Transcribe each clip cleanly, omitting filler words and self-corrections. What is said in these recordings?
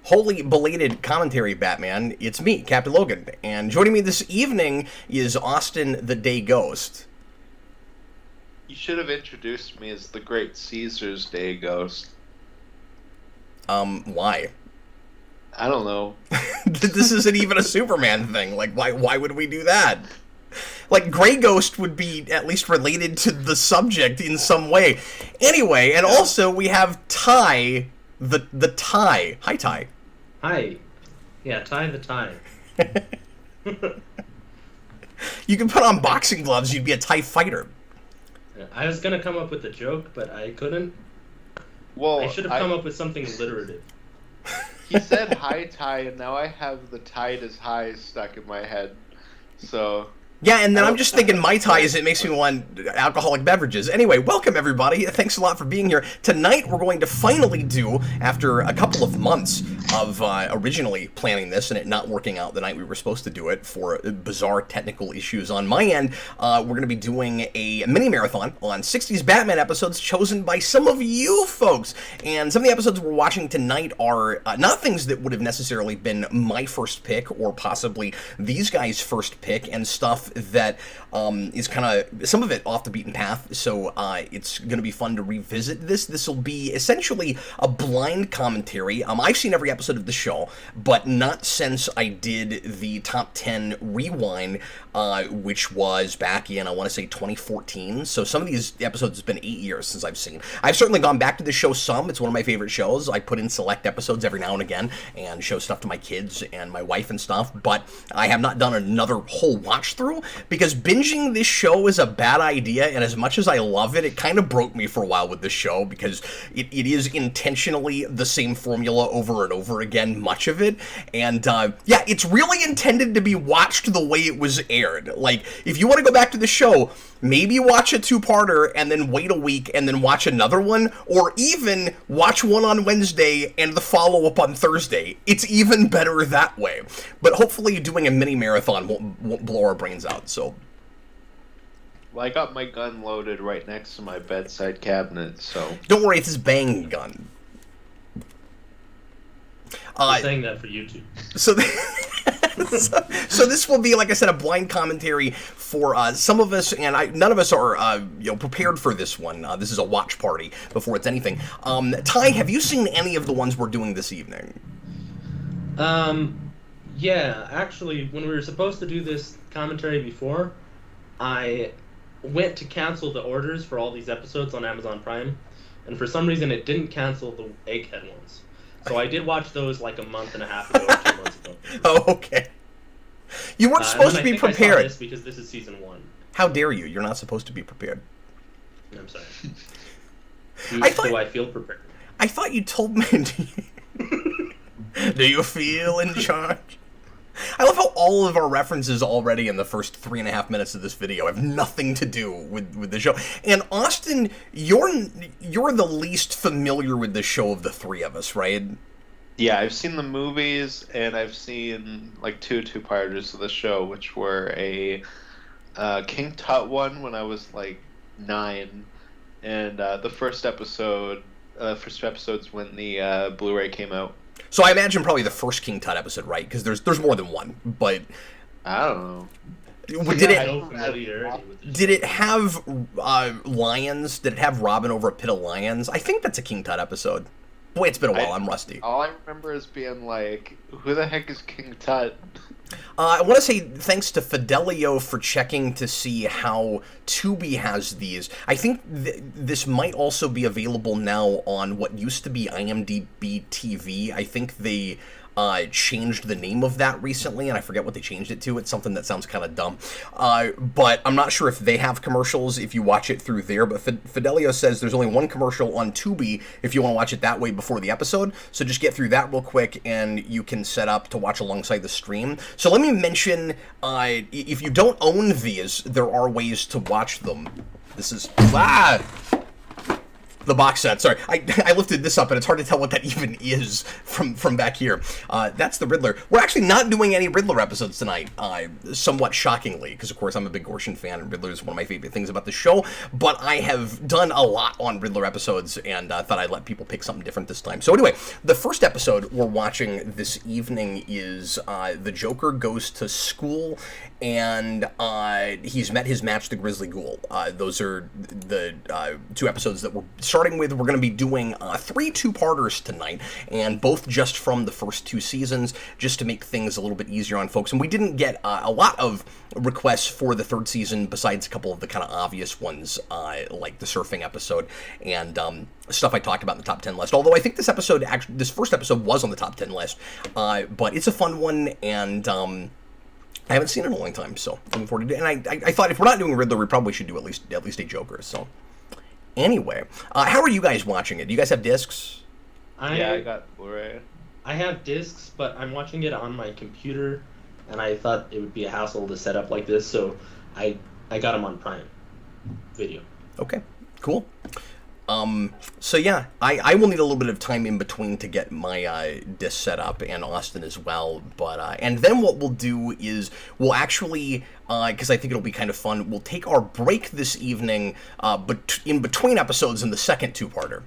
Holy belated commentary, Batman. It's me, Captain Logan. And joining me this evening is Austin the Day Ghost. You should have introduced me as the Great Caesar's Day Ghost. Why? I don't know. This isn't even a Superman thing. Like, why would we do that? Like, Grey Ghost would be at least related to the subject in some way. Anyway, and also we have Ty, the Ty. Hi, Ty. Hi. Yeah, Ty the Ty. You can put on boxing gloves, you'd be a Thai fighter. I was gonna come up with a joke, but I couldn't. Well, I should have come up with something alliterative. He said hi, Ty, and now I have the tide is high stuck in my head. So... Yeah, and then I'm just thinking Mai Tais, it makes me want alcoholic beverages. Anyway, welcome everybody. Thanks a lot for being here. Tonight we're going to finally do, after a couple of months of originally planning this and it not working out the night we were supposed to do it for bizarre technical issues on my end, we're going to be doing a mini-marathon on 60s Batman episodes chosen by some of you folks. And some of the episodes we're watching tonight are not things that would have necessarily been my first pick or possibly these guys' first pick, and stuff that is kind of, some of it off the beaten path, so it's going to be fun to revisit this. This will be essentially a blind commentary. I've seen every episode of the show, but not since I did the top 10 rewind, which was back in, I want to say, 2014. So some of these episodes, it's been 8 years since I've seen. I've certainly gone back to the show some. It's one of my favorite shows. I put in select episodes every now and again and show stuff to my kids and my wife and stuff, but I have not done another whole watch through, because binging this show is a bad idea, and as much as I love it, it kind of broke me for a while with this show, because it is intentionally the same formula over and over again, much of it, and yeah, it's really intended to be watched the way it was aired. Like, if you want to go back to the show, maybe watch a two-parter and then wait a week and then watch another one, or even watch one on Wednesday and the follow-up on Thursday. It's even better that way. But hopefully doing a mini-marathon won't blow our brains out, so... Well, I got my gun loaded right next to my bedside cabinet, so... Don't worry, it's his bang gun. I'm saying that for YouTube. So, so this will be, like I said, a blind commentary for some of us, and none of us are prepared for this one. This is a watch party before it's anything. Ty, have you seen any of the ones we're doing this evening? Yeah, actually, when we were supposed to do this commentary before, I went to cancel the orders for all these episodes on Amazon Prime, and for some reason it didn't cancel the Egghead ones. So I did watch those like a month and a half ago, or 2 months ago. Oh, okay. You weren't supposed to be prepared. I saw this because this is season 1. How dare you? You're not supposed to be prepared. I'm sorry. Do I feel prepared? I thought you told me. Do you feel in charge? I love how all of our references already in the first 3.5 minutes of this video have nothing to do with the show. And Austin, you're the least familiar with the show of the three of us, right? Yeah, I've seen the movies, and I've seen like two-parters of the show, which were a King Tut one when I was like 9, and the first episode's when the Blu-ray came out. So I imagine probably the first King Tut episode, right? Because there's more than one, but... I don't know. Did it have lions? Did it have Robin over a pit of lions? I think that's a King Tut episode. Boy, it's been a while. I'm rusty. All I remember is being like, who the heck is King Tut? I want to say thanks to Fidelio for checking to see how Tubi has these. I think this might also be available now on what used to be IMDb TV. I think they changed the name of that recently, and I forget what they changed it to. It's something that sounds kind of dumb. But I'm not sure if they have commercials if you watch it through there, but Fidelio says there's only one commercial on Tubi if you want to watch it that way before the episode. So just get through that real quick, and you can set up to watch alongside the stream. So let me mention, if you don't own these, there are ways to watch them. This is... The box set. Sorry, I lifted this up, and it's hard to tell what that even is from back here. That's the Riddler. We're actually not doing any Riddler episodes tonight, somewhat shockingly, because of course I'm a big Gorshin fan, and Riddler is one of my favorite things about the show. But I have done a lot on Riddler episodes, and thought I'd let people pick something different this time. So anyway, the first episode we're watching this evening is the Joker goes to school, and he's met his match, the Grisly Ghoul. Those are the two episodes that we're starting with. We're going to be doing 3 two-parters tonight, and both just from the first 2 seasons, just to make things a little bit easier on folks. And we didn't get a lot of requests for the 3rd season, besides a couple of the kind of obvious ones, like the surfing episode and stuff I talked about in the top 10 list. Although I think this first episode was on the top 10 list, but it's a fun one, and I haven't seen it in a long time, so looking forward to it. And I thought if we're not doing Riddler, we probably should do at least a Joker. So anyway, how are you guys watching it? Do you guys have discs? I got Blu-ray. I have discs, but I'm watching it on my computer, and I thought it would be a hassle to set up like this, so I got them on Prime Video. Okay, cool. So yeah, I will need a little bit of time in between to get my disc set up, and Austin as well, but and then what we'll do is we'll actually, because I think it'll be kind of fun, we'll take our break this evening, but in between episodes in the second two-parter.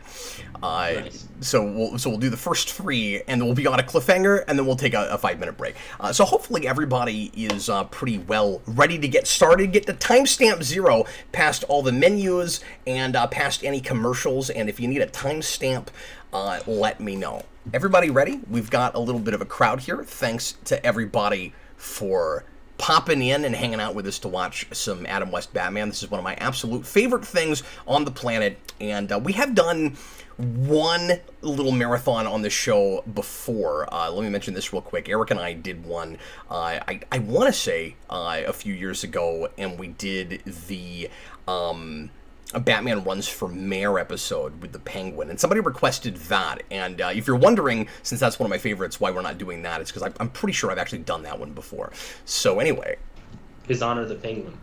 Nice. So we'll do the first 3, and then we'll be on a cliffhanger, and then we'll take a 5-minute break. So hopefully everybody is pretty well ready to get started. Get to timestamp 0 past all the menus and past any commercials, and if you need a timestamp, let me know. Everybody ready? We've got a little bit of a crowd here. Thanks to everybody for popping in and hanging out with us to watch some Adam West Batman. This is one of my absolute favorite things on the planet, and we have done one little marathon on the show before. Let me mention this real quick. Eric and I did one, I want to say, a few years ago, and we did the Batman Runs for Mayor episode with the Penguin, and somebody requested that, and if you're wondering, since that's one of my favorites, why we're not doing that, it's because I'm pretty sure I've actually done that one before. So anyway. His Honor the Penguin.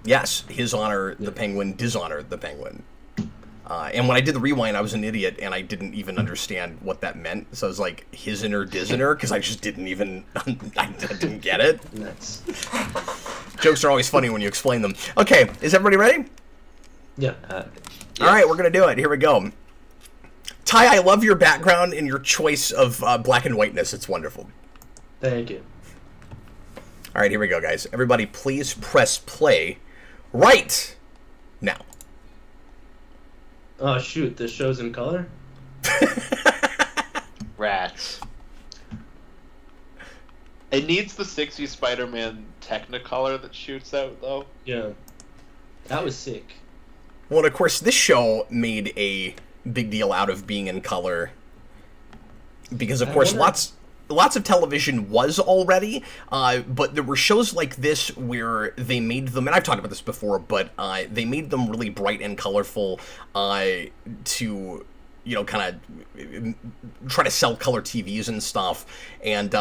Yes, His Honor the Penguin, Dishonor the Penguin. And when I did the rewind, I was an idiot, and I didn't even understand what that meant. So I was like, Hisinor, Disinor, because I just didn't even, I didn't get it. Nice. Jokes are always funny when you explain them. Okay, is everybody ready? Yeah. All right, we're going to do it. Here we go. Ty, I love your background and your choice of black and whiteness. It's wonderful. Thank you. All right, here we go, guys. Everybody, please press play right now. Oh, shoot. This show's in color? Rats. It needs the 60s Spider-Man Technicolor that shoots out, though. Yeah. That was sick. Well, and of course, this show made a big deal out of being in color because, of course, lots of television was already, but there were shows like this where they made them, and I've talked about this before, but they made them really bright and colorful to, you know, kind of try to sell color TVs and stuff, and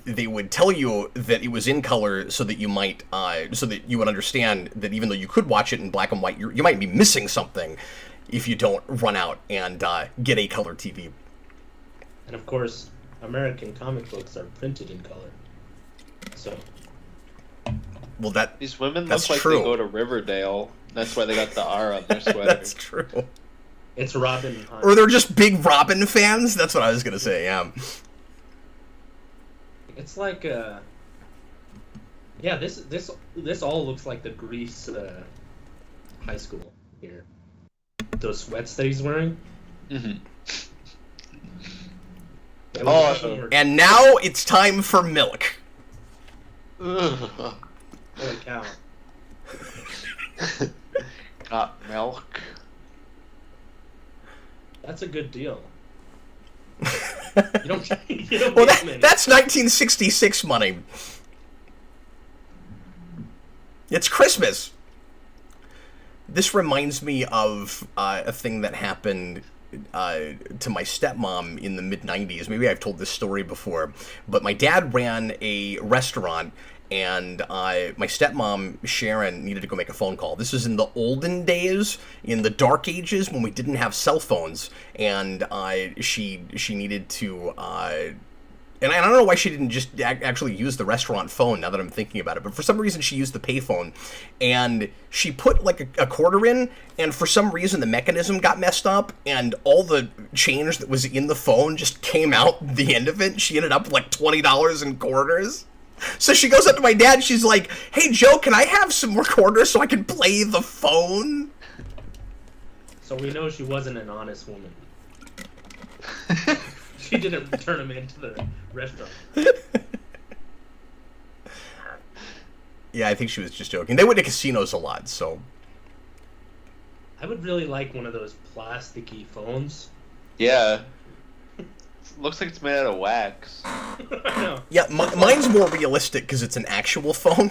they would tell you that it was in color so that you might, so that you would understand that even though you could watch it in black and white, you might be missing something if you don't run out and get a color TV. And of course, American comic books are printed in color. So. Well, these women look like true. They go to Riverdale. That's why they got the R on their sweater. That's true. It's Robin Hunt. Or they're just big Robin fans? That's what I was going to say, yeah. It's like, yeah, this all looks like the Grease high school here. Those sweats that he's wearing. Mm-hmm. And now it's time for milk. Holy cow. Got milk. That's a good deal. You don't well, that's 1966 money. It's Christmas. This reminds me of a thing that happened to my stepmom in the mid-90s. Maybe I've told this story before, but my dad ran a restaurant, and my stepmom, Sharon, needed to go make a phone call. This was in the olden days, in the dark ages, when we didn't have cell phones, and she needed to... and I don't know why she didn't just actually use the restaurant phone, now that I'm thinking about it, but for some reason she used the payphone, and she put like a quarter in, and for some reason the mechanism got messed up, and all the change that was in the phone just came out the end of it, and she ended up with like $20 in quarters. So she goes up to my dad, and she's like, "Hey Joe, can I have some more quarters so I can play the phone?" So we know she wasn't an honest woman. She didn't turn him into the restaurant. Yeah, I think she was just joking. They went to casinos a lot, so... I would really like one of those plasticky phones. Yeah. Looks like it's made out of wax. I know. Yeah, mine's more realistic because it's an actual phone.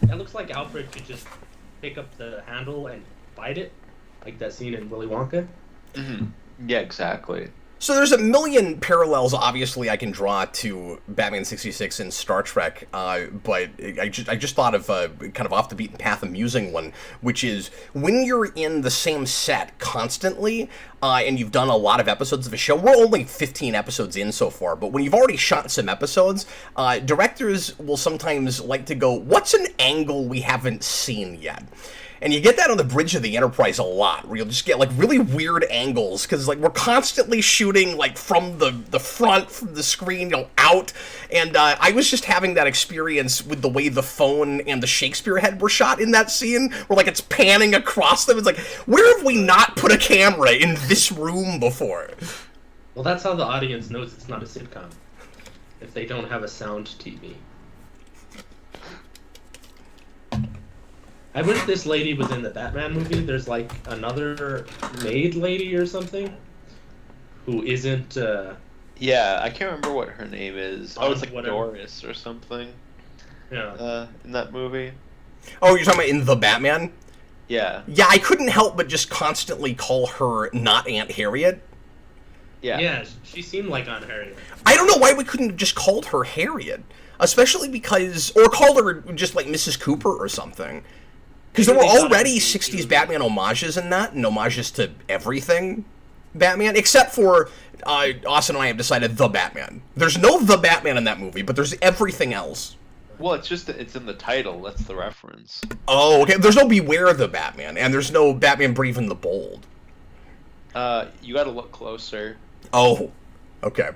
It looks like Alfred could just pick up the handle and bite it, like that scene in Willy Wonka. Mm-hmm. Yeah, exactly. So there's a million parallels, obviously, I can draw to Batman 66 and Star Trek, but I just thought of a kind of off the beaten path amusing one, which is when you're in the same set constantly, and you've done a lot of episodes of a show. We're only 15 episodes in so far, but when you've already shot some episodes, directors will sometimes like to go, "What's an angle we haven't seen yet?" And you get that on the Bridge of the Enterprise a lot, where you'll just get, like, really weird angles, because, like, we're constantly shooting, like, from the front, from the screen, out, and I was just having that experience with the way the phone and the Shakespeare head were shot in that scene, where, like, it's panning across them. It's like, where have we not put a camera in this room before? Well, that's how the audience knows it's not a sitcom. If they don't have a sound TV. I wish this lady was in the Batman movie. There's like another maid lady or something who isn't. Yeah, I can't remember what her name is. Oh, it's like whatever. Doris or something. Yeah. In that movie. Oh, you're talking about in The Batman? Yeah. Yeah, I couldn't help but just constantly call her not Aunt Harriet. Yeah. Yeah, she seemed like Aunt Harriet. I don't know why we couldn't have just called her Harriet. Especially because... Or called her just like Mrs. Cooper or something. Because there were already 60s Batman homages in that, and homages to everything Batman, except for Austin and I have decided The Batman. There's no The Batman in that movie, but there's everything else. Well, it's in the title. That's the reference. Oh, okay. There's no Beware the Batman, and there's no Batman Brave and the Bold. You gotta look closer. Oh, okay.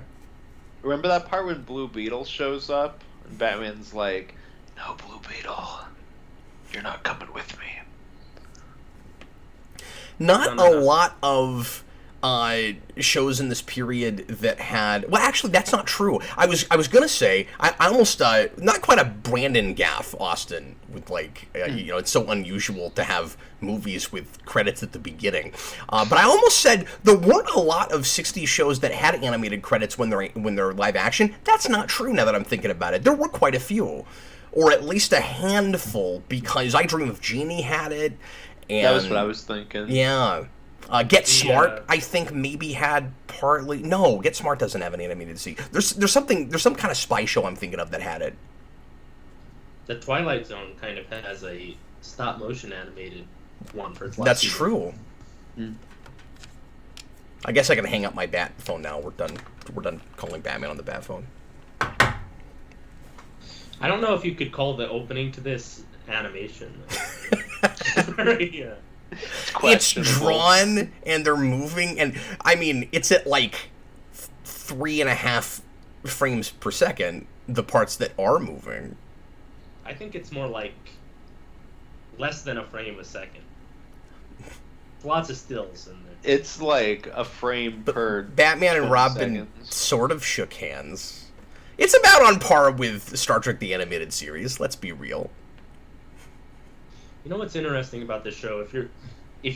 Remember that part when Blue Beetle shows up? And Batman's like, "No, Blue Beetle. You're not coming with me." Not a lot of shows in this period that had... Well, actually, that's not true. I was gonna say, I almost... not quite a Brandon gaffe, Austin, with, like, it's so unusual to have movies with credits at the beginning. But I almost said there weren't a lot of 60s shows that had animated credits when they're live action. That's not true now that I'm thinking about it. There were quite a few. Or at least a handful, because I Dream of Jeannie had it. And, that was what I was thinking. Yeah. Get Smart, I think, maybe had partly... No, Get Smart doesn't have an animated scene. There's some kind of spy show I'm thinking of that had it. The Twilight Zone kind of has a stop-motion animated one for its last That's season. true. Mm. I guess I can hang up my bat phone now. We're done calling Batman on the bat phone. I don't know if you could call the opening to this animation. Yeah. It's drawn, and they're moving, and, I mean, it's at, like, 3.5 frames per second, the parts that are moving. I think it's more like less than a frame a second. Lots of stills in there. It's like a frame per... Batman and 20 Robin seconds. sort of shook hands. It's about on par with Star Trek the Animated Series, let's be real. You know what's interesting about this show? If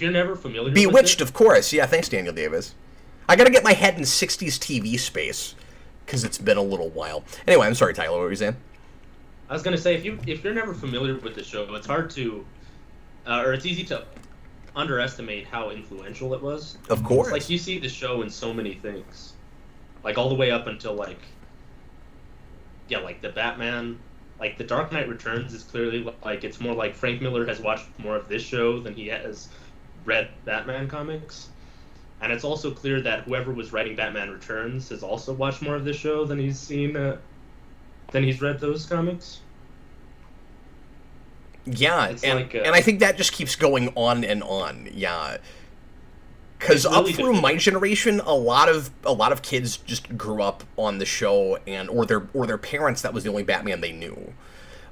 you're never familiar Bewitched, with of course. Yeah, thanks, Daniel Davis. I gotta get my head in 60s TV space, because it's been a little while. Anyway, I'm sorry, Tyler, what were you saying? I was gonna say, if you're never familiar with the show, it's hard to, or it's easy to underestimate how influential it was. Of course. It's like you see the show in so many things, like all the way up until like the Batman Like, The Dark Knight Returns is clearly, like, it's more like Frank Miller has watched more of this show than he has read Batman comics. And it's also clear that whoever was writing Batman Returns has also watched more of this show than he's seen, than he's read those comics. Yeah, It's and, like, and I think that just keeps going on and on. Yeah. Because It's really up through my generation, a lot of kids just grew up on the show, and or their parents, that was the only Batman they knew.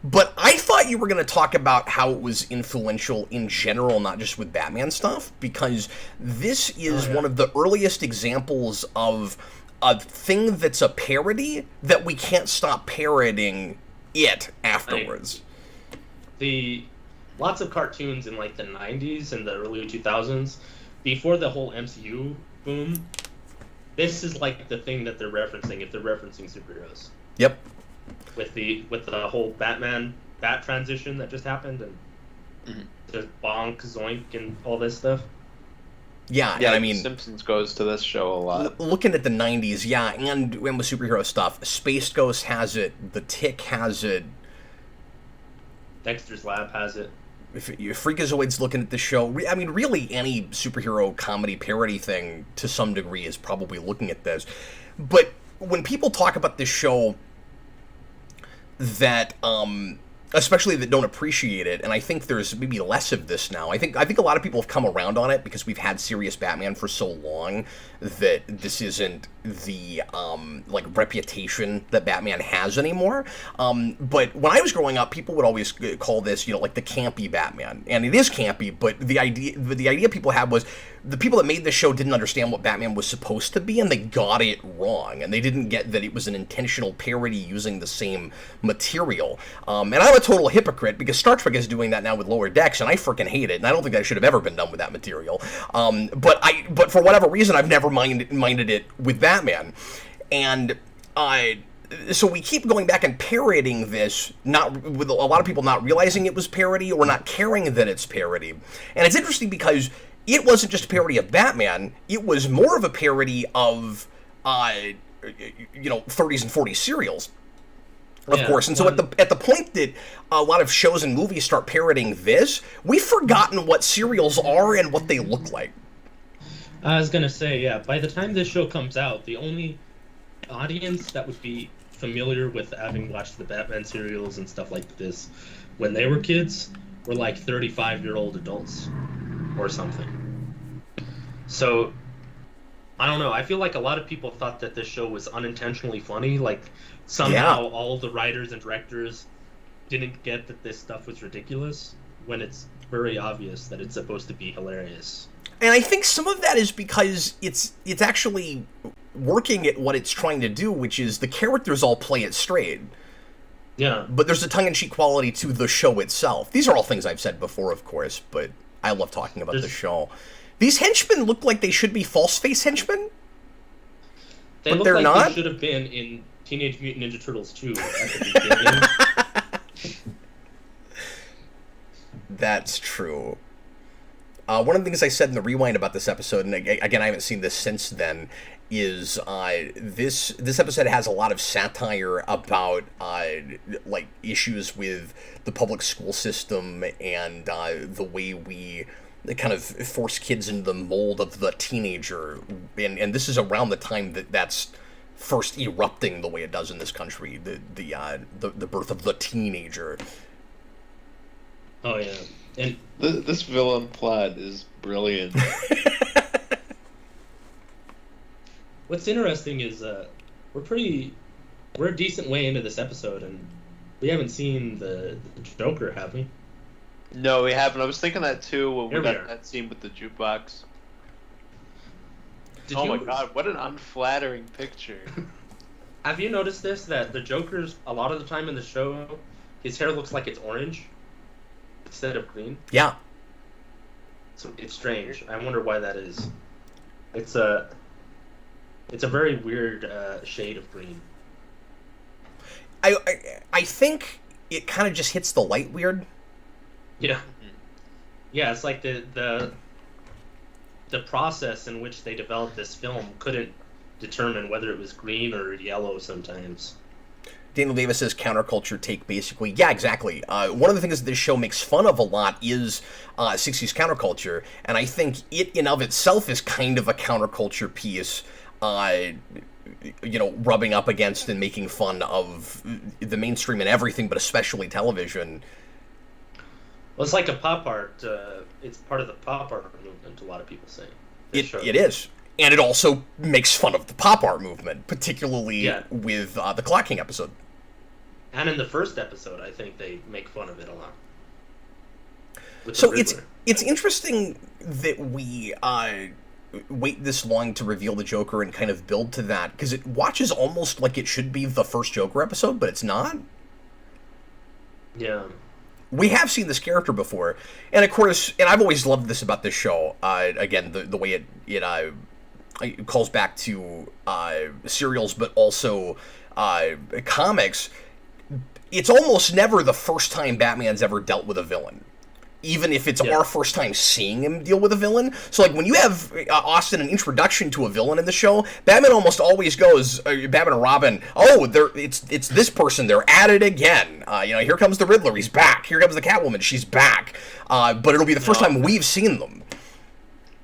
But I thought you were going to talk about how it was influential in general, not just with Batman stuff, because this is one of the earliest examples of a thing that's a parody that we can't stop parodying it afterwards. Lots of cartoons in like the 90s and the early 2000s, before the whole MCU boom, this is like the thing that they're referencing if they're referencing superheroes. Yep. With the whole Bat transition that just happened, and the bonk, zoink, and all this stuff. Yeah, Yeah, and I mean, Simpsons goes to this show a lot. Looking at the 90s, yeah, and with superhero stuff, Space Ghost has it, The Tick has it, Dexter's Lab has it. if Freakazoid's looking at the show. I mean, really, any superhero comedy parody thing, to some degree, is probably looking at this. But when people talk about this show that, especially that don't appreciate it, and I think there's maybe less of this now. I think a lot of people have come around on it because we've had serious Batman for so long that this isn't the like reputation that Batman has anymore. But when I was growing up, people would always call this, like the campy Batman, and it is campy. But the idea people had was the people that made this show didn't understand what Batman was supposed to be, and they got it wrong, and they didn't get that it was an intentional parody using the same material. And I'm a total hypocrite because Star Trek is doing that now with Lower Decks, and I freaking hate it, and I don't think that should have ever been done with that material. But for whatever reason, I've never minded it with Batman, and so we keep going back and parodying this, not with a lot of people not realizing it was parody or not caring that it's parody. And it's interesting because it wasn't just a parody of Batman; it was more of a parody of 30s and 40s serials. Of course, and so at the point that a lot of shows and movies start parodying this, we've forgotten what serials are and what they look like. I was gonna say, yeah, by the time this show comes out, the only audience that would be familiar with having watched the Batman serials and stuff like this when they were kids were like 35-year-old adults or something. So, I don't know, I feel like a lot of people thought that this show was unintentionally funny, like somehow all the writers and directors didn't get that this stuff was ridiculous, when it's very obvious that it's supposed to be hilarious. And I think some of that is because it's actually working at what it's trying to do, which is the characters all play it straight. Yeah. But there's a tongue-in-cheek quality to the show itself. These are all things I've said before, of course, but I love talking about the show. These henchmen look like they should be false-face henchmen. They look they're like not? they should have been in Teenage Mutant Ninja Turtles 2 at the beginning. That's true. One of the things I said in the rewind about this episode, and again, I haven't seen this since then, is this episode has a lot of satire about like issues with the public school system and the way we kind of force kids into the mold of the teenager, and this is around the time that's first erupting the way it does in this country, the birth of the teenager. Oh yeah. And This villain plot is brilliant. what's interesting is we're a decent way into this episode, and we haven't seen the Joker, have we? No, we haven't. I was thinking that too when Here we we got are. that scene with the jukebox. Did Oh you- my god, what an unflattering picture. Have you noticed this, that the Joker's, a lot of the time in the show, his hair looks like it's orange instead of green? Yeah. So it's strange. I wonder why that is. It's a very weird shade of green. I think it kind of just hits the light weird. Yeah. Yeah, it's like the process in which they developed this film couldn't determine whether it was green or yellow sometimes. Daniel Davis says counterculture take, basically. Yeah, exactly. One of the things that this show makes fun of a lot is 60s counterculture, and I think it in of itself is kind of a counterculture piece, rubbing up against and making fun of the mainstream and everything, but especially television. Well, it's like a pop art. It's part of the pop art movement, a lot of people say. It is. And it also makes fun of the pop art movement, particularly with the Clock King episode. And in the first episode, I think they make fun of it a lot. So it's interesting that we wait this long to reveal the Joker and kind of build to that, because it watches almost like it should be the first Joker episode, but it's not. Yeah. We have seen this character before, and of course, and I've always loved this about this show. Again, the way it calls back to serials, but also comics. It's almost never the first time Batman's ever dealt with a villain, even if it's our first time seeing him deal with a villain. So, like, when you have Austin an introduction to a villain in the show, Batman almost always goes, Batman and Robin, it's this person, they're at it again. Here comes the Riddler, he's back. Here comes the Catwoman, she's back. But it'll be the first time we've seen them.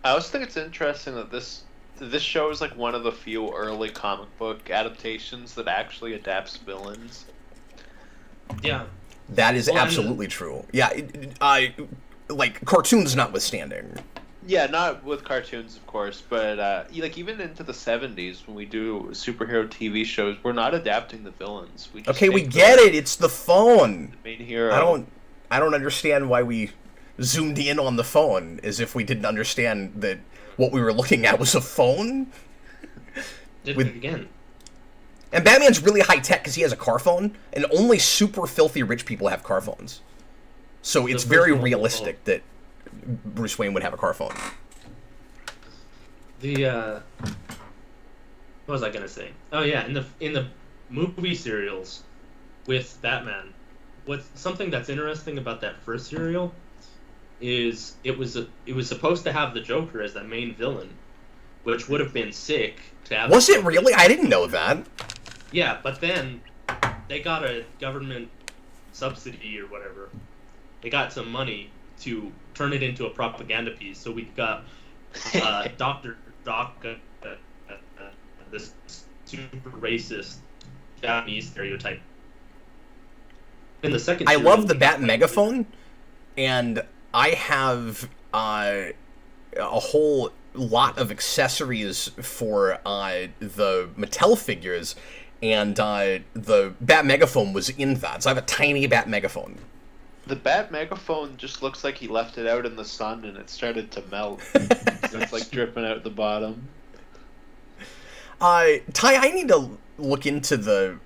I also think it's interesting that this show is like one of the few early comic book adaptations that actually adapts villains. Yeah. That is absolutely true. Yeah, like, cartoons notwithstanding. Yeah, not with cartoons, of course, but like even into the 70s when we do superhero TV shows, we're not adapting the villains. We get it. It's the phone. The main hero. I don't understand why we zoomed in on the phone as if we didn't understand that what we were looking at was a phone. Did it again. And Batman's really high-tech because he has a car phone, and only super filthy rich people have car phones. So it's very realistic that Bruce Wayne would have a car phone. What was I going to say? Oh, yeah, in the movie serials with Batman, something that's interesting about that first serial is it was supposed to have the Joker as the main villain, which would have been sick to have. Was it really? I didn't know that. Yeah, but then they got a government subsidy or whatever. They got some money to turn it into a propaganda piece. So we got Dr. Doc, this super racist Japanese stereotype. In the second, I love the Bat megaphone, and I have a whole lot of accessories for the Mattel figures. And the Bat Megaphone was in that. So I have a tiny Bat Megaphone. The Bat Megaphone just looks like he left it out in the sun and it started to melt. So it's like dripping out the bottom. Ty, I need to look into the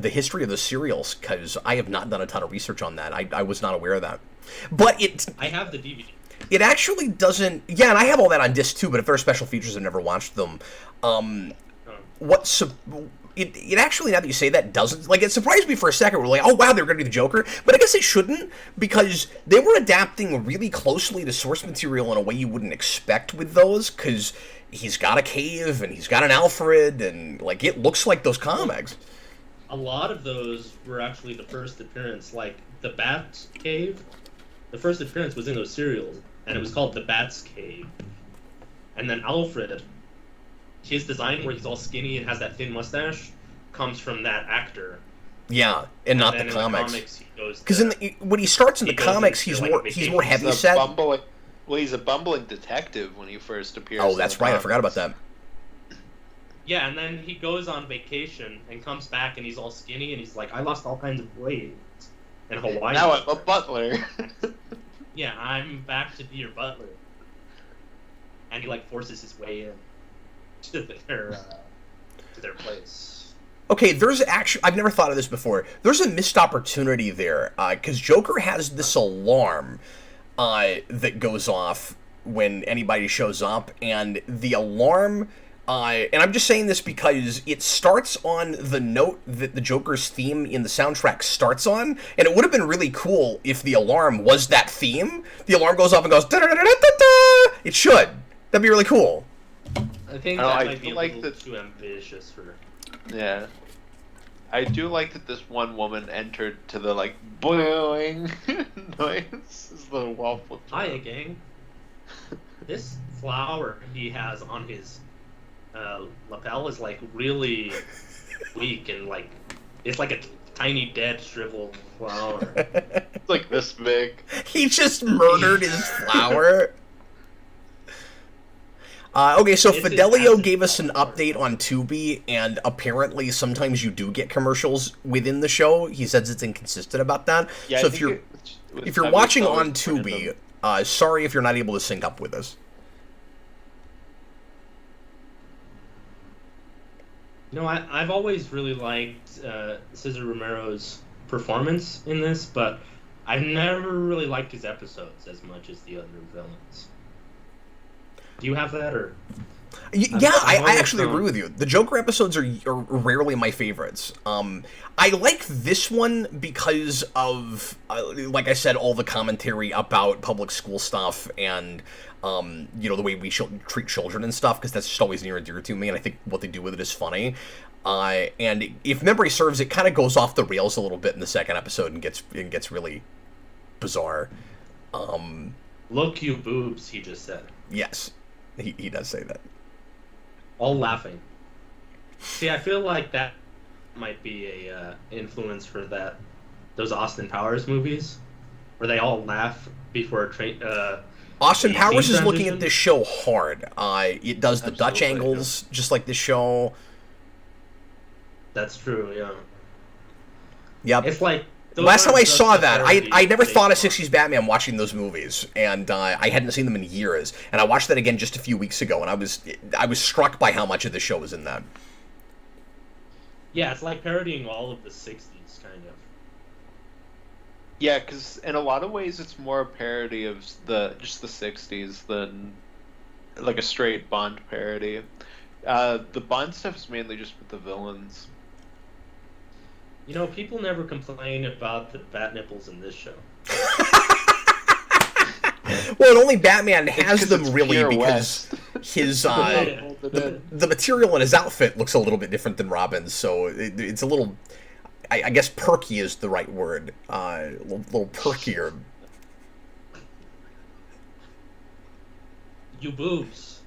history of the serials, because I have not done a ton of research on that. I was not aware of that. But I have the DVD. It actually doesn't... Yeah, and I have all that on disc too, but if there are special features, I've never watched them. It actually, now that you say that, doesn't... Like, it surprised me for a second. We're like, oh, wow, they're going to do the Joker. But I guess it shouldn't, because they were adapting really closely to source material in a way you wouldn't expect with those, because he's got a cave, and he's got an Alfred, and, like, it looks like those comics. A lot of those were actually the first appearance. Like, the Bat Cave, the first appearance was in those serials, and it was called the Bat's Cave. And then Alfred... his design, where he's all skinny and has that thin mustache, comes from that actor. Yeah, and not the comics. Because when he starts in the comics, he's more heavy set. He's a bumbling detective when he first appears. Oh, that's right. I forgot about that. Yeah, and then he goes on vacation and comes back, and he's all skinny, and he's like, I lost all kinds of weight in Hawaii. Now I'm a butler. Yeah, I'm back to be your butler. And he, like, forces his way in to their place. Okay, there's actually... I've never thought of this before. There's a missed opportunity there, because Joker has this alarm that goes off when anybody shows up, and the alarm... and I'm just saying this because it starts on the note that the Joker's theme in the soundtrack starts on, and it would have been really cool if the alarm was that theme. The alarm goes off and goes... da-da-da-da-da-da! It should. That'd be really cool. I think that might be a little too ambitious for... Yeah. I do like that this one woman entered to the like boing noise. Is the wall flipped Hiya, around. gang. This flower he has on his lapel is like really weak and like it's like a tiny dead shriveled flower. It's like this big. He just murdered his flower. Okay, so It's his Fidelio acid gave us an flower. update on Tubi, and apparently sometimes you do get commercials within the show. He says it's inconsistent about that. Yeah, so I if think you're it's watching always on Tubi, random. sorry if you're not able to sync up with us. You know, I've always really liked Cesar Romero's performance in this, but I've never really liked his episodes as much as the other villains. Do you have that, or? Yeah, I've I always actually found- agree with you. The Joker episodes are rarely my favorites. I like this one because of, like I said, all the commentary about public school stuff and, the way we treat children and stuff, because that's just always near and dear to me, and I think what they do with it is funny. And if memory serves, it kind of goes off the rails a little bit in the second episode and gets really bizarre. Look, you boobs, he just said. Yes, he does say that. All laughing. See, I feel like that might be a influence for those Austin Powers movies, where they all laugh before a train. Austin the Powers scene is looking transition? at this show hard. It does the Dutch Absolutely, angles, just like this show. That's true. Yeah. Yep. It's like those Last time aren't I just saw the that, parodies I never they thought of are. 60s Batman watching those movies, and I hadn't seen them in years. And I watched that again just a few weeks ago, and I was struck by how much of the show was in that. Yeah, it's like parodying all of the '60s, kind of. Yeah, because in a lot of ways it's more a parody of just the '60s than like a straight Bond parody. The Bond stuff is mainly just with the villains. You know, people never complain about the bat nipples in this show. Well, and only Batman has 'cause them it's really pure because West. his Yeah. the material in his outfit looks a little bit different than Robin's, so it's a little, I guess perky is the right word, a little perkier. You boobs.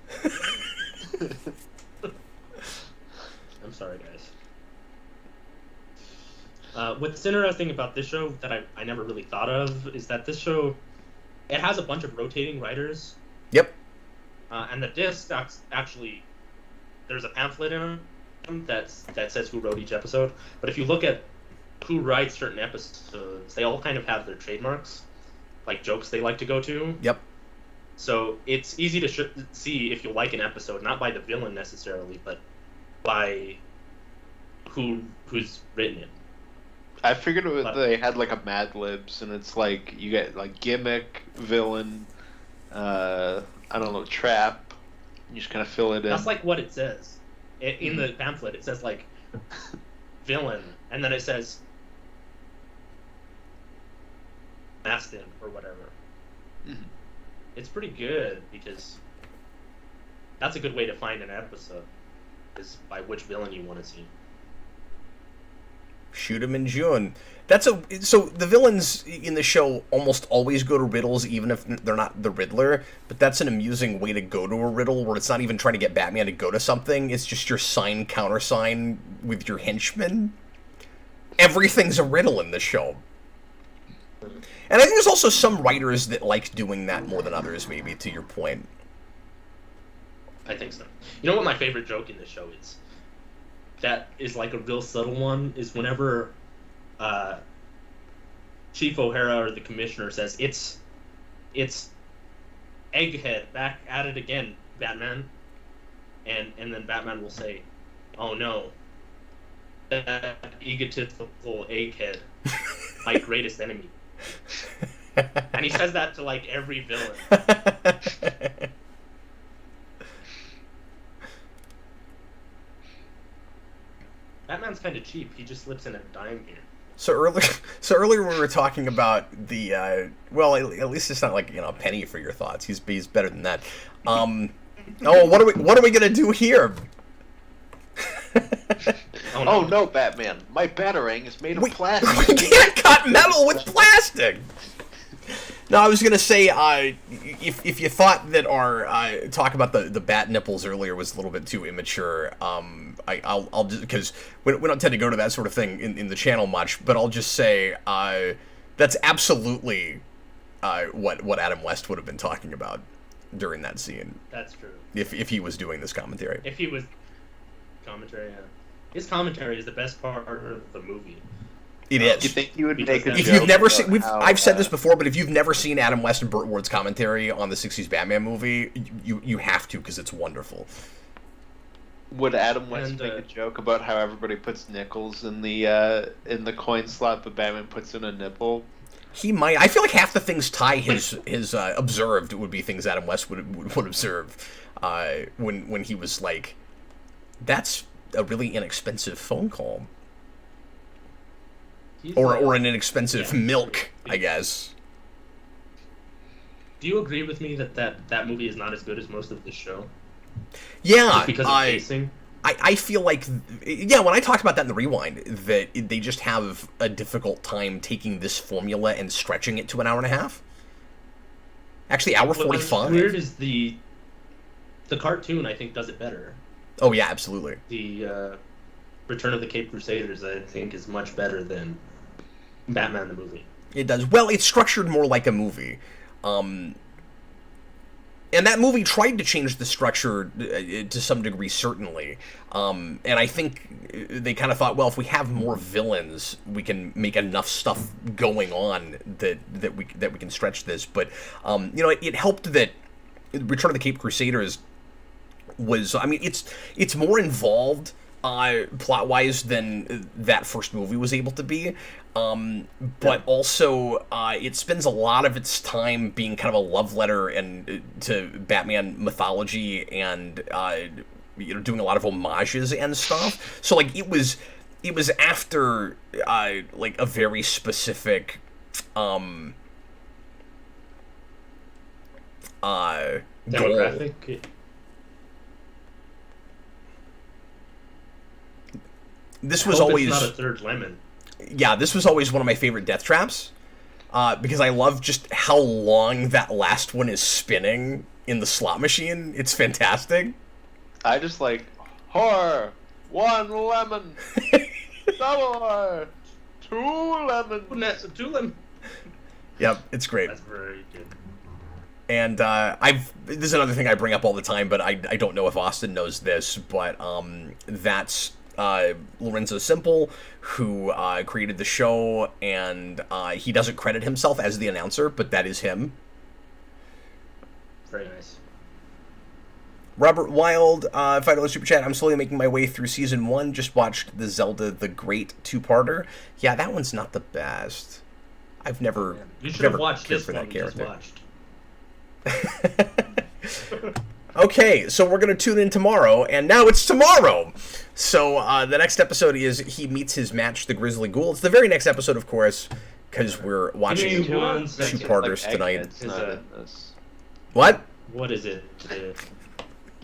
I'm sorry, guys. What's interesting about this show that I never really thought of is that this show, it has a bunch of rotating writers, Yep. and the disc actually, there's a pamphlet in them that says who wrote each episode. But if you look at who writes certain episodes, they all kind of have their trademarks, like jokes they like to go to. Yep. So it's easy to see if you like an episode, not by the villain necessarily, but by who's written it. I figured they had like a Mad Libs, and it's like you get like gimmick, villain, I don't know, trap. You just kind of fill it in. That's like what it says. In the pamphlet, it says like villain, and then it says Aston or whatever. Mhm. It's pretty good because that's a good way to find an episode, is by which villain you want to see. Shoot him in June. So the villains in the show almost always go to riddles, even if they're not the Riddler. But that's an amusing way to go to a riddle, where it's not even trying to get Batman to go to something. It's just your sign countersign with your henchmen. Everything's a riddle in this show. And I think there's also some writers that like doing that more than others, maybe, to your point. I think so. You know what my favorite joke in this show is? That is like a real subtle one, is whenever Chief O'Hara or the commissioner says, it's Egghead, back at it again, Batman. And then Batman will say, oh no, that egotistical egghead, my greatest enemy. And he says that to like every villain. Batman's kind of cheap. He just slips in a dime here. So earlier we were talking about the well, at least it's not like, a penny for your thoughts. He's better than that. What are we gonna do here? Oh no, Batman! My Batarang is made of We plastic. can't cut metal with plastic! No, I was gonna say, if you thought that our talk about the bat nipples earlier was a little bit too immature, I'll just, because we don't tend to go to that sort of thing in the channel much, but I'll just say, that's absolutely what Adam West would have been talking about during that scene. That's true. If he was doing this commentary. If he was commentary, yeah. His commentary is the best part of the movie. It is. You think you would make a If joke you've never about seen, how, I've said this before, but if you've never seen Adam West and Burt Ward's commentary on the '60s Batman movie, you have to, because it's wonderful. Would Adam West And, make a joke about how everybody puts nickels in the coin slot, but Batman puts in a nipple? He might. I feel like half the things Ty has observed would be things Adam West would observe when he was like, "That's a really inexpensive phone call." Or an inexpensive milk, I guess. Do you agree with me that movie is not as good as most of the show? Yeah, just because of pacing? I feel like, yeah, when I talked about that in the rewind, that they just have a difficult time taking this formula and stretching it to an hour and a half. Actually, hour 45. What's weird is the cartoon, I think, does it better. Oh yeah, absolutely. The Return of the Caped Crusaders, I think, is much better than Batman the movie. It does. Well, it's structured more like a movie. And that movie tried to change the structure to some degree, certainly. And I think they kind of thought, well, if we have more villains, we can make enough stuff going on that we can stretch this. But it helped that Return of the Caped Crusaders was, I mean, it's more involved plot-wise than that first movie was able to be, but also it spends a lot of its time being kind of a love letter to Batman mythology and doing a lot of homages and stuff. So like it was after like a very specific demographic. goal. This was always it's not a third lemon. Yeah, this was always one of my favorite death traps, because I love just how long that last one is spinning in the slot machine. It's fantastic. I just like horror, 1 lemon, double horror, 2 lemons. 2 lemon. Yep, it's great. That's very good. And this is another thing I bring up all the time, but I don't know if Austin knows this, but that's Lorenzo Simple, who created the show, and he doesn't credit himself as the announcer, but that is him. Very nice. Robert Wild, $5 super chat. I'm slowly making my way through season 1. Just watched the Zelda the Great 2-parter. Yeah, that one's not the best. I've never You should have watched cared this for one that we just character. watched. Okay, so we're going to tune in tomorrow, and now it's tomorrow! So, the next episode is he meets his match, the Grisly Ghoul. It's the very next episode, of course, because we're watching 2-parters tonight. What? What is it?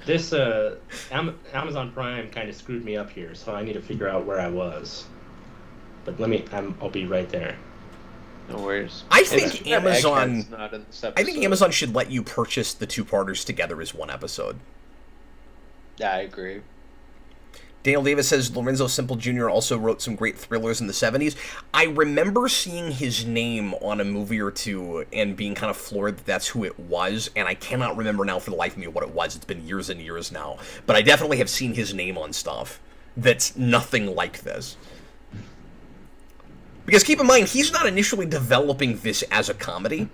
This Amazon Prime kind of screwed me up here, so I need to figure out where I was. But I'll be right there. No worries. I think Amazon. Not in this episode. I think Amazon should let you purchase the 2-parters together as one episode. Yeah, I agree. Daniel Davis says Lorenzo Simple Jr. also wrote some great thrillers in the 70s. I remember seeing his name on a movie or two and being kind of floored that that's who it was, and I cannot remember now for the life of me what it was. It's been years and years now. But I definitely have seen his name on stuff that's nothing like this. Because keep in mind, he's not initially developing this as a comedy.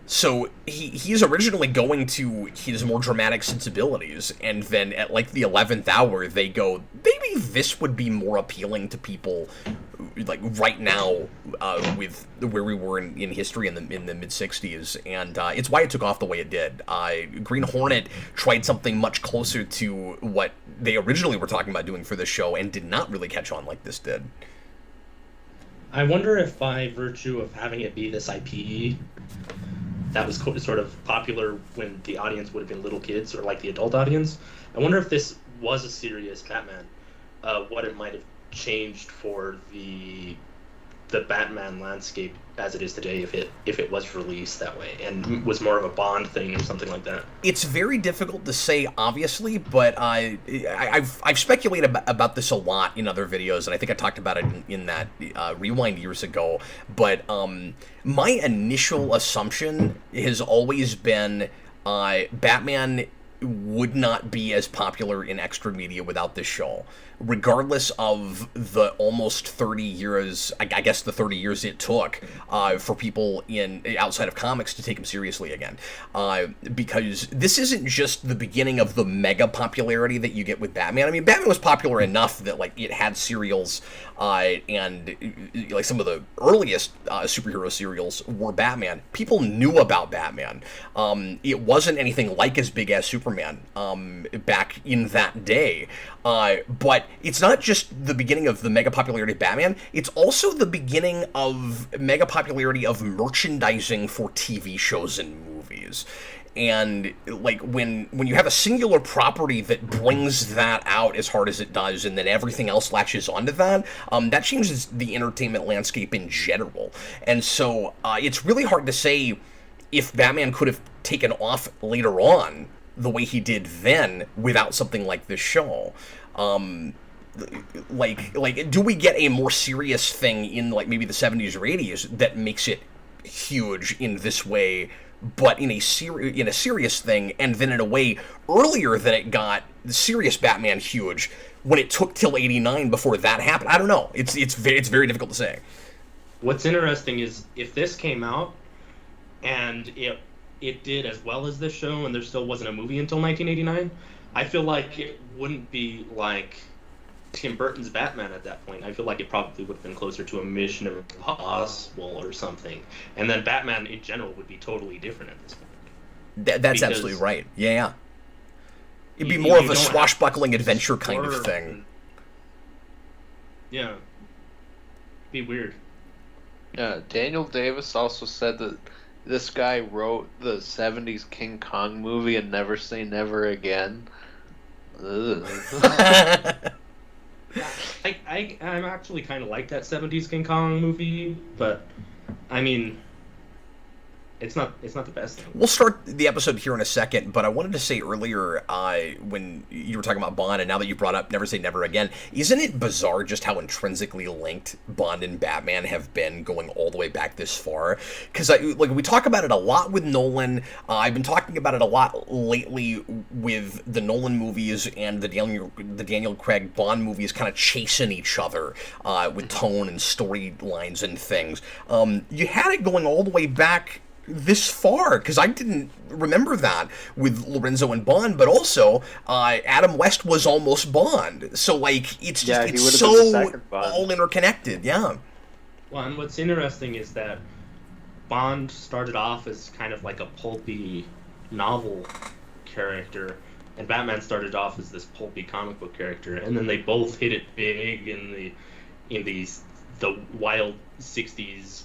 So he's originally going to his more dramatic sensibilities, and then at like the 11th hour, they go, maybe this would be more appealing to people, like right now, with where we were in history in the mid 60s, and it's why it took off the way it did. Green Hornet tried something much closer to what they originally were talking about doing for the show, and did not really catch on like this did. I wonder if by virtue of having it be this IP that was sort of popular when the audience would have been little kids or like the adult audience, I wonder if this was a serious Batman, what it might have changed for the Batman landscape as it is today if it was released that way and was more of a Bond thing or something like that. It's very difficult to say, obviously, but I've speculated about this a lot in other videos, and I think I talked about it in that Rewind years ago. But my initial assumption has always been Batman would not be as popular in extra media without this show, regardless of the almost 30 years, I guess the 30 years it took for people outside of comics to take him seriously again. Because this isn't just the beginning of the mega popularity that you get with Batman. I mean, Batman was popular enough that, like, it had serials, and, like, some of the earliest superhero serials were Batman. People knew about Batman. It wasn't anything like as big as Superman back in that day. But it's not just the beginning of the mega popularity of Batman, it's also the beginning of mega popularity of merchandising for TV shows and movies. And, like, when you have a singular property that brings that out as hard as it does, and then everything else latches onto that, that changes the entertainment landscape in general. And so it's really hard to say if Batman could have taken off later on the way he did then without something like this show. Like, do we get a more serious thing in, like, maybe the 70s or 80s that makes it huge in this way, but in a serious thing, and then in a way earlier than it got the serious Batman huge when it took till 89 before that happened? I don't know. It's very difficult to say. What's interesting is if this came out and it did as well as this show and there still wasn't a movie until 1989, I feel like it wouldn't be like Tim Burton's Batman at that point. I feel like it probably would have been closer to a Mission Impossible or something. And then Batman in general would be totally different at this point. That's absolutely right. Yeah. It'd be more of a swashbuckling adventure kind of thing. Yeah. Be weird. Yeah, Daniel Davis also said that this guy wrote the 70s King Kong movie and Never Say Never Again. I'm actually kind of like that 70s King Kong movie, but I mean, it's not the best thing. We'll start the episode here in a second, but I wanted to say earlier, when you were talking about Bond, and now that you brought up Never Say Never Again, isn't it bizarre just how intrinsically linked Bond and Batman have been going all the way back this far? Because we talk about it a lot with Nolan. I've been talking about it a lot lately with the Nolan movies and the Daniel Craig Bond movies kind of chasing each other with tone and storylines and things. You had it going all the way back this far, because I didn't remember that with Lorenzo and Bond, but also Adam West was almost Bond, so like it's just it's so all interconnected. Yeah. Well, and what's interesting is that Bond started off as kind of like a pulpy novel character, and Batman started off as this pulpy comic book character, and then they both hit it big in the wild 60s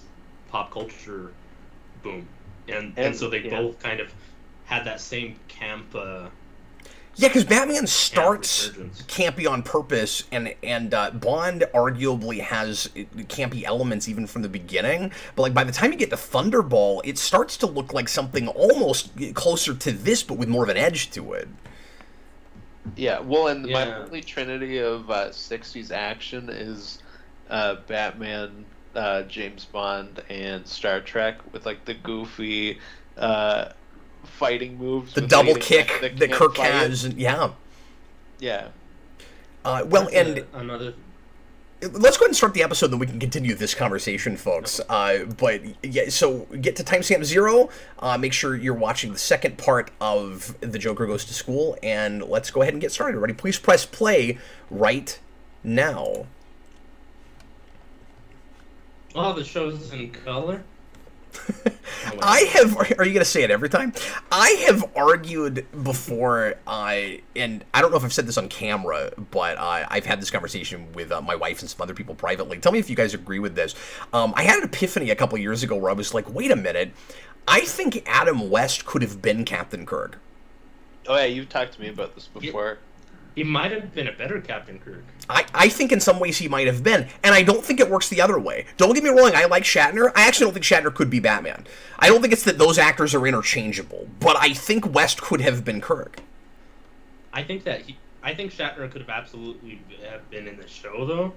pop culture boom, and so they both kind of had that same camp. Because Batman starts campy on purpose, and Bond arguably has campy elements even from the beginning. But like by the time you get to Thunderball, it starts to look like something almost closer to this, but with more of an edge to it. Yeah, well, and my only trinity of 60s action is Batman, James Bond, and Star Trek, with like the goofy fighting moves, the double kick that Kirk has. Yeah. Another. Let's go ahead and start the episode, then we can continue this conversation, folks. But yeah, so get to timestamp 0. Make sure you're watching the second part of The Joker Goes to School, and let's go ahead and get started. Ready? Please press play right now. Oh, the show's in color? Are you going to say it every time? I have argued before, and I don't know if I've said this on camera, but I've had this conversation with my wife and some other people privately. Tell me if you guys agree with this. I had an epiphany a couple years ago where I was like, wait a minute, I think Adam West could have been Captain Kirk. Oh yeah, you've talked to me about this before. He might have been a better Captain Kirk. I think in some ways he might have been, and I don't think it works the other way. Don't get me wrong, I like Shatner. I actually don't think Shatner could be Batman. I don't think it's that those actors are interchangeable, but I think West could have been Kirk. I think Shatner could have absolutely have been in the show, though.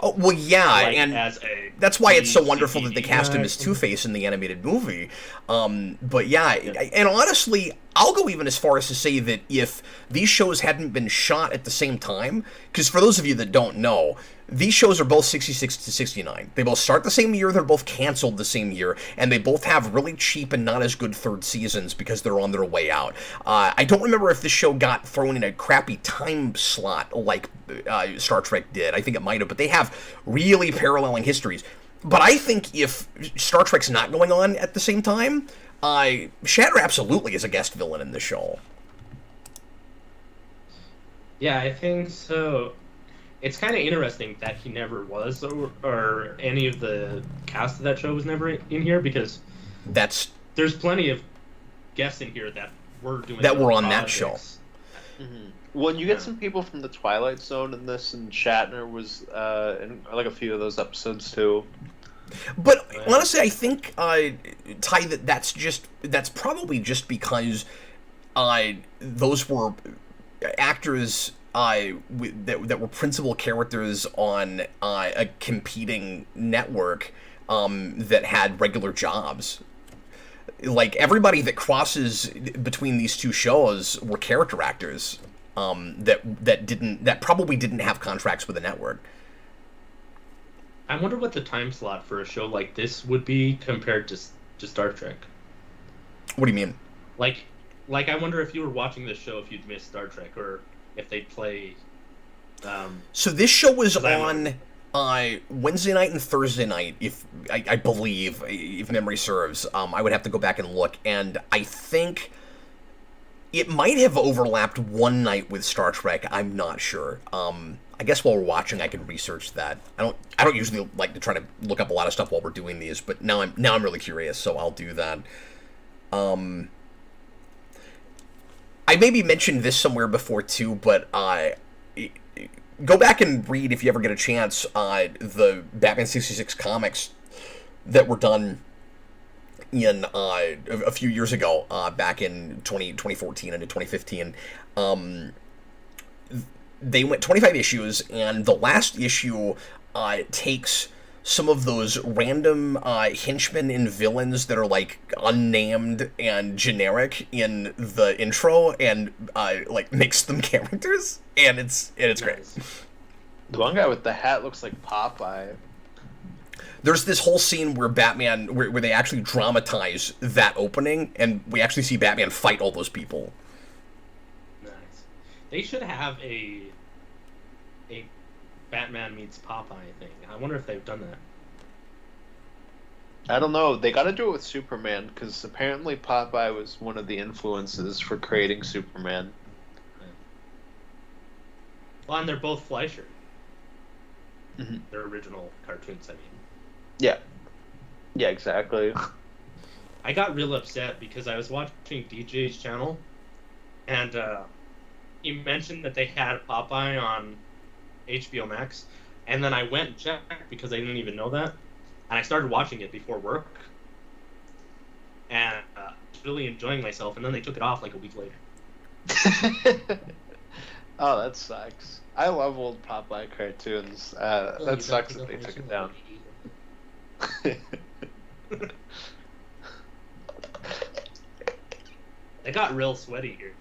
Oh, well, yeah, Like, and as a that's why it's so wonderful CGI that they cast him as Two-Face in the animated movie. But yeah, and honestly, I'll go even as far as to say that if these shows hadn't been shot at the same time, because for those of you that don't know, these shows are both 66 to 69. They both start the same year, they're both canceled the same year, and they both have really cheap and not as good third seasons because they're on their way out. I don't remember if this show got thrown in a crappy time slot like Star Trek did. I think it might have, but they have really paralleling histories. But I think if Star Trek's not going on at the same time, Shatner absolutely is a guest villain in the show. Yeah, I think so. It's kind of interesting that he never was, or any of the cast of that show was never in here, because there's plenty of guests in here that were doing that were on that show. Mm-hmm. Well, you get some people from the Twilight Zone in this, and Shatner was in like a few of those episodes too. But honestly, I think Ty, that's probably just because those were actors that were principal characters on a competing network that had regular jobs. Like, everybody that crosses between these two shows were character actors that probably didn't have contracts with the network. I wonder what the time slot for a show like this would be compared to Star Trek. What do you mean? Like I wonder if you were watching this show if you'd missed Star Trek, or if they'd play. So this show was on Wednesday night and Thursday night, if I believe, if memory serves. I would have to go back and look, and I think it might have overlapped one night with Star Trek. I'm not sure. I guess while we're watching, I can research that. I don't usually like to try to look up a lot of stuff while we're doing these, but now I'm really curious, so I'll do that. I maybe mentioned this somewhere before too, but go back and read, if you ever get a chance, the Batman 66 comics that were done in a few years ago, back in 2014 into 2015. They went 25 issues, and the last issue takes some of those random henchmen and villains that are like unnamed and generic in the intro, and like makes them characters, and it's great. The one guy with the hat looks like Popeye. There's this whole scene where Batman, where they actually dramatize that opening, and we actually see Batman fight all those people. Nice. They should have a Batman meets Popeye thing. I wonder if they've done that. I don't know. They got to do it with Superman, because apparently Popeye was one of the influences for creating Superman. Well, and they're both Fleischer. Mm-hmm. Their original cartoons, I mean. Yeah. Yeah, exactly. I got real upset because I was watching DJ's channel, and he mentioned that they had Popeye on HBO Max, and then I went and checked because I didn't even know that, and I started watching it before work, and I was really enjoying myself, and then they took it off like a week later. Oh, that sucks. I love old Popeye cartoons. That sucks that they took it down. They got real sweaty here.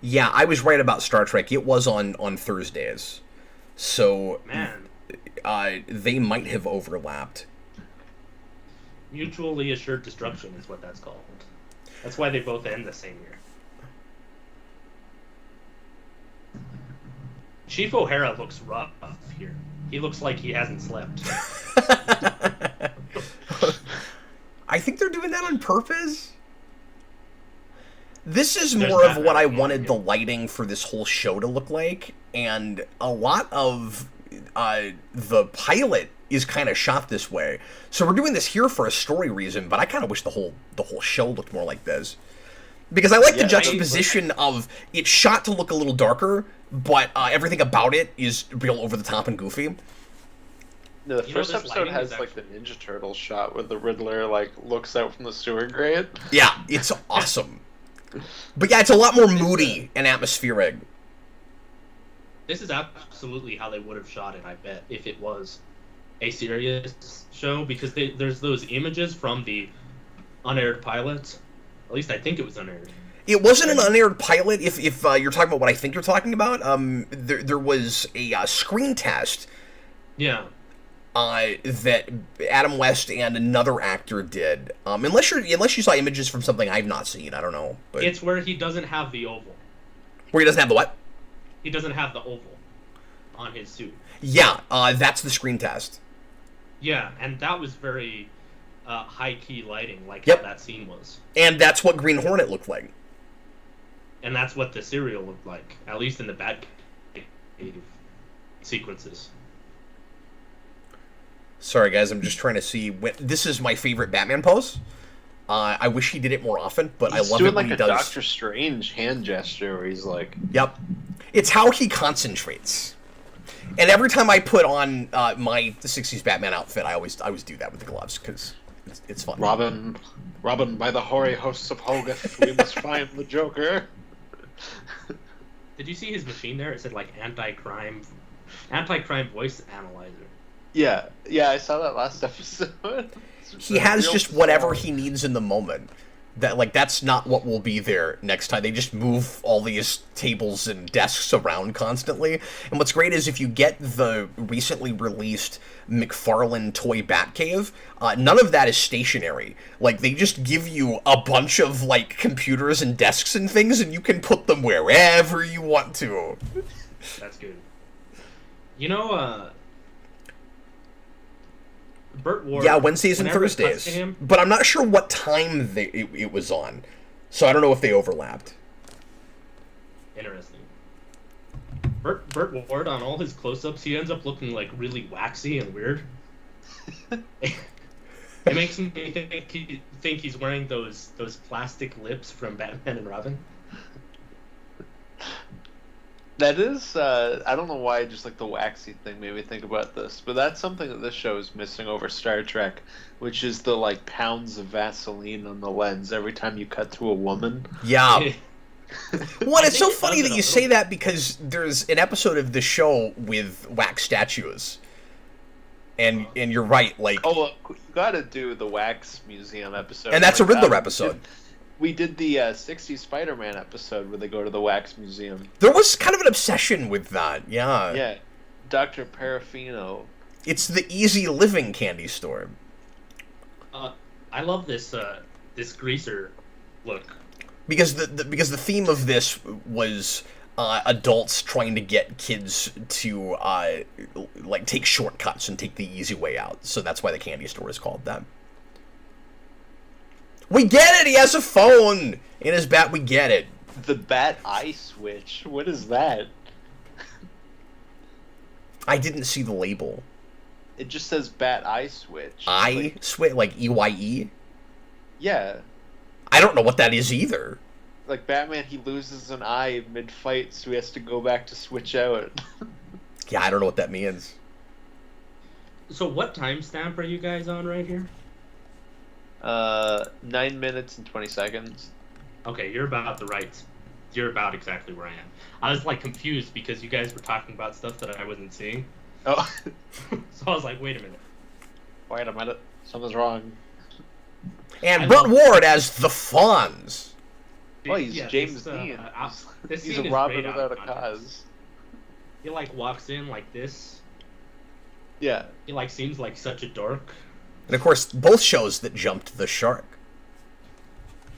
Yeah, I was right about Star Trek. It was on Thursdays, so Man, they might have overlapped. Mutually Assured Destruction is what that's called. That's why they both end the same year. Chief O'Hara looks rough here. He looks like he hasn't slept. I think they're doing that on purpose. This is more of what I wanted the lighting for this whole show to look like, and a lot of the pilot is kind of shot this way. So we're doing this here for a story reason, but I kind of wish the whole show looked more like this. Because I like the Yeah, juxtaposition of it's shot to look a little darker, but everything about it is real over the top and goofy. No, the You know, first this episode lighting has is like the Ninja Turtle shot where the Riddler like looks out from the sewer grate. Yeah, it's awesome. But yeah, it's a lot more moody and atmospheric. This is absolutely how they would have shot it, I bet, if it was a serious show, because there's those images from the unaired pilot. At least I think it was unaired. It wasn't an unaired pilot, if you're talking about what I think you're talking about. There was a screen test Yeah. that Adam West and another actor did. Unless you saw images from something I've not seen, I don't know. But It's where he doesn't have the oval. where he doesn't have the what? He doesn't have the oval on his suit. Yeah, that's the screen test. Yeah, and that was very high-key lighting, like Yep. how that scene was. And that's what Green Hornet looked like. And that's what the serial looked like, at least in the Batcave sequences. Sorry, guys, I'm just trying to see when. This is my favorite Batman pose. I wish he did it more often, but He's I love doing it when like he a does. Doctor Strange hand gesture where he's like, Yep, it's how he concentrates. And every time I put on my '60s Batman outfit, I always do that with the gloves because it's fun. Robin, by the hoary hosts of Hogarth, we must find the Joker. Did you see his machine there? It said, like, anti-crime voice analyzer. Yeah, I saw that last episode. He has Real just whatever small. he needs in the moment. That's not what will be there next time. They just move all these tables and desks around constantly. And what's great is if you get the recently released McFarlane toy Batcave, none of that is stationary. Like, they just give you a bunch of, like, computers and desks and things, and you can put them wherever you want to. That's good. You know, Burt Ward... Yeah, Wednesdays and whenever it cuts to Thursdays. him, But I'm not sure what time it was on. So I don't know if they overlapped. interesting. Burt Ward, on all his close-ups, he ends up looking, like, really waxy and weird. It makes me think he's wearing those plastic lips from Batman and Robin. That is, I don't know why, just like the waxy thing made me think about this, but that's something that this show is missing over Star Trek, which is the, like, pounds of Vaseline on the lens every time you cut to a woman. Yeah. Well, it's so think it funny does that it you a say little- that because there's an episode of the show with wax statues. And you're right, like... Oh, you gotta do the Wax Museum episode. and that's a Like, Riddler episode. We did the 60s Spider-Man episode where they go to the Wax Museum. There was kind of an obsession with that, yeah. Yeah, Dr. Parafino. It's the easy living candy store. I love this greaser look. Because the theme of this was adults trying to get kids to like take shortcuts and take the easy way out. So that's why the candy store is called that. We get it. He has a phone in his bat. We get it. The Bat Eye Switch. What is that? I didn't see the label. It just says Bat Eye Switch. I switch like EYE. Yeah. I don't know what that is either. Like Batman, he loses an eye mid-fight, so he has to go back to switch out. Yeah, I don't know what that means. So what timestamp are you guys on right here? 9 minutes and 20 seconds. Okay, you're about exactly where I am. I was, like, confused because you guys were talking about stuff that I wasn't seeing. Oh, So I was like, wait a minute. wait a minute. Something's wrong. And I Burt love- Ward as the Fonz. Oh, he's Yeah, James this, Dean. this He's scene a is Robin great out without of a context. cause. He, like, walks in like this. Yeah. He, like, seems like such a dork. And of course, both shows that jumped the shark.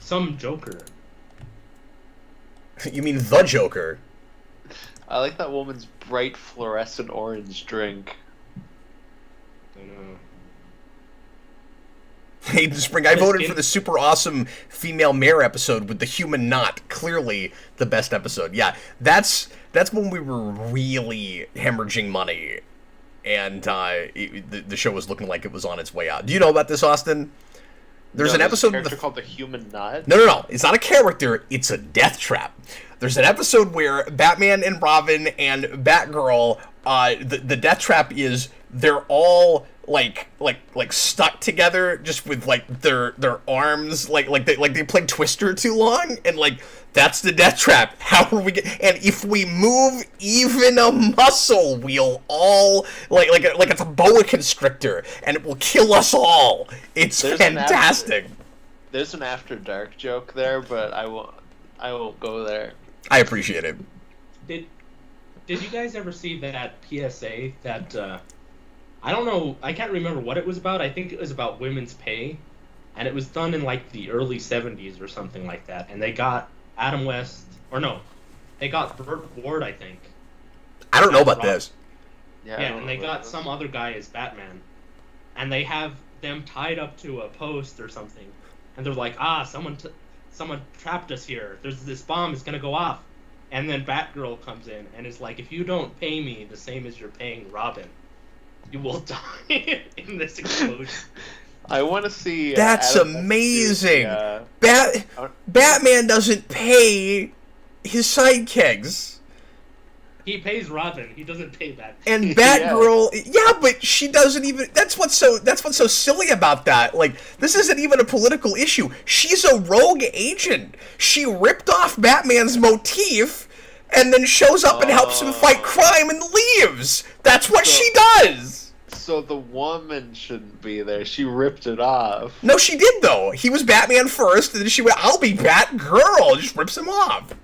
Some Joker. You mean the Joker? I like that woman's bright fluorescent orange drink. I know. Hey, Spring, I voted for the super awesome female mayor episode with the human knot. Clearly the best episode. Yeah, that's when we were really hemorrhaging money, and the show was looking like it was on its way out. Do you know about this, Austin? There's No, an episode a of character called the Human Nut. No. It's not a character. It's a death trap. There's an episode where Batman and Robin and Batgirl, the death trap is they're all like stuck together just with like their arms like they played Twister too long, and like that's the death trap. How are we and if we move even a muscle, we'll all like it's a boa constrictor and it will kill us all. It's fantastic. There's an After Dark joke there, but I won't go there. I appreciate it. Did you guys ever see that PSA that I don't know, I can't remember what it was about. I think it was about women's pay, and it was done in like the early 70s or something like that. And they got Adam West, or no, they got Burt Ward, I think. I don't know about this. Yeah, and they got some other guy as Batman, and they have them tied up to a post or something, and they're like, someone trapped us here. There's this bomb is gonna go off, and then Batgirl comes in and is like, if you don't pay me the same as you're paying Robin, you will die in this explosion. I want to see. That's Adam amazing. Batman doesn't pay his sidekicks. He pays Robin. He doesn't pay Batman. And Batgirl, yeah, but she doesn't even. That's what's so silly about that. Like, this isn't even a political issue. She's a rogue agent. She ripped off Batman's motif, and then shows up and helps him fight crime and leaves. That's what she does. So the woman shouldn't be there. She ripped it off. No, she did though. He was Batman first, and then she went, "I'll be Batgirl." Just rips him off.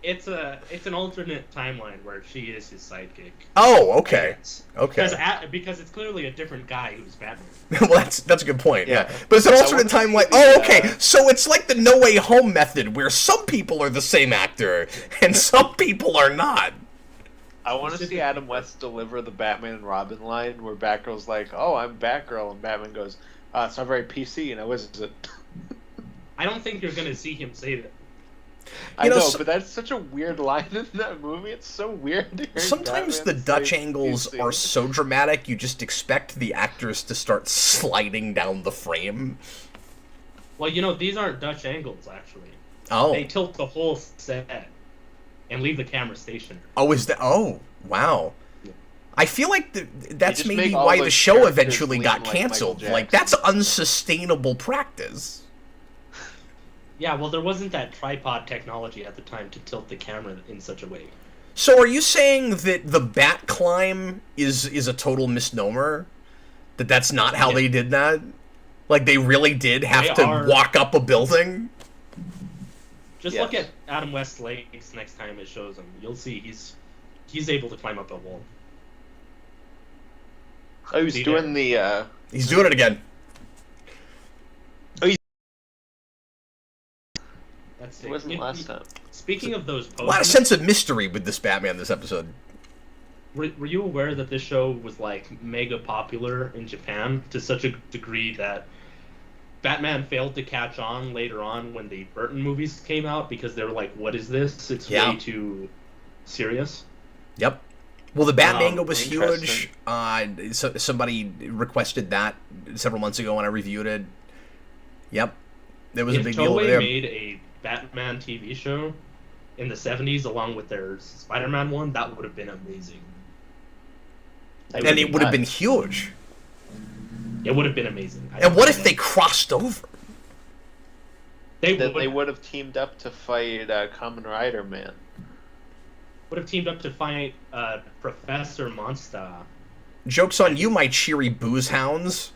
It's an alternate timeline where she is his sidekick. Oh, okay. Okay. Because it's clearly a different guy who's Batman. Well, that's a good point. Yeah, but it's an alternate timeline. Oh, okay. So it's like the No Way Home method, where some people are the same actor and some people are not. I want to see Adam West deliver the Batman and Robin line where Batgirl's like, "Oh, I'm Batgirl," and Batman goes, "It's not very PC, you know, is it?" I don't think you're gonna see him say that. I know, but that's such a weird line in that movie. It's so weird. Sometimes the Dutch angles are so dramatic, you just expect the actors to start sliding down the frame. Well, you know, these aren't Dutch angles, actually. Oh. They tilt the whole set and leave the camera stationary. Oh, is that? Oh, wow. Yeah. I feel like that's maybe why the show eventually got canceled. Like, that's unsustainable practice. Yeah, well, there wasn't that tripod technology at the time to tilt the camera in such a way. So are you saying that the bat climb is a total misnomer? That's not how they did that? Like, they really did have to walk up a building? Just look at Adam West's legs next time it shows him. You'll see he's able to climb up a wall. Oh, he's doing the... He's doing it again. That's it. It wasn't last time. Speaking of those posters... A lot of sense of mystery with this Batman this episode. Were you aware that this show was, like, mega popular in Japan to such a degree that Batman failed to catch on later on when the Burton movies came out because they were like, what is this? It's way too serious. Yep. Well, the Bat manga was huge. So somebody requested that several months ago when I reviewed it. Yep. There was a big deal over there. If Toei made a Batman TV show in the 70s along with their Spider-Man one, that would have been amazing. And it would have been huge. It would have been amazing. And what if they crossed over? They would have teamed up to fight Kamen Rider Man. Would have teamed up to fight Professor Monster. Joke's on you, my cheery booze hounds.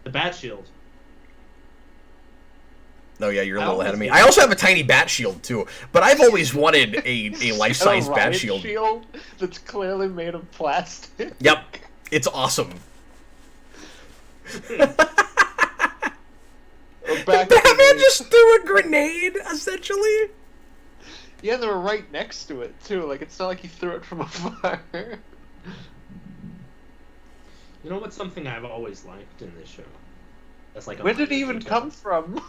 The Bat Shield. Oh yeah, you're a little ahead of me. I also have a tiny bat shield too, but I've always wanted a life-size bat shield. That's clearly made of plastic. Yep, it's awesome. Batman just threw a grenade, essentially. Yeah, they were right next to it too. Like, it's not like he threw it from afar. You know what's something I've always liked in this show? That's like where did it even come from?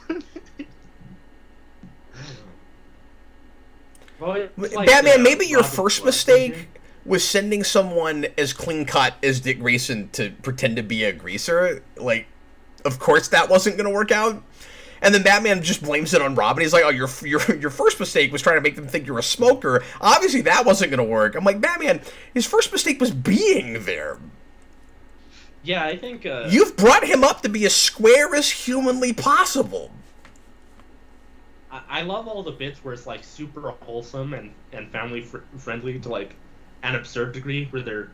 Well, like Batman, maybe your first mistake was sending someone as clean cut as Dick Grayson to pretend to be a greaser. Like, Of course that wasn't going to work out. And then Batman just blames it on Robin. He's like, oh, your first mistake was trying to make them think you're a smoker. Obviously that wasn't going to work. I'm like, Batman, his first mistake was being there. Yeah, I think... You've brought him up to be as square as humanly possible. I love all the bits where it's, like, super wholesome and family-friendly to, like, an absurd degree, where they're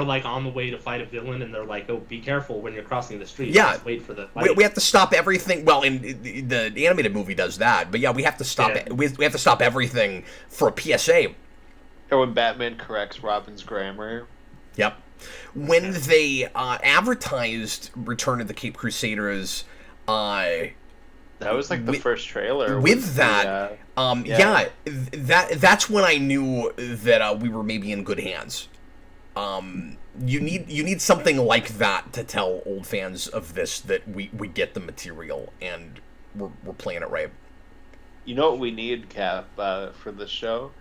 like on the way to fight a villain, and they're like, "Oh, be careful when you're crossing the street. Yeah, just wait for the fight." We have to stop everything. Well, in the animated movie does that, but yeah, we have to stop it. We have to stop everything for a PSA. Or when Batman corrects Robin's grammar. Yep. When they advertised Return of the Caped Crusaders, that was like the first trailer. With that, that's when I knew that we were maybe in good hands. You need something like that to tell old fans of this that we get the material and we're playing it right. You know what we need, Cap, for this show?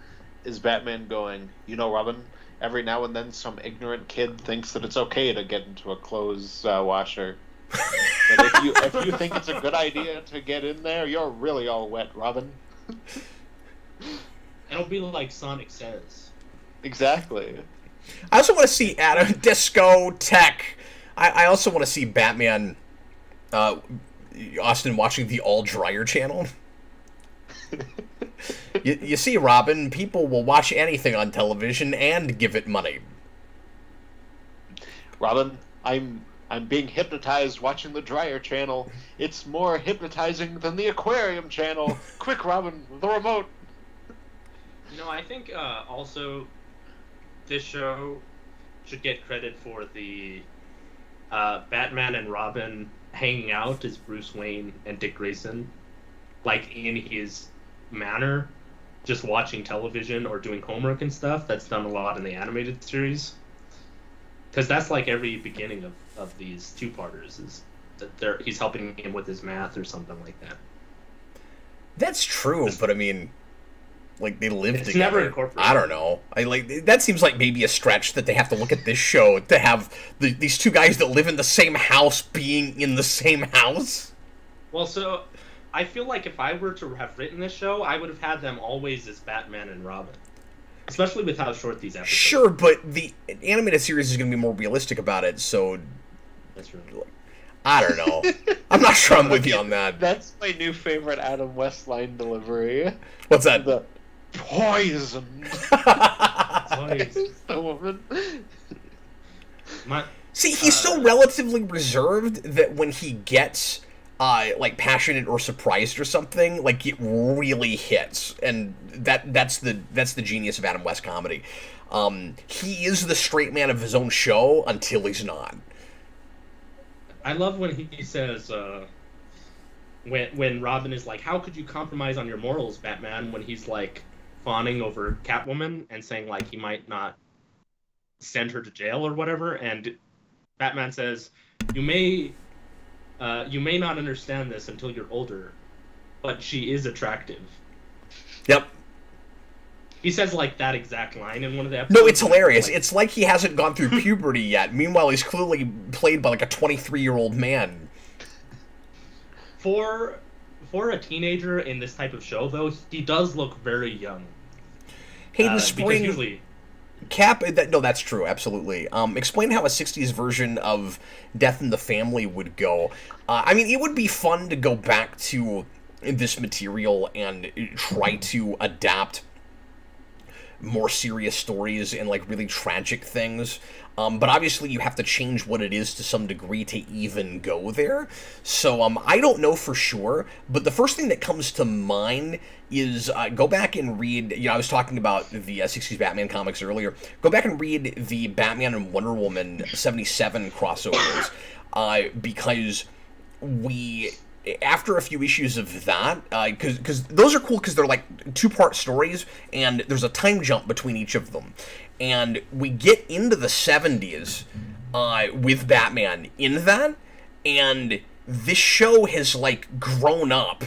Is Batman going, Robin, every now and then some ignorant kid thinks that it's okay to get into a clothes washer. And if you think it's a good idea to get in there, you're really all wet, Robin. It'll be like Sonic Says. Exactly. I also want to see Adam Disco Tech. I also want to see Batman, Austin watching the All Dryer channel. you see, Robin, people will watch anything on television and give it money. Robin, I'm being hypnotized watching the Dryer channel. It's more hypnotizing than the Aquarium channel. Quick, Robin, the remote. I think also this show should get credit for the Batman and Robin hanging out as Bruce Wayne and Dick Grayson, like in his manner, just watching television or doing homework and stuff. That's done a lot in the animated series. Because that's like every beginning of these two-parters, is that he's helping him with his math or something like that. That's true, but I mean, like, they live it's together. Never incorporated. I don't know. That seems like maybe a stretch that they have to look at this show to have these two guys that live in the same house being in the same house. Well, so I feel like if I were to have written this show, I would have had them always as Batman and Robin. Especially with how short these episodes are. Sure, but the animated series is going to be more realistic about it, so... That's true. I don't know. I'm not sure I'm with you on that. That's my new favorite Adam West line delivery. What's that? The poison. The woman. See, he's so relatively reserved that when he gets... like passionate or surprised or something, like it really hits, and that's the genius of Adam West comedy. He is the straight man of his own show until he's not. I love when he says, when Robin is like, "How could you compromise on your morals, Batman?" When he's like fawning over Catwoman and saying like he might not send her to jail or whatever, and Batman says, "You may not understand this until you're older, but she is attractive." Yep. He says like that exact line in one of the episodes. No, it's hilarious. It's like he hasn't gone through puberty yet. Meanwhile, he's clearly played by like a 23-year-old man. For a teenager in this type of show, though, he does look very young. Hayden Spring... Usually... Cap, no, that's true, absolutely. Explain how a 60s version of Death in the Family would go. I mean, it would be fun to go back to this material and try to adapt more serious stories and, like, really tragic things. But obviously you have to change what it is to some degree to even go there. So I don't know for sure, but the first thing that comes to mind is go back and read, I was talking about the 60s Batman comics earlier. Go back and read the Batman and Wonder Woman 77 crossovers, because after a few issues of that, because those are cool because they're like two-part stories, and there's a time jump between each of them. And we get into the 70s with Batman in that, and this show has, like, grown up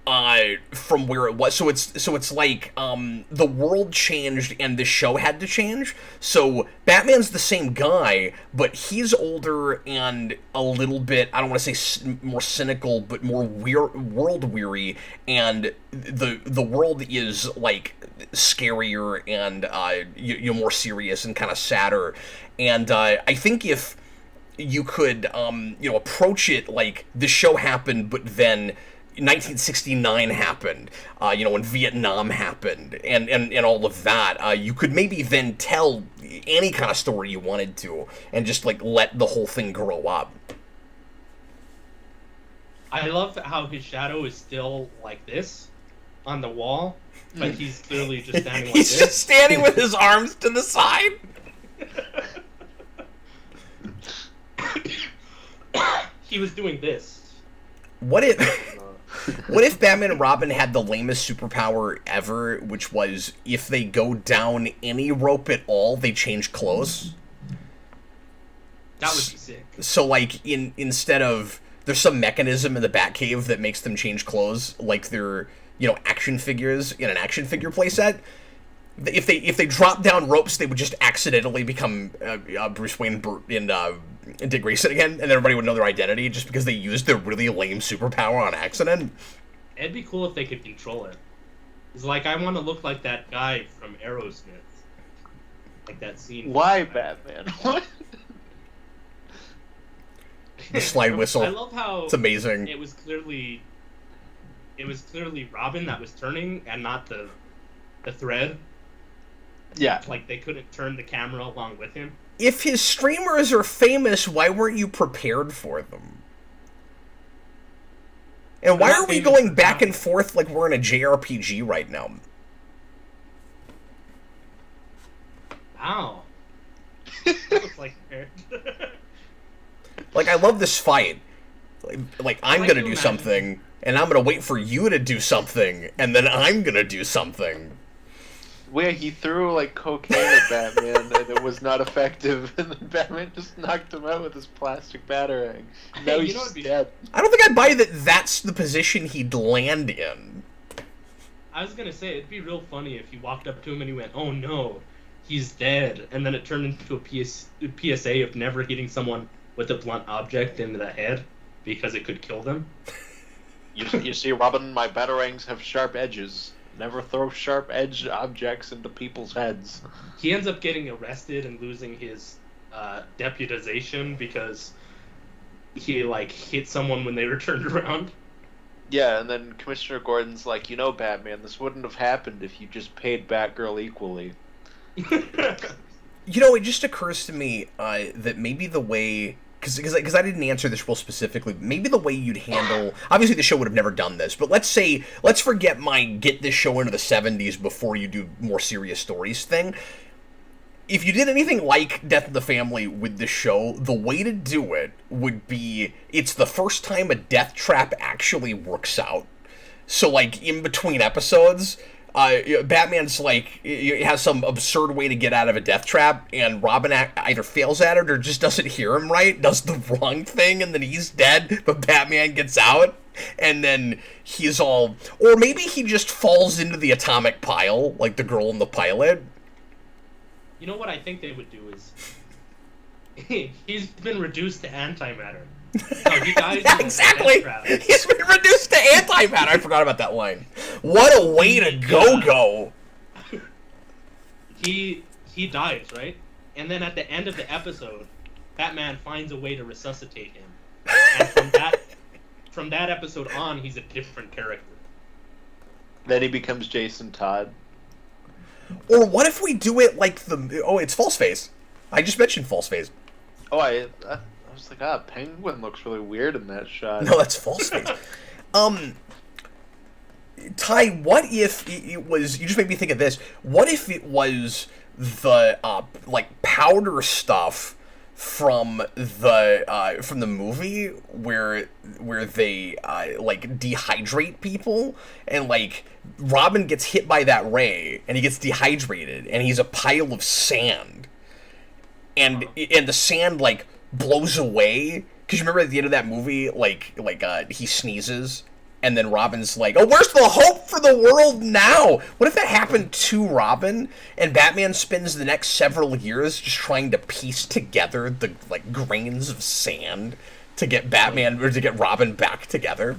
from where it was. So it's like the world changed and the show had to change. So Batman's the same guy, but he's older and a little bit, I don't want to say more cynical, but more world weary, and the world is like scarier and you're more serious and kind of sadder. And I think if you could approach it like the show happened, but then 1969 happened, when Vietnam happened, and all of that, you could maybe then tell any kind of story you wanted to, and just like let the whole thing grow up. I love how his shadow is still like this on the wall, but he's clearly just standing like this. He's just standing with his arms to the side. He was doing this. What if Batman and Robin had the lamest superpower ever, which was if they go down any rope at all, they change clothes? That would be sick. So, like, instead of... There's some mechanism in the Batcave that makes them change clothes, like they're, action figures in an action figure playset. If they drop down ropes, they would just accidentally become Bruce Wayne and Dick Grayson again, and everybody would know their identity just because they used their really lame superpower on accident. It'd be cool if they could control it. It's like, I want to look like that guy from Aerosmith. Like that scene. Why Batman? What? The slide whistle. I love how it's amazing. It was clearly Robin that was turning and not the thread. Yeah. Like they couldn't turn the camera along with him. If his streamers are famous, why weren't you prepared for them? And why are we going back and forth like we're in a JRPG right now? Wow. That looks like Like, I love this fight. Like I'm gonna do something, and I'm gonna wait for you to do something, and then I'm gonna do something. Where he threw like cocaine at Batman and it was not effective, and then Batman just knocked him out with his plastic batarang. Now he's dead. I don't think I'd buy that that's the position he'd land in. I was gonna say, it'd be real funny if you walked up to him and he went, "Oh no, he's dead," and then it turned into a PSA of never hitting someone with a blunt object in the head because it could kill them. You see, Robin, my batarangs have sharp edges. Never throw sharp-edged objects into people's heads. He ends up getting arrested and losing his deputization because he hit someone when they were turned around. Yeah, and then Commissioner Gordon's like, Batman, this wouldn't have happened if you just paid Batgirl equally. It just occurs to me that maybe the way... Because I didn't answer this real specifically. Maybe the way you'd handle... Obviously, the show would have never done this, but let's forget my get this show into the 70s before you do more serious stories thing. If you did anything like Death of the Family with the show, the way to do it would be... It's the first time a death trap actually works out. So, in between episodes... Batman's has some absurd way to get out of a death trap, and Robin either fails at it or just doesn't hear him right, does the wrong thing, and then he's dead, but Batman gets out, and then he's all... Or maybe he just falls into the atomic pile, like the girl in the pilot. You know what I think they would do is... he's been reduced to antimatter. No, he dies yeah, exactly. He's been reduced to antimatter. I forgot about that line. What a way to go. He dies, right? And then at the end of the episode, Batman finds a way to resuscitate him. And from that episode on, he's a different character. Then he becomes Jason Todd. Or what if we do it like the... Oh, it's False Face. I just mentioned False Face. Oh, I was like, Penguin looks really weird in that shot. No, that's False Face. Ty, what if it was... You just made me think of this. What if it was the, powder stuff from the movie where they, dehydrate people, and, Robin gets hit by that ray, and he gets dehydrated, and he's a pile of sand. And the sand, blows away. Because you remember at the end of that movie, he sneezes, And then Robin's like, oh, where's the hope for the world now? What if that happened to Robin, and Batman spends the next several years just trying to piece together the, like, grains of sand to get Batman, or to get Robin back together?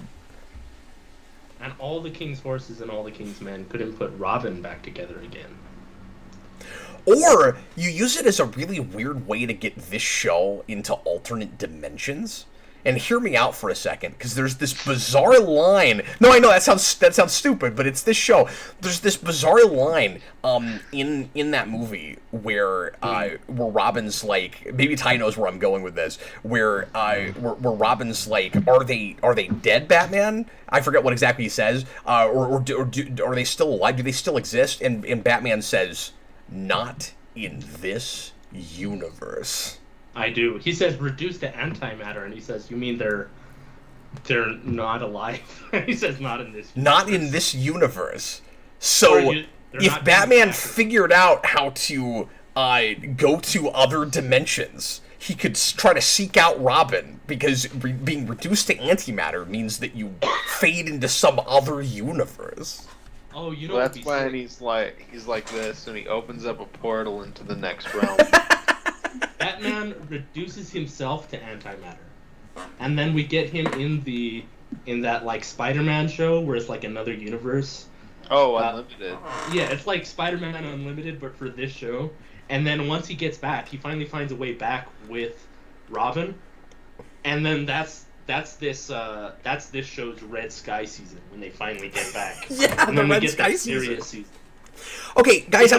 And all the King's horses and all the King's men couldn't put Robin back together again. Or you use it as a really weird way to get this show into alternate dimensions. And hear me out for a second, because there's this bizarre line. No, I know that sounds stupid, but it's this show. There's this bizarre line in that movie where Robin's like, maybe Ty knows where I'm going with this. Where Robin's like, are they dead, Batman? I forget what exactly he says. Or are they still alive? Do they still exist? And Batman says, not in this universe. I do. He says reduced to antimatter, and he says, you mean they're not alive? He says not in this universe. Not in this universe. So if Batman figured out how to go to other dimensions, he could try to seek out Robin, because being reduced to antimatter means that you fade into some other universe. Oh, you know, well, that's when he's like this, and he opens up a portal into the next realm. Batman reduces himself to antimatter, and then we get him in that like Spider-Man show where it's like another universe. Oh, Unlimited. Yeah, it's like Spider-Man Unlimited, but for this show. And then once he gets back, he finally finds a way back with Robin, and then that's this show's Red Sky season when they finally get back. Yeah, and the then Red we get Sky the serious season. Okay, guys,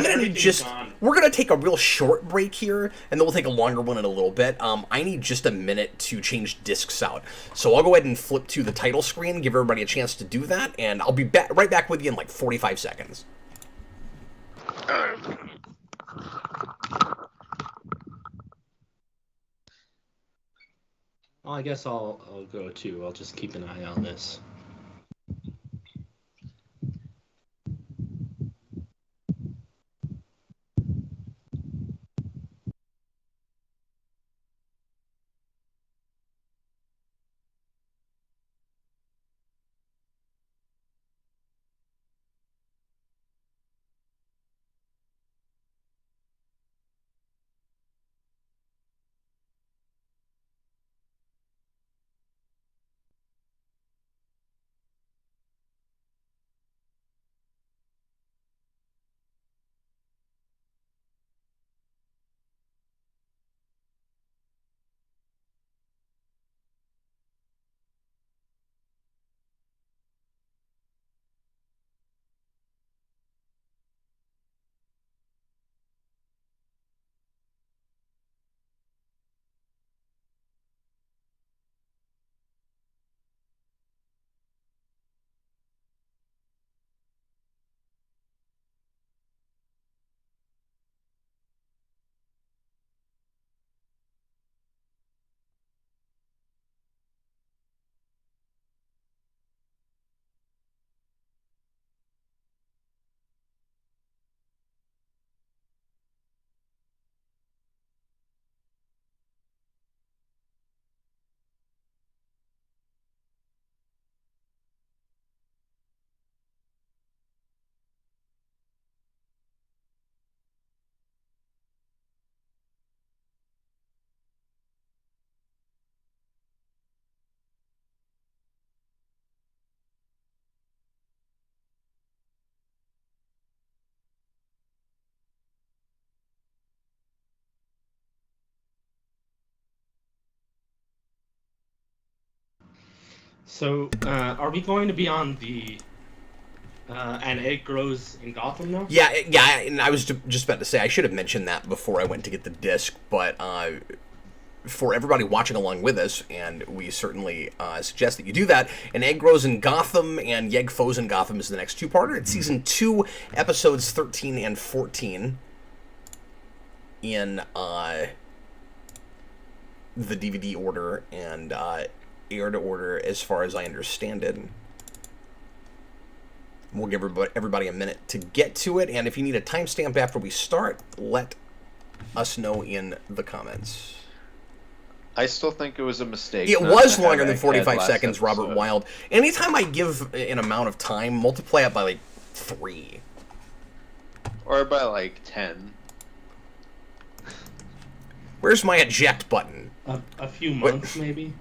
we're gonna take a real short break here, and then we'll take a longer one in a little bit. I need just a minute to change discs out, so I'll go ahead and flip to the title screen, give everybody a chance to do that, and I'll be right back with you in like 45 seconds. Well, I guess I'll go too. I'll just keep an eye on this. So, are we going to be on the and Egg grows in Gotham now? Yeah, and I was just about to say, I should have mentioned that before I went to get the disc, but for everybody watching along with us, and we certainly suggest that you do that, An Egg Grows in Gotham and Yegg Foes in Gotham is the next two-parter. It's Season 2, Episodes 13 and 14 in the DVD order and air to order as far as I understand it. We'll give everybody a minute to get to it, and if you need a timestamp after we start, let us know in the comments. I still think it was a mistake. It not was to have longer than Egghead 45 last seconds, Robert episode. Wild. Anytime I give an amount of time, multiply it by, like, 3. Or by like 10. Where's my eject button? A few months, maybe.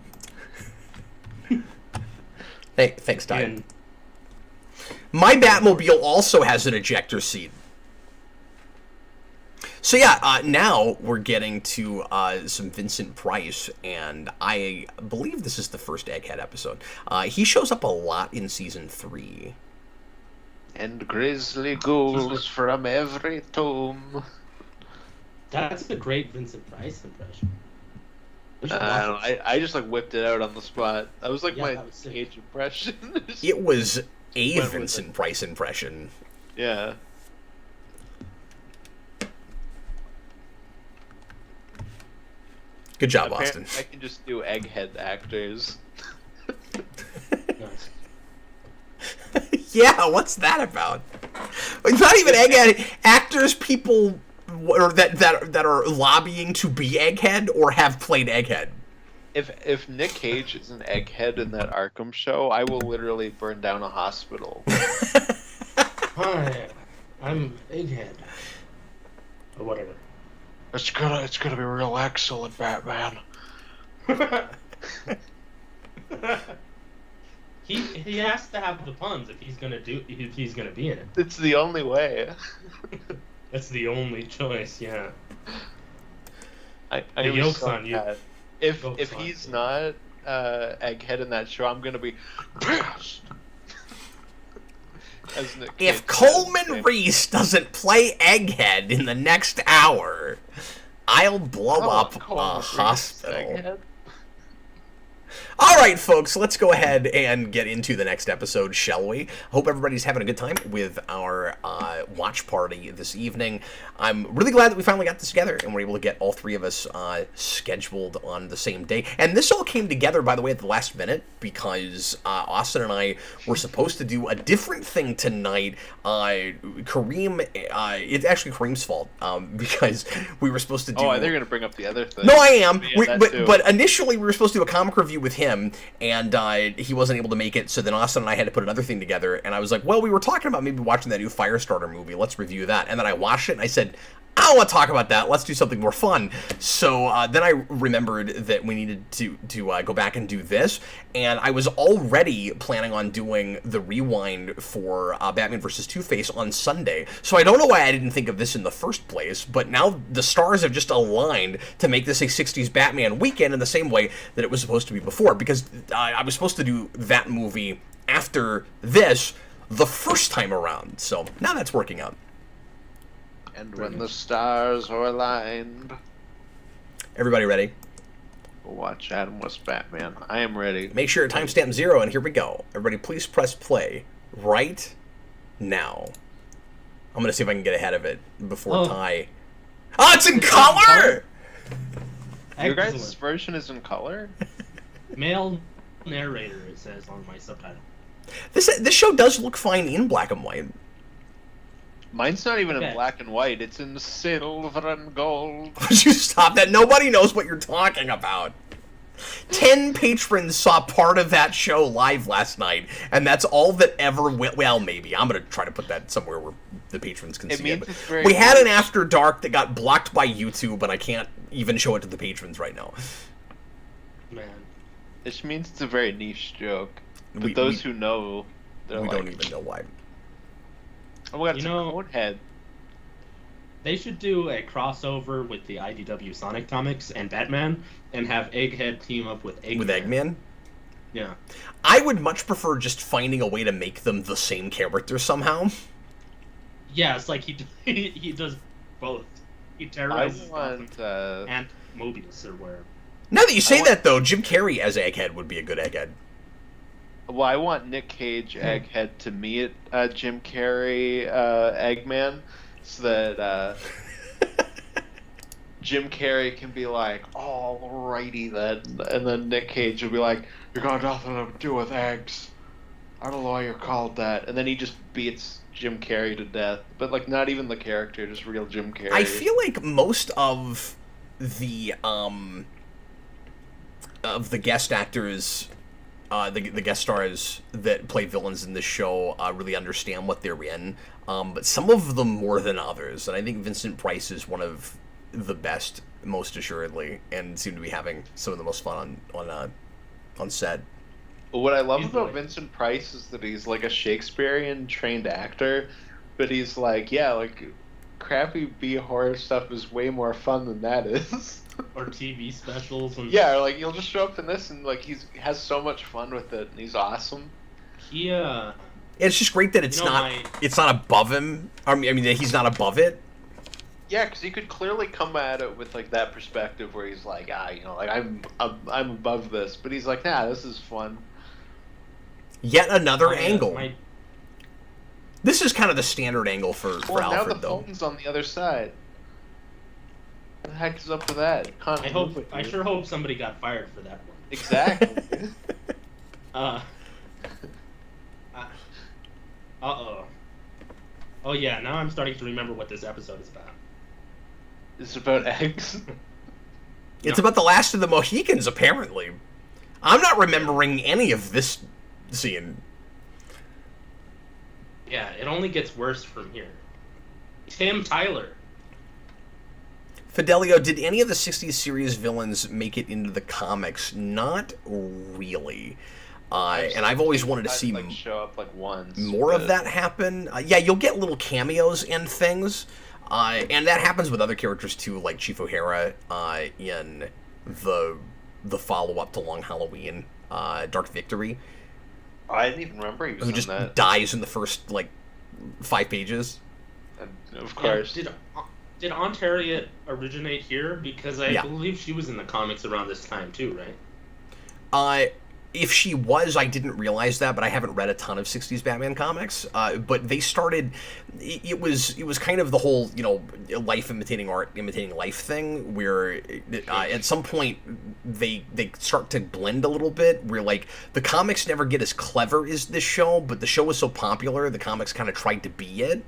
Hey, thanks, Ty. And My Batmobile also has an ejector seat. So yeah, now we're getting to some Vincent Price, and I believe this is the first Egghead episode. He shows up a lot in Season 3. And grisly ghouls from every tomb. that's a great Vincent Price impression. We should I watch don't know. it. I just like whipped it out on the spot. That was like Yeah, my that was sick. Cage impression. It was a Went with Vincent Price impression. Yeah. Good job, Austin. Apparently I can just do egghead actors. Nice. Yeah, what's that about? It's not even Egghead. Actors, people or that are lobbying to be Egghead or have played Egghead. If Nick Cage is an egghead in that Arkham show, I will literally burn down a hospital. Hi, I'm Egghead. Or whatever. It's gonna be real excellent, Batman. He has to have the puns if he's gonna be in it. It's the only way. That's the only choice. Yeah. I The was yolk's so on you. mad. If Yolk's on he's you. not egghead in that show, I'm gonna be pissed. As Nick If Cage Coleman says. Reese doesn't play Egghead in the next hour, I'll blow Oh, up Coleman a Reese, hospital. egghead? All right, folks, let's go ahead and get into the next episode, shall we? Hope everybody's having a good time with our watch party this evening. I'm really glad that we finally got this together and we're able to get all three of us scheduled on the same day. And this all came together, by the way, at the last minute because Austin and I were supposed to do a different thing tonight. Kareem, it's actually Kareem's fault because we were supposed to do... Oh, they're gonna bring up the other thing. No, I am. Yeah, that too. But initially we were supposed to do a comic review with him, and he wasn't able to make it, so then Austin and I had to put another thing together, and I was like, well, we were talking about maybe watching that new Firestarter movie. Let's review that. And then I watched it, and I said, I don't want to talk about that. Let's do something more fun. So then I remembered that we needed to go back and do this, and I was already planning on doing the rewind for Batman vs. Two-Face on Sunday. So I don't know why I didn't think of this in the first place, but now the stars have just aligned to make this a 60s Batman weekend in the same way that it was supposed to be before, because I was supposed to do that movie after this the first time around. So now that's working out. And when the stars are aligned, Everybody ready? we'll watch Adam West Batman. I am ready. Make sure timestamp 0, and here we go. Everybody, please press play right now. I'm gonna see if I can get ahead of it before Ty. Oh, it's in color! Your guys' Excellent. version is in color? Male narrator, it says on my subtitle. This show does look fine in black and white. Mine's not even Okay. in black and white. It's in silver and gold. Would you stop that? Nobody knows what you're talking about. 10 patrons saw part of that show live last night, and that's all that ever well, maybe. I'm going to try to put that somewhere where the patrons can It see means it. it's But very we had good. an After Dark that got blocked by YouTube, and I can't even show it to the patrons right now. Man. Which means it's a very niche joke. But We- those who know, they're We like, don't even know why. oh my god, You it's know- a Conehead. They should do a crossover with the IDW Sonic comics and Batman, and have Egghead team up with Eggman. With Eggman? Yeah. I would much prefer just finding a way to make them the same character somehow. Yeah, it's like he does both. He I terrorizes want, Gotham and Mobius or where. Now that you say want- that, though, Jim Carrey as Egghead would be a good Egghead. well, I want Nick Cage Egghead to meet Jim Carrey Eggman, so that Jim Carrey can be like, alrighty then, and then Nick Cage will be like, you got nothing to do with eggs. I don't know why you're called that. And then he just beats Jim Carrey to death. But, like, not even the character, just real Jim Carrey. I feel like most of the of the guest actors, the guest stars that play villains in this show really understand what they're in, but some of them more than others. And I think Vincent Price is one of the best, most assuredly, and seem to be having some of the most fun on set. What I love about Vincent Price is that he's like a Shakespearean trained actor, but he's like, yeah, like crappy B horror stuff is way more fun than that is. Or TV specials. And... yeah, like you'll just show up in this and like he has so much fun with it, and he's awesome. Yeah. It's just great that it's it's not above him. I mean that he's not above it. Yeah, because he could clearly come at it with like that perspective where he's like, like I'm above this, but he's like, nah, this is fun. Yet another angle. This is kind of the standard angle for Alfred, now the though. Phone's on the other side. What the heck is up with that? I sure hope somebody got fired for that one. Exactly. Uh-oh. Oh yeah, now I'm starting to remember what this episode is about. It's about eggs? It's about the last of the Mohicans, apparently. I'm not remembering any of this scene. Yeah, it only gets worse from here. Tim Tyler. Fidelio, did any of the 60s series villains make it into the comics? Not really. And I've always wanted to see show up like once, more of that happen. Yeah, you'll get little cameos and things. And that happens with other characters too, like Chief O'Hara in the follow-up to Long Halloween, Dark Victory. I didn't even remember he was who just dies in the first, 5 pages. And of course. Yeah, did Aunt Harriet originate here? Because I believe she was in the comics around this time too, right? If she was, I didn't realize that, but I haven't read a ton of 60s Batman comics. But they started... It was kind of the whole, life imitating art, imitating life thing, where at some point they start to blend a little bit, where, the comics never get as clever as this show, but the show was so popular, the comics kind of tried to be it.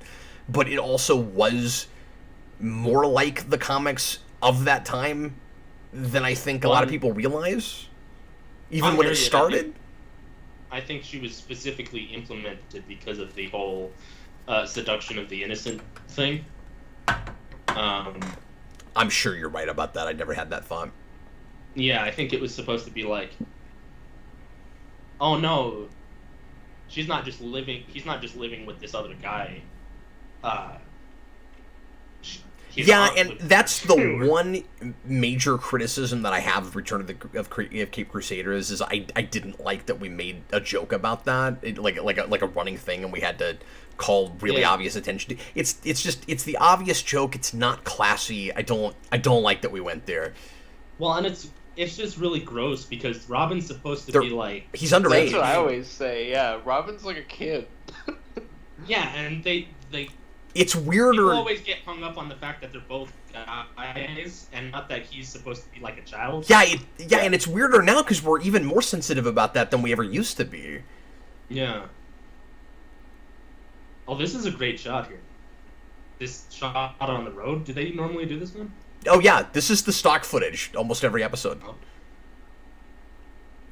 But it also was more like the comics of that time than I think a lot of people realize. Even when it started? I think she was specifically implemented because of the whole seduction of the innocent thing. I'm sure you're right about that. I never had that thought. Yeah, I think it was supposed to be oh no, he's not just living with this other guy. And that's the one major criticism that I have of Return of Cape Crusaders is I didn't like that we made a joke about that, like a running thing, and we had to call really obvious attention to. It's the obvious joke. It's not classy. I don't like that we went there. Well, and it's just really gross because Robin's supposed to be he's underage. That's what I always say. Yeah, Robin's like a kid. Yeah, and they. It's weirder. People always get hung up on the fact that they're both guys, and not that he's supposed to be like a child. Yeah, and it's weirder now because we're even more sensitive about that than we ever used to be. Yeah. Oh, this is a great shot here. This shot on the road. Do they normally do this one? Oh yeah, this is the stock footage almost every episode. Oh.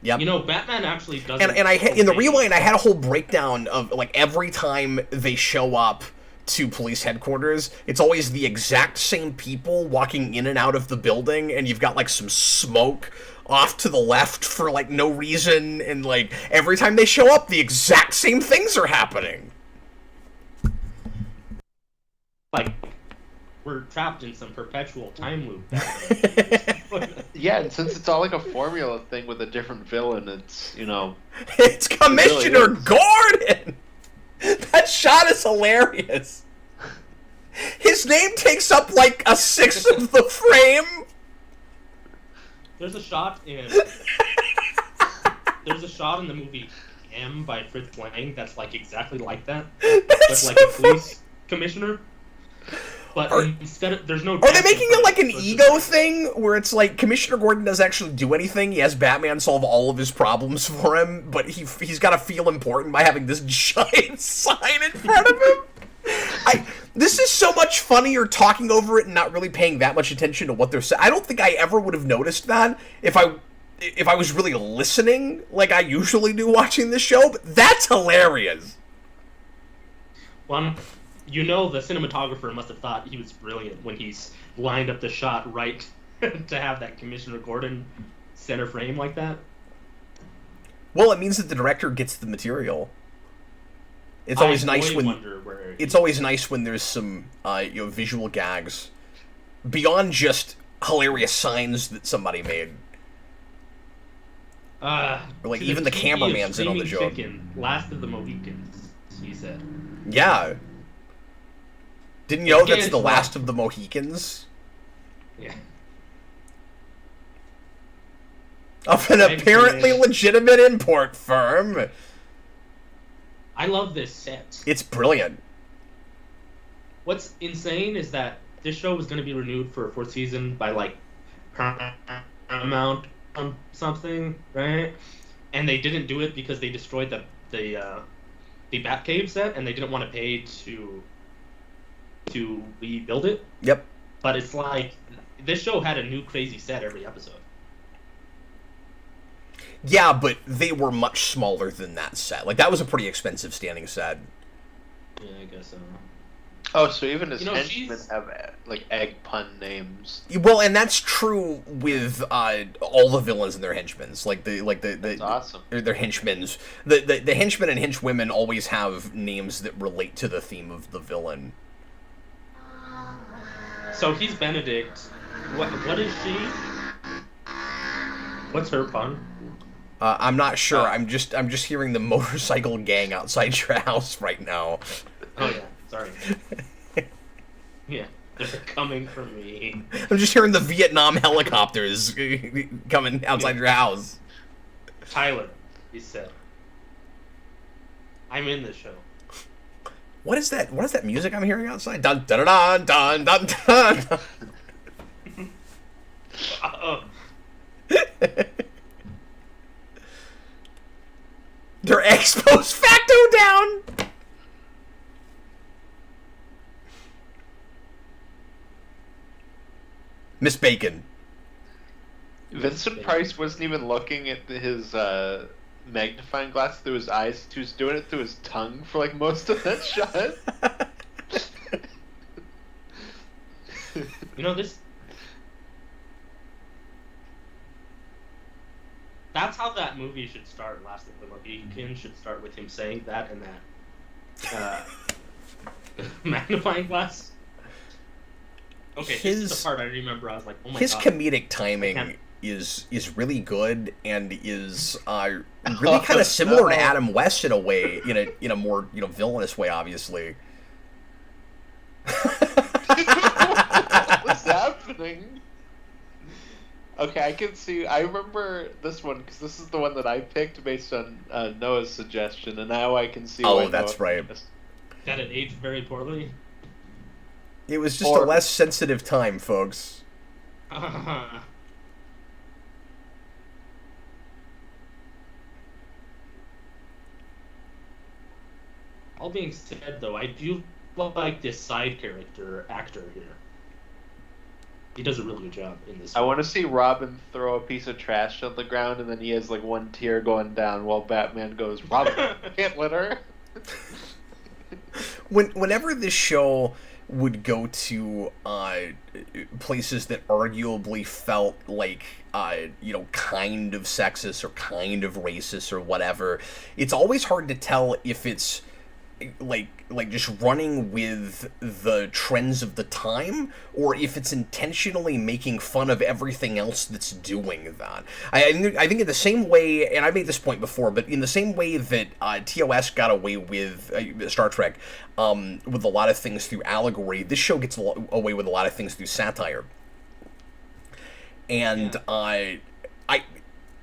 Yep. Batman actually does. And in the rewind, I had a whole breakdown of every time they show up to police headquarters, it's always the exact same people walking in and out of the building, and you've got some smoke off to the left for no reason, and every time they show up, the exact same things are happening. We're trapped in some perpetual time loop. Yeah, and since it's all a formula thing with a different villain, it's it's Commissioner Gordon. That shot is hilarious. His name takes up a sixth of the frame. There's a shot in the movie M by Fritz Lang that's exactly like that. That's so a police commissioner. But instead of, there's no. Are they making it an ego thing where it's Commissioner Gordon doesn't actually do anything? He has Batman solve all of his problems for him, but he's got to feel important by having this giant sign in front of him. This is so much funnier talking over it and not really paying that much attention to what they're saying. I don't think I ever would have noticed that if I if I was really listening like I usually do watching this show, but that's hilarious. Well, you know, the cinematographer must have thought he was brilliant when he's lined up the shot right to have that Commissioner Gordon center frame like that. Well, it means that the director gets the material. It's always nice when there's some visual gags beyond just hilarious signs that somebody made. Or like even the cameraman's in on the joke. Last of the Mohicans, he said. Yeah. Didn't you know that's the last of the Mohicans? Yeah. Of an apparently legitimate import firm. I love this set. It's brilliant. What's insane is that this show was going to be renewed for a fourth season by like Paramount something, right? And they didn't do it because they destroyed the Batcave set, and they didn't want to pay to rebuild it. Yep. But it's like this show had a new crazy set every episode. Yeah, but they were much smaller than that set. Like, that was a pretty expensive standing set. Yeah, I guess so. Oh, so even his henchmen have, like, egg pun names. Well, and that's true with all the villains and their henchmen. That's awesome. Their henchmen. The henchmen and henchwomen always have names that relate to the theme of the villain. So he's Benedict. What is she? What's her pun? I'm not sure. I'm just hearing the motorcycle gang outside your house right now. Oh yeah, sorry. Yeah, they're coming for me. I'm just hearing the Vietnam helicopters coming outside your house. Tyler, he said. I'm in the show. What is that? What is that music I'm hearing outside? Dun dun dun dun dun dun. They're ex post facto down. Miss Bacon. Vincent Price wasn't even looking at his magnifying glass through his eyes. He was doing it through his tongue for like most of that shot. You know this. That's how that movie should start. Last of the Mohicans should start with him saying that and that magnifying glass. Okay, this is the part I remember. I was like, "Oh my god!" His comedic timing is really good and is really kind of similar to Adam West in a way, in a more villainous way, obviously. What's happening? Okay, I can see. I remember this one because this is the one that I picked based on Noah's suggestion, and now I can see. Oh, that's right. That it aged very poorly. It was just a less sensitive time, folks. All being said, though, I do like this side character actor here. He does a really good job in this. I want to see Robin throw a piece of trash on the ground, and then he has like one tear going down while Batman goes, "Robin, can't let her." Whenever this show would go to places that arguably felt like kind of sexist or kind of racist or whatever, it's always hard to tell if it's like just running with the trends of the time, or if it's intentionally making fun of everything else that's doing that. I think in the same way, and I made this point before, but in the same way that TOS got away with Star Trek with a lot of things through allegory, this show gets away with a lot of things through satire. And I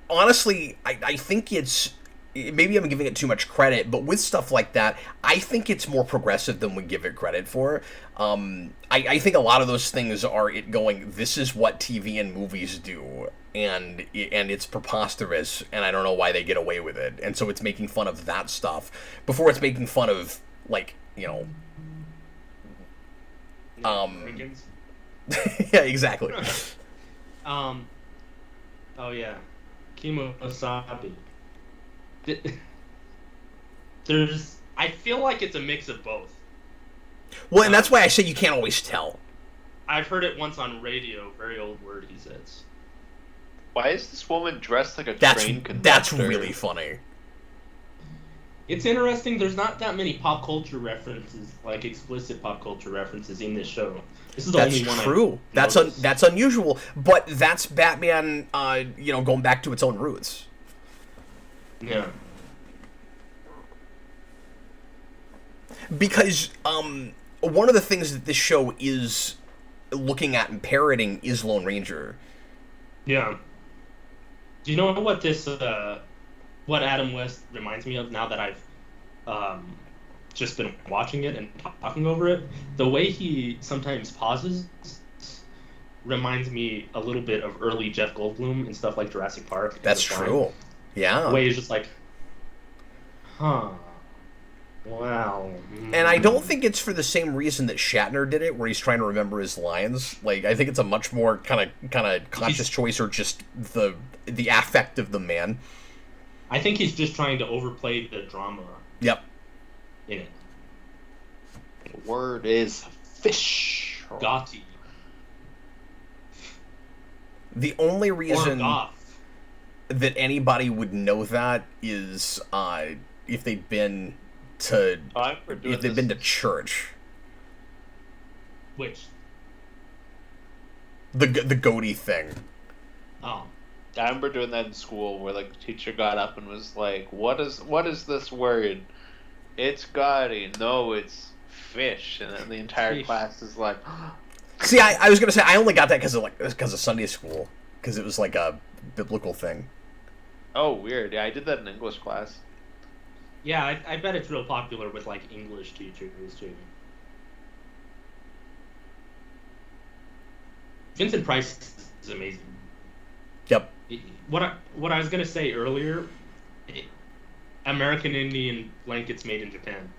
honestly think it's, maybe I'm giving it too much credit, but with stuff like that, I think it's more progressive than we give it credit for. I think a lot of those things are it going, this is what TV and movies do, and it's preposterous, and I don't know why they get away with it. And so it's making fun of that stuff before it's making fun of, yeah, Jenkins. yeah, exactly. Oh yeah. Kimosabi. I feel like it's a mix of both. Well, and that's why I say you can't always tell. I've heard it once on radio. Very old word, he says. Why is this woman dressed like a train conductor? That's really funny. It's interesting. There's not that many pop culture references, like explicit pop culture references, in this show. This is the only one. That's true. That's unusual, but that's Batman. Going back to its own roots. Yeah. Because one of the things that this show is looking at and parroting is Lone Ranger. Yeah. Do you know what what Adam West reminds me of now that I've just been watching it and talking over it? The way he sometimes pauses reminds me a little bit of early Jeff Goldblum and stuff like Jurassic Park. That's true. Yeah. The way he's just like, huh. Wow. And I don't think it's for the same reason that Shatner did it, where he's trying to remember his lines. Like, I think it's a much more kind of conscious choice, or just the affect of the man. I think he's just trying to overplay the drama. Yep. In it. The word is fish. Gotti. The only reason Goth. that anybody would know that is if they've been to church. Which? The goatee thing. Oh. I remember doing that in school, where like the teacher got up and was like, "What is this word? It's gaudy. No, it's fish." And then the entire class is like. See, I was gonna say I only got that because of Sunday school, because it was like a biblical thing. Oh, weird. Yeah, I did that in English class. Yeah, I bet it's real popular with like English teachers too. Vincent Price is amazing. Yep. What I was gonna say earlier, American Indian blankets made in Japan.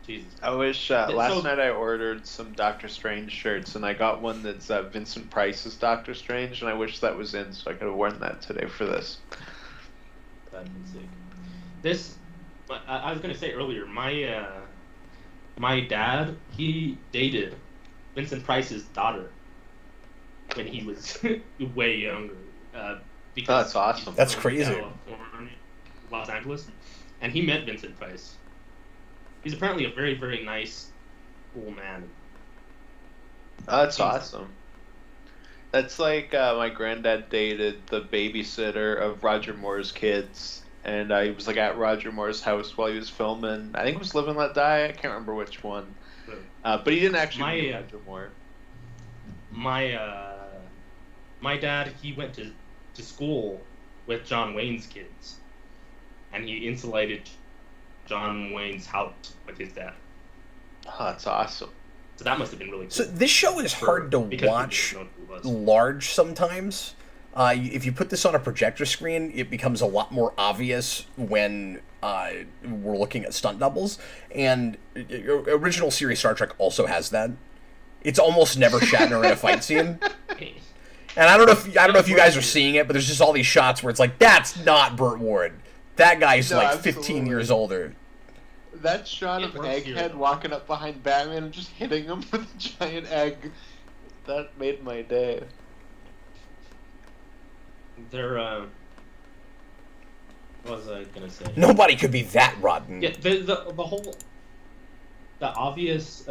Jesus. I wish last night I ordered some Doctor Strange shirts, and I got one that's Vincent Price's Doctor Strange, and I wish that was in, so I could have worn that today for this. That'd be sick. This, I was gonna say earlier, my dad, he dated Vincent Price's daughter when he was way younger. Because that's awesome. That's crazy. Los Angeles, and he met Vincent Price. He's apparently a very, very nice, cool man. That's awesome. That's like my granddad dated the babysitter of Roger Moore's kids, and I was like at Roger Moore's house while he was filming. I think it was Live and Let Die. I can't remember which one. But he didn't actually meet Roger Moore. My dad, he went to school with John Wayne's kids, and he insulated John Wayne's house with his dad. Oh, that's awesome. So that must have been really cool. So this show is hard to watch large sometimes. If you put this on a projector screen, it becomes a lot more obvious when we're looking at stunt doubles. And original series Star Trek also has that. It's almost never Shatner in a fight scene. And I don't know if you guys are seeing it, but there's just all these shots where it's like, that's not Burt Ward. That guy's like 15 years older. That shot of Egghead walking up behind Batman and just hitting him with a giant egg, that made my day. What was I gonna say? Nobody could be that rotten. Yeah, the obvious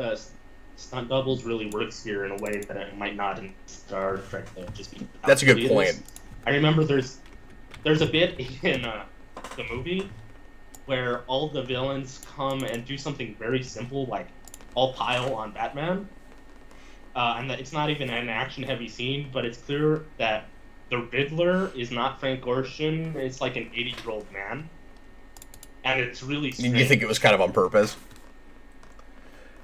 stunt doubles really works here in a way that it might not in Star Trek. Just be. That's a good point. I remember there's a bit in the movie where all the villains come and do something very simple, like all pile on Batman, and that it's not even an action-heavy scene, but it's clear that the Riddler is not Frank Gorshin. It's like an 80-year-old man, and it's really strange. You think it was kind of on purpose?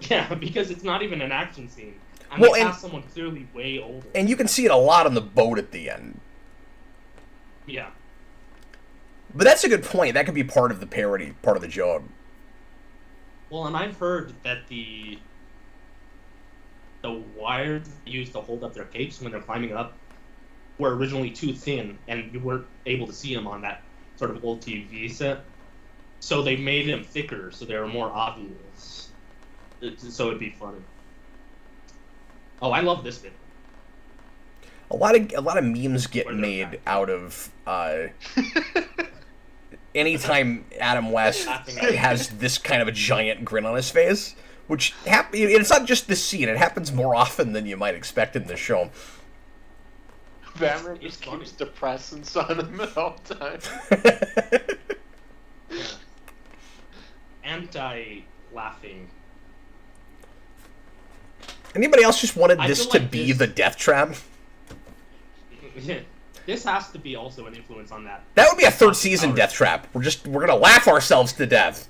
Yeah, because it's not even an action scene. And they cast someone clearly way older. And you can see it a lot on the boat at the end. Yeah. But that's a good point. That could be part of the parody, part of the joke. Well, and I've heard that the wires used to hold up their capes when they're climbing up were originally too thin, and you weren't able to see them on that sort of old TV set. So they made them thicker, so they were more obvious. So it'd be funny. Oh, I love this bit. A lot of memes get made out of anytime Adam West has this kind of a giant grin on his face, which it's not just this scene, it happens more often than you might expect in this show. Batman just keeps depressants on him at all times. Anti-laughing. Anybody else just wanted this to be the death trap? This has to be also an influence on that. That would be a third season death trap. We're gonna laugh ourselves to death.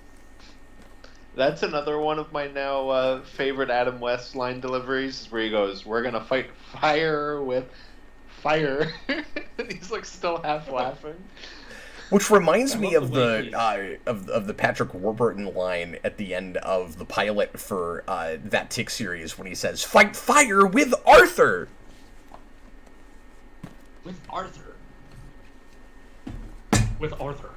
That's another one of my now favorite Adam West line deliveries, is where he goes, "We're gonna fight fire with fire." And he's like still half laughing. Which reminds me of the Patrick Warburton line at the end of the pilot for that Tick series when he says, "Fight fire with Arthur." With Arthur. With Arthur.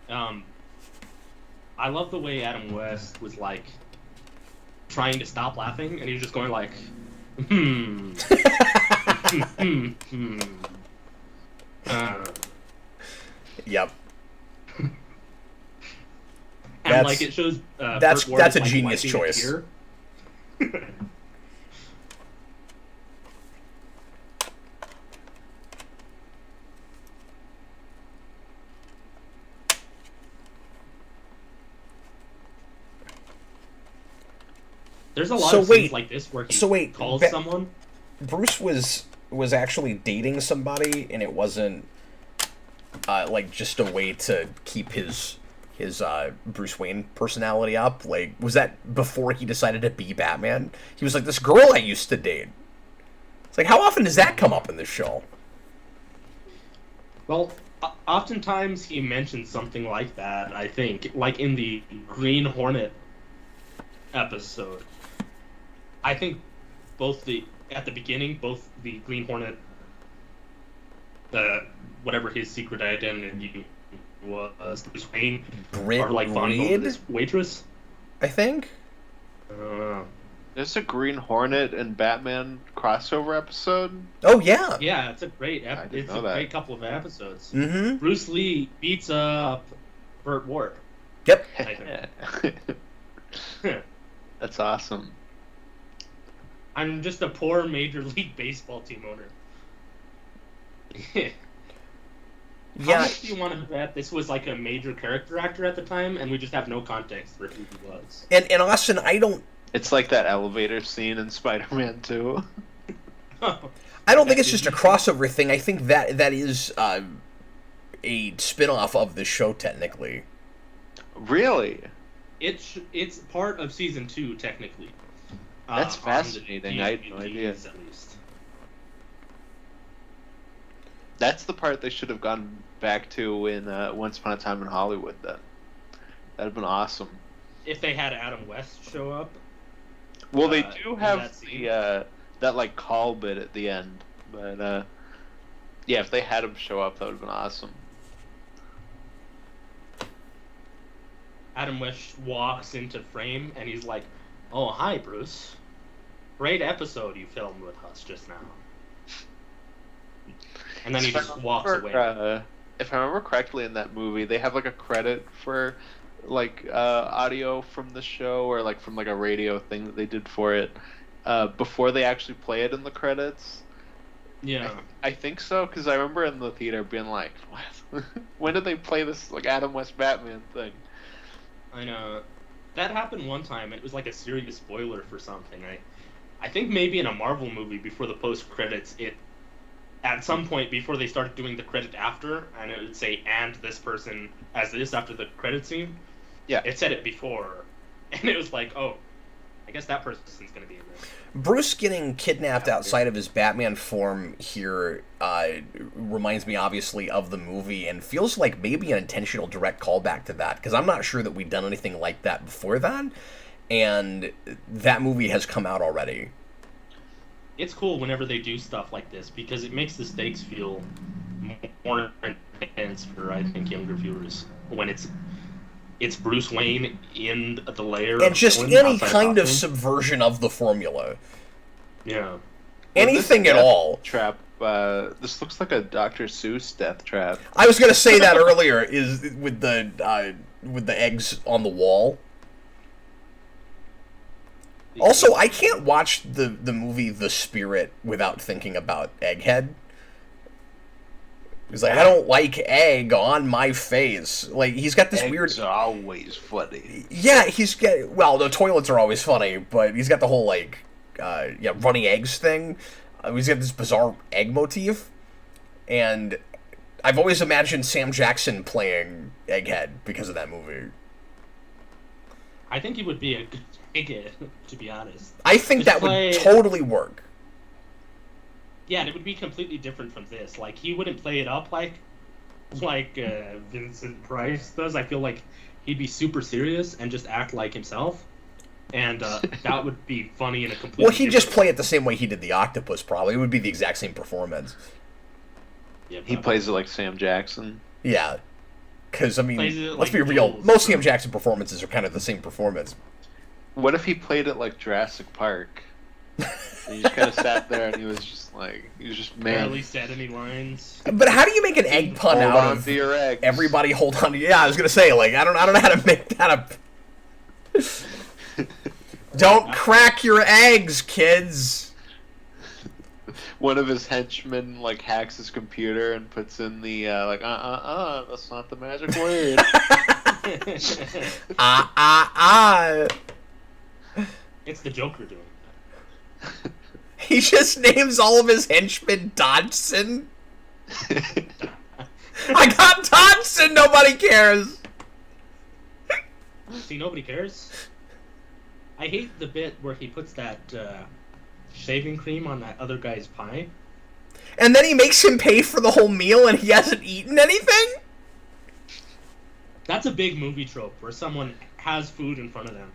I love the way Adam West was like trying to stop laughing, and he was just going like, Yep. And like it shows. That's a like genius choice. There's a lot of scenes like this where he calls someone. Bruce was actually dating somebody, and it wasn't like just a way to keep his Bruce Wayne personality up. Like, was that before he decided to be Batman? He was like, "This girl I used to date." It's like, how often does that come up in this show? Well, oftentimes he mentions something like that. I think, like in the Green Hornet episode. I think at the beginning, both the Green Hornet, whatever his secret identity was, Bruce Wayne, are like fawning over this waitress. I think. There's a Green Hornet and Batman crossover episode. Oh yeah. Yeah, it's a great great couple of episodes. Mm-hmm. Bruce Lee beats up Burt Ward. Yep. That's awesome. I'm just a poor Major League Baseball team owner. How much do you want to bet this was like a major character actor at the time, and we just have no context for who he was? And Austin, I don't... It's like that elevator scene in Spider-Man 2. I don't think it's just a crossover thing. I think that is a spin-off of the show, technically. Really? It's part of season 2, technically. That's fascinating. I had no idea. At least. That's the part they should have gone back to in Once Upon a Time in Hollywood, then. That'd have been awesome. If they had Adam West show up. Well, they do have that like call bit at the end, but yeah, if they had him show up, that would have been awesome. Adam West walks into frame and he's like, "Oh, hi, Bruce. Great episode you filmed with us just now." And then he just walks away. If I remember correctly, in that movie, they have like a credit for like audio from the show, or like from like a radio thing that they did for it before they actually play it in the credits. Yeah, I think so, because I remember in the theater being like, "What? When did they play this like Adam West Batman thing?" I know. That happened one time. It was like a serious spoiler for something. I think maybe in a Marvel movie before the post credits, at some point before they started doing the credit after, and it would say "and this person as this" after the credit scene. Yeah. It said it before, and it was like, oh, I guess that person's going to be in this. Bruce getting kidnapped outside of his Batman form here reminds me, obviously, of the movie, and feels like maybe an intentional direct callback to that, because I'm not sure that we've done anything like that before that, and that movie has come out already. It's cool whenever they do stuff like this, because it makes the stakes feel more intense for, I think, younger viewers, when it's Bruce Wayne in the lair. And just any kind of subversion of the formula. Yeah. Anything at all. Trap. This looks like a Dr. Seuss death trap. I was gonna say that earlier, is with the eggs on the wall. Also, I can't watch the movie The Spirit without thinking about Egghead. He's like, I don't like egg on my face. Like, he's got this weird... Eggs are always funny. Yeah, he's got... Well, the toilets are always funny, but he's got the whole, like, running eggs thing. He's got this bizarre egg motif. And I've always imagined Sam Jackson playing Egghead because of that movie. I think he would be a good Egghead, to be honest. I think that would totally work. Yeah, and it would be completely different from this. Like, he wouldn't play it up like Vincent Price does. I feel like he'd be super serious and just act like himself. And that would be funny in a completely Well, he'd just play it the same way he did the octopus, probably. It would be the exact same performance. Yeah, he plays it like Sam Jackson. Yeah. Because, I mean, let's like be real. Ghoul. Most Sam Jackson performances are kind of the same performance. What if he played it like Jurassic Park? And he just kind of sat there and he was just man. Barely said any lines. But how do you make an egg pun Hold out on of to your eggs. everybody hold on to... Yeah, I was going to say, like, I don't know how to make that a... Don't crack your eggs, kids! One of his henchmen, like, hacks his computer and puts in the, that's not the magic word. It's the Joker doing that. He just names all of his henchmen Dodson. I got Dodson, nobody cares! See, nobody cares. I hate the bit where he puts that shaving cream on that other guy's pie. And then he makes him pay for the whole meal and he hasn't eaten anything? That's a big movie trope, where someone has food in front of them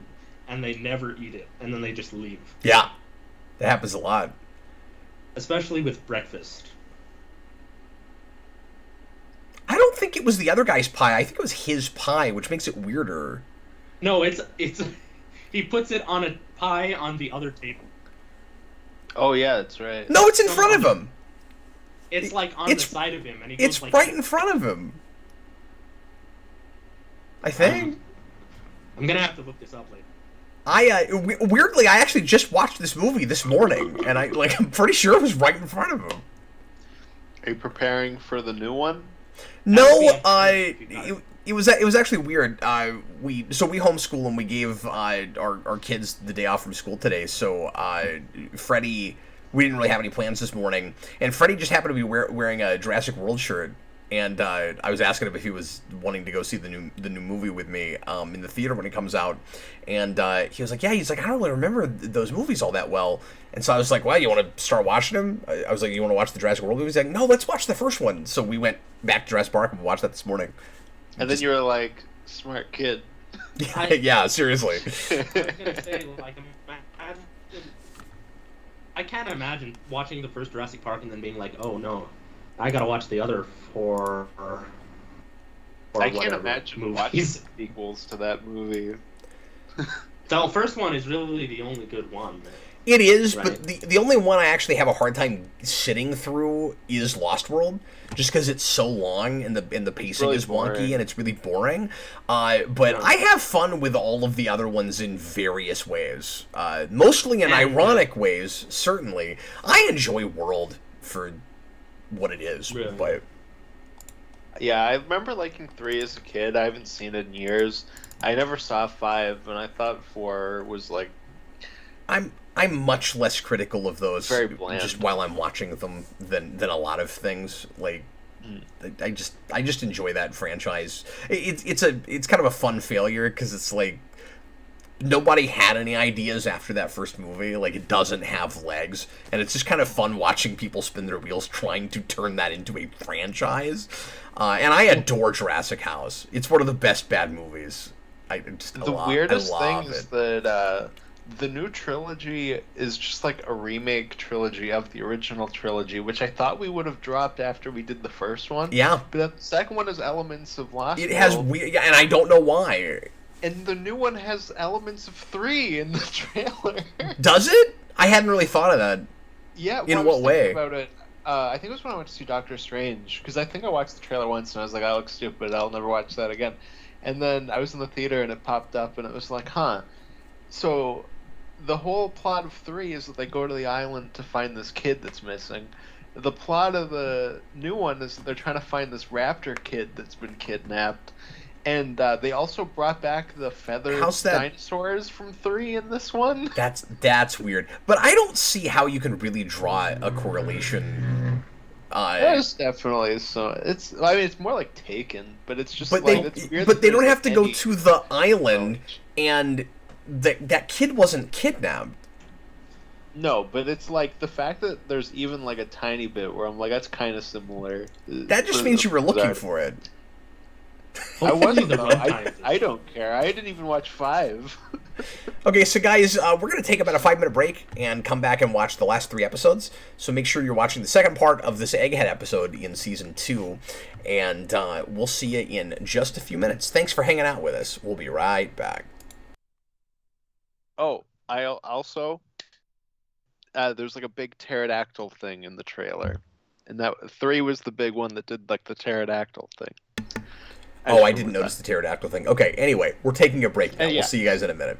and they never eat it, and then they just leave. Yeah. That happens a lot. Especially with breakfast. I don't think it was the other guy's pie. I think it was his pie, which makes it weirder. No, it's he puts it on a pie on the other table. Oh, yeah, that's right. No, it's in front of him. It's like on the side of him, and he goes It's like right in front of him. I think. I'm gonna have to look this up later. Weirdly, I actually just watched this movie this morning, and I'm pretty sure it was right in front of him. Are you preparing for the new one? No, it was actually weird. We homeschool and we gave our kids the day off from school today. So Freddie, we didn't really have any plans this morning, and Freddie just happened to be wearing a Jurassic World shirt. And I was asking him if he was wanting to go see the new movie with me in the theater when it comes out, and he was like, "Yeah." He's like, "I don't really remember those movies all that well." And so I was like, "Well, you want to start watching them?" I was like, "You want to watch the Jurassic World movie?" He's like, "No, let's watch the first one." So we went back to Jurassic Park and watched that this morning. And then you were like, "Smart kid." Yeah, seriously. I was gonna say, like, I can't imagine watching the first Jurassic Park and then being like, "Oh no, I gotta watch the other four." I can't imagine movies. watching sequels to that movie. The first one is really the only good one. It is, right? But the only one I actually have a hard time sitting through is Lost World, just because it's so long and the pacing really is boring. wonky and it's really boring. But I have fun with all of the other ones in various ways, mostly in ironic ways. Certainly, I enjoy World for what it is, but. Yeah, I remember liking 3 as a kid. I haven't seen it in years. I never saw 5, and I thought 4 was like... I'm much less critical of those very bland. Just while I'm watching them than a lot of things. Like, I just enjoy that franchise. It's kind of a fun failure because it's like nobody had any ideas after that first movie. Like, it doesn't have legs, and it's just kind of fun watching people spin their wheels trying to turn that into a franchise. And I adore Jurassic House. It's one of the best bad movies. The weirdest thing love is it. that the new trilogy is just like a remake trilogy of the original trilogy, which I thought we would have dropped after we did the first one. Yeah, But then the second one has elements of Lost it has World, weird, and I don't know why. and the new one has elements of 3 in the trailer. Does it? I hadn't really thought of that. Yeah, In I was what thinking way? about it. I think it was when I went to see Doctor Strange, because I think I watched the trailer once and I was like, "I look stupid. I'll never watch that again." And then I was in the theater and it popped up and it was like, "Huh." So the whole plot of 3 is that they go to the island to find this kid that's missing. The plot of the new one is that they're trying to find this raptor kid that's been kidnapped. And they also brought back the feathered How's that? dinosaurs from 3 in this one. That's weird. But I don't see how you can really draw a correlation. There's definitely so. I mean, it's more like Taken, but it's just But like they it's weird. but that they don't there's, have to like, go any- to the island, and that kid wasn't kidnapped. No, but it's like the fact that there's even like a tiny bit where I'm like, that's kind of similar. That just means you were looking for it. I wasn't. the though. runtime is- I don't care. I didn't even watch 5. Okay, so guys, we're going to take about a 5-minute break and come back and watch the last 3 episodes. So make sure you're watching the second part of this Egghead episode in Season 2. And we'll see you in just a few minutes. Thanks for hanging out with us. We'll be right back. Oh, I also there's like a big pterodactyl thing in the trailer, and that 3 was the big one that did like the pterodactyl thing. Oh, I didn't notice the pterodactyl thing. Okay, anyway, we're taking a break now. Yeah. We'll see you guys in a minute.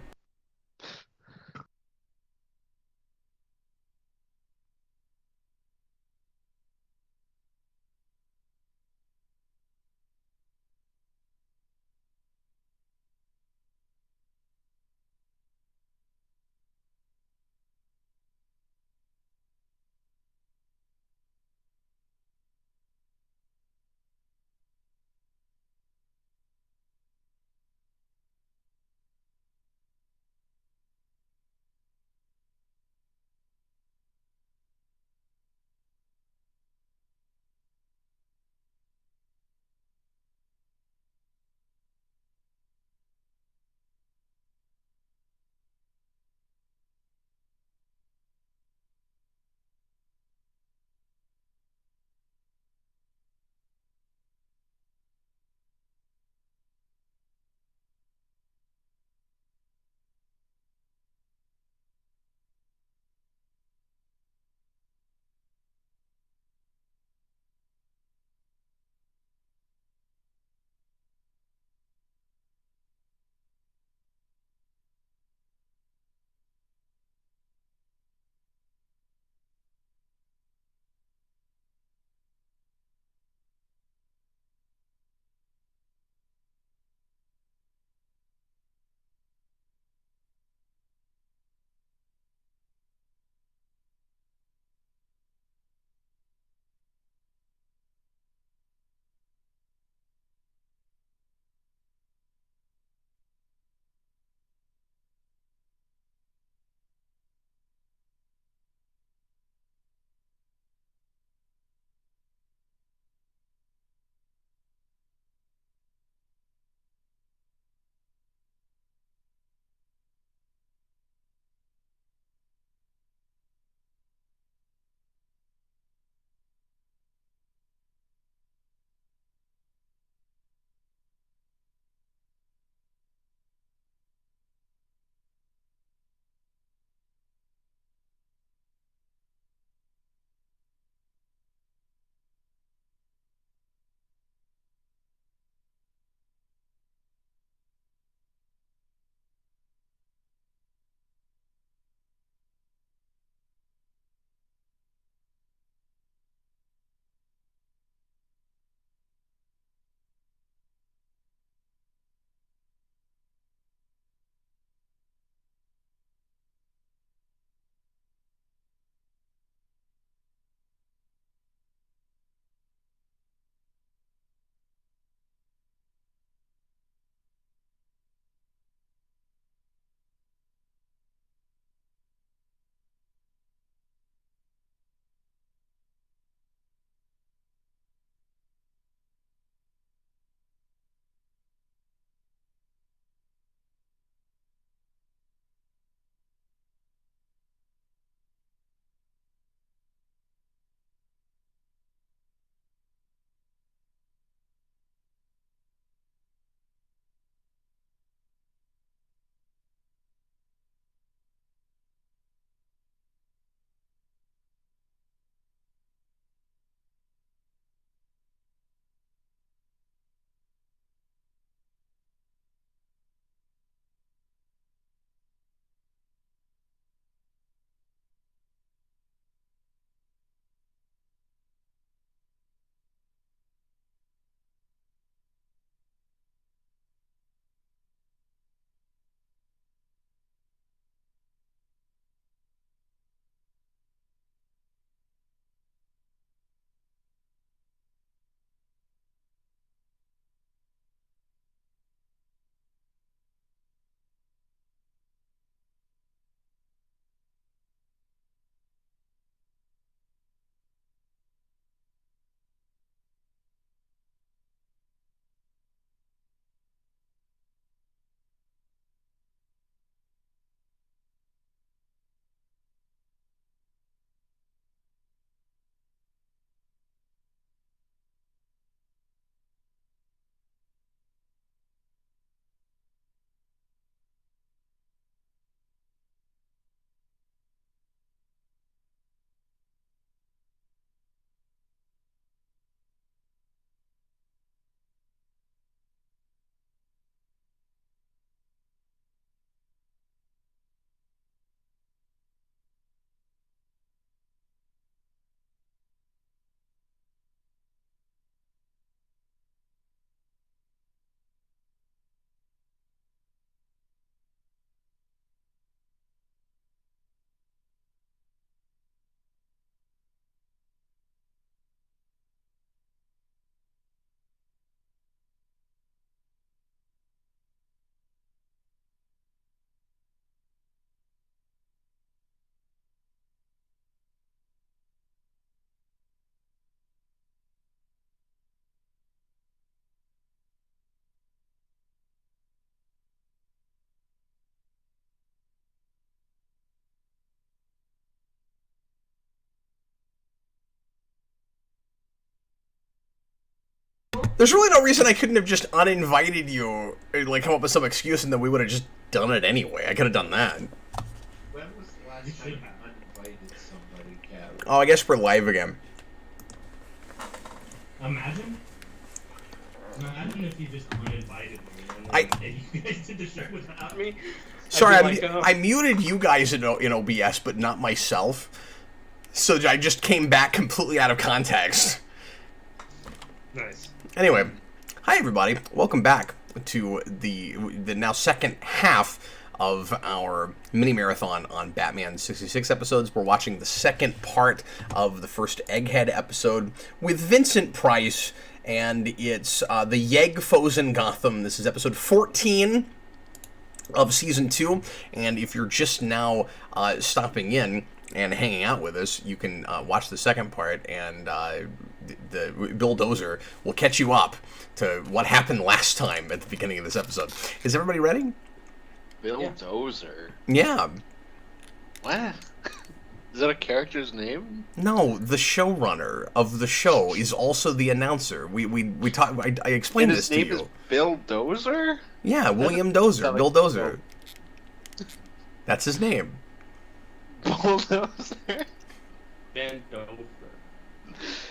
There's really no reason I couldn't have just uninvited you, or, like, come up with some excuse, and then we would have just done it anyway. I could have done that. When was the last time you uninvited somebody, Cap? Oh, I guess we're live again. Imagine if you just uninvited me and you guys did the show without me. Sorry, I'd be like, I muted you guys in OBS, but not myself. So I just came back completely out of context. Nice. Anyway, hi everybody. Welcome back to the now second half of our mini marathon on Batman 66 episodes. We're watching the second part of the first Egghead episode with Vincent Price, and it's the Yegg foes in Gotham. This is episode 14 of season 2, and if you're just now stopping in and hanging out with us, you can watch the second part, and the Bill Dozer will catch you up to what happened last time at the beginning of this episode. Is everybody ready? Bill Dozer. Yeah. What? Is that a character's name? No, the showrunner of the show is also the announcer. We talked. I explained And this his to name you. is Bill Dozer? Yeah, William Dozer, sound Bill like- Dozer. That's his name. Bill Dozer? Bend over.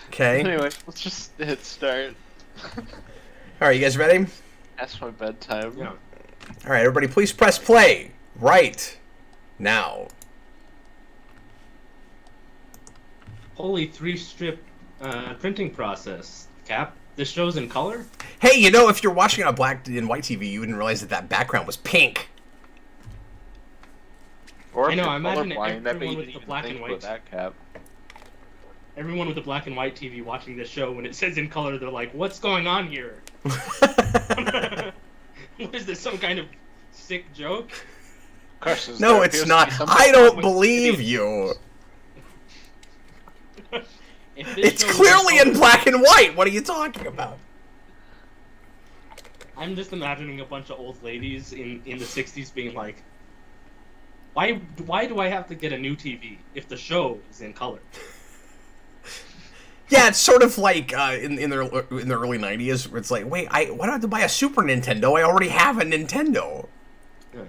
Okay. Anyway, let's just hit start. All right, you guys ready? That's my bedtime. Yeah. All right, everybody, please press play right now. Holy 3-strip printing process, Cap. This show's in color? Hey, you know, if you're watching on black and white TV, you wouldn't realize that background was pink. Or I know, if I you're imagine colorblind, I bet everyone you with didn't the even black think and about white. that, Cap. Everyone with the black and white TV watching this show, when it says in color, they're like, what's going on here? What is this, some kind of sick joke? Of course, No, it's not. I don't believe you. If this It's show was clearly in color- black and white. What are you talking about? I'm just imagining a bunch of old ladies in the 60s being like, why do I have to get a new TV if the show is in color? Yeah, it's sort of like in the early 90s, where it's like, wait, why do I have to buy a Super Nintendo? I already have a Nintendo. Yeah.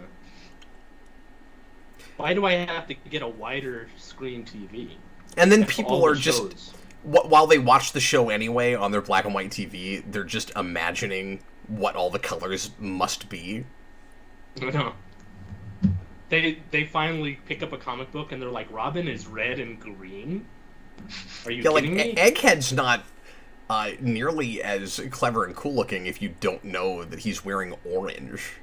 Why do I have to get a wider screen TV? And then If people all the are just, shows- while they watch the show anyway on their black and white TV, they're just imagining what all the colors must be. No. They finally pick up a comic book and they're like, Robin is red and green? Are you Yeah, like, kidding me? Egghead's not nearly as clever and cool looking if you don't know that he's wearing orange.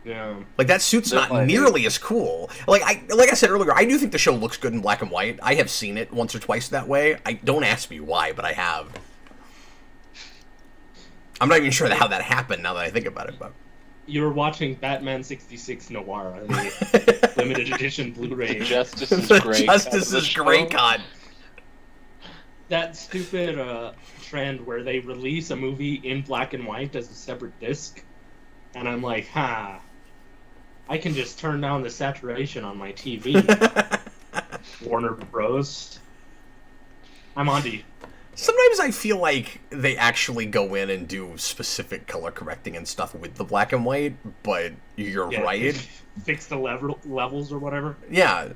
Yeah. Like, that suit's They're not like- nearly as cool. Like I said earlier, I do think the show looks good in black and white. I have seen it once or twice that way. Don't ask me why, but I have. I'm not even sure how that happened now that I think about it, but... You were watching Batman 66 Noir, the limited edition Blu-ray. Justice is The great. Justice is Great God. That stupid trend where they release a movie in black and white as a separate disc. And I'm like, I can just turn down the saturation on my TV. Warner Bros. I'm on to you. Sometimes I feel like they actually go in and do specific color correcting and stuff with the black and white, but you're Yeah, right. Fix the levels or whatever. Yeah.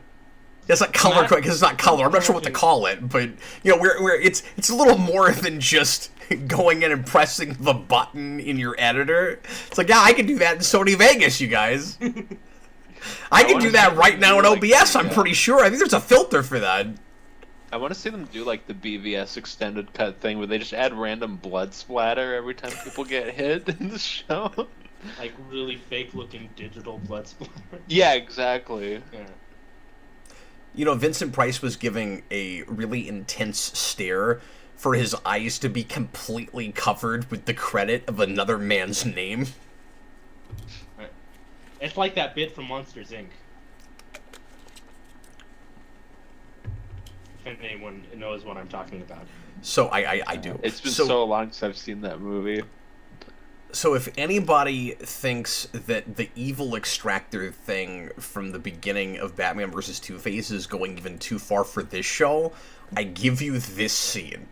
It's not color correct because it's not color. I'm not sure what to call it, but you know, where it's a little more than just going in and pressing the button in your editor. It's like, yeah, I can do that in Sony Vegas, you guys. I can do that right now in OBS. I'm pretty sure. I think there's a filter for that. I want to see them do like the BVS extended cut thing where they just add random blood splatter every time people get hit in the show. Like really fake looking digital blood splatter. Yeah, exactly. Yeah. You know, Vincent Price was giving a really intense stare for his eyes to be completely covered with the credit of another man's name. It's like that bit from Monsters, Inc. If anyone knows what I'm talking about. So I do. It's been so long since I've seen that movie. So if anybody thinks that the evil extractor thing from the beginning of Batman vs. Two-Face is going even too far for this show, I give you this scene.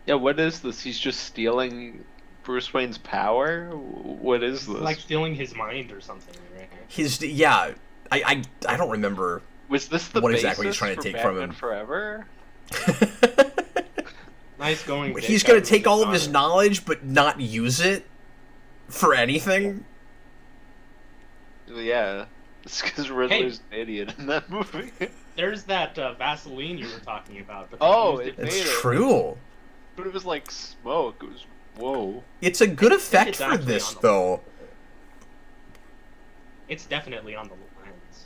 Yeah, what is this? He's just stealing Bruce Wayne's power? What is this? Like stealing his mind or something, right? Yeah, I don't remember Was this the what basis exactly he's trying to for take Batman from him. Forever? Nice going. He's gonna take all of his knowledge but not use it for anything. Yeah, it's because Riddler's an idiot in that movie. There's that Vaseline you were talking about. But It made It's it. true. But it was like smoke. It was whoa. It's a good effect it's for actually this, on the- though. It's definitely on the lens.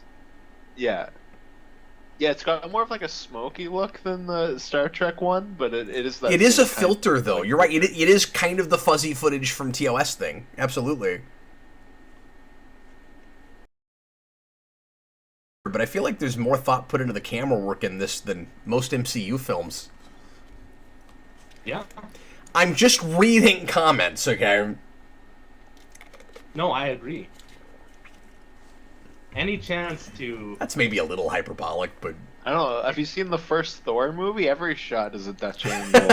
Yeah. Yeah, it's got more of like a smoky look than the Star Trek one, but it is that. It is a same kind filter, of- though. You're right. It is kind of the fuzzy footage from TOS thing. Absolutely. But I feel like there's more thought put into the camera work in this than most MCU films. Yeah. I'm just reading comments, okay? No, I agree. Any chance to... That's maybe a little hyperbolic, but... I don't know. Have you seen the first Thor movie? Every shot is a Dutch angle.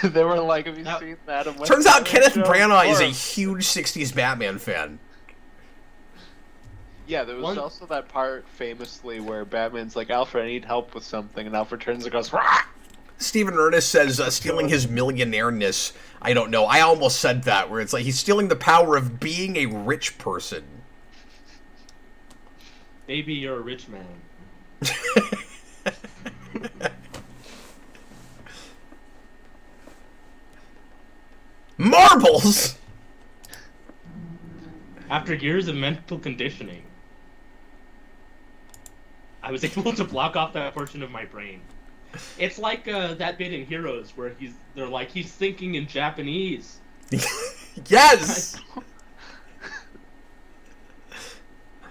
They were like, "Have you seen that?" Turns out Kenneth Branagh is a huge 60s Batman fan. Yeah, there was also that part famously where Batman's like, "Alfred, I need help with something," and Alfred turns and goes, "Rah!" Stephen Ernest says stealing his millionaireness. I don't know. I almost said that, where it's like he's stealing the power of being a rich person. Maybe you're a rich man. Marbles! After years of mental conditioning, I was able to block off that portion of my brain. It's like that bit in Heroes where they're like, he's thinking in Japanese. Yes!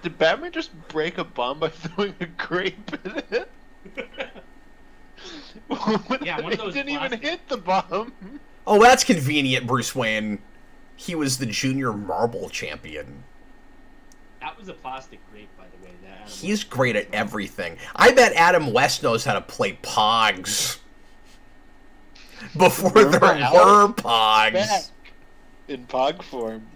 Did Batman just break a bomb by throwing a grape in it? Yeah, one of those It didn't even plastic- hit the bomb. Oh, that's convenient, Bruce Wayne. He was the junior marble champion. That was a plastic grape, by the way. That Adam He's great at everything. I bet Adam West knows how to play Pogs. Before there Remember were Alex Pogs. Back in Pog form.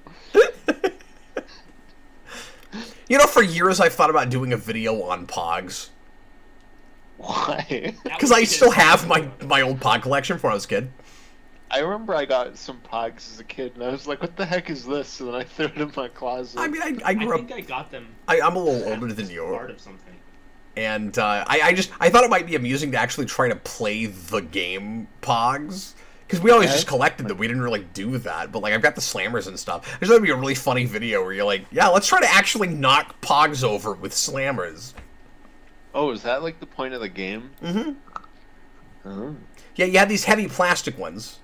You know, for years I thought about doing a video on Pogs. Why? Because I still have my old Pog collection from when I was a kid. I remember I got some Pogs as a kid, and I was like, "What the heck is this?" And then I threw it in my closet. I mean, I I grew think up... I got them. I'm a little older than you. Part of something. And I thought it might be amusing to actually try to play the game Pogs. Because we always just collected them. We didn't really do that. But, like, I've got the slammers and stuff. There's going to be a really funny video where you're like, yeah, let's try to actually knock Pogs over with slammers. Oh, is that like the point of the game? Mm-hmm. Oh. Yeah, you have these heavy plastic ones.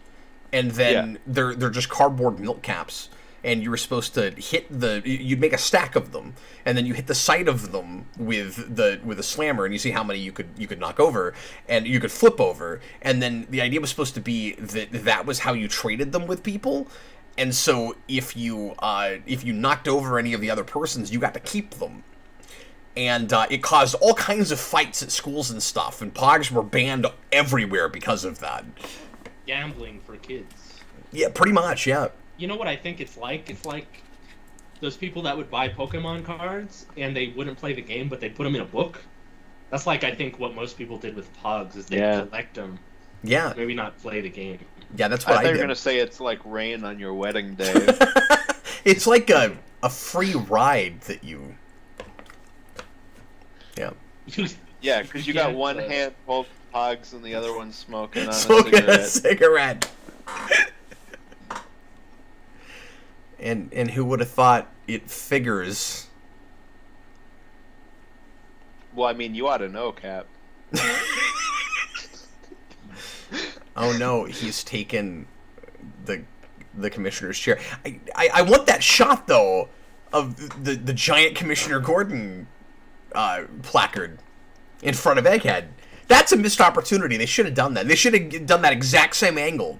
And then they're just cardboard milk caps. And you were supposed to hit you'd make a stack of them, and then you hit the side of them with a slammer, and you see how many you could knock over, and you could flip over, and then the idea was supposed to be that was how you traded them with people, and so if you knocked over any of the other persons, you got to keep them, and it caused all kinds of fights at schools and stuff, and Pogs were banned everywhere because of that. Gambling for kids. Yeah, pretty much, yeah. You know what I think it's like? It's like those people that would buy Pokemon cards and they wouldn't play the game, but they put them in a book. That's like, I think, what most people did with Pogs is they collect them. Yeah. Maybe not play the game. Yeah, that's what I thought you did. were gonna say it's like rain on your wedding day. It's like a free ride that you... Yeah. Yeah, because you got one hand holding Pogs and the other one smoking on Smoking a a cigarette. cigarette. And who would have thought it figures? Well, I mean, you ought to know, Cap. Oh no, he's taken the commissioner's chair. I want that shot though of the giant Commissioner Gordon placard in front of Egghead. That's a missed opportunity. They should have done that. They should have done that exact same angle.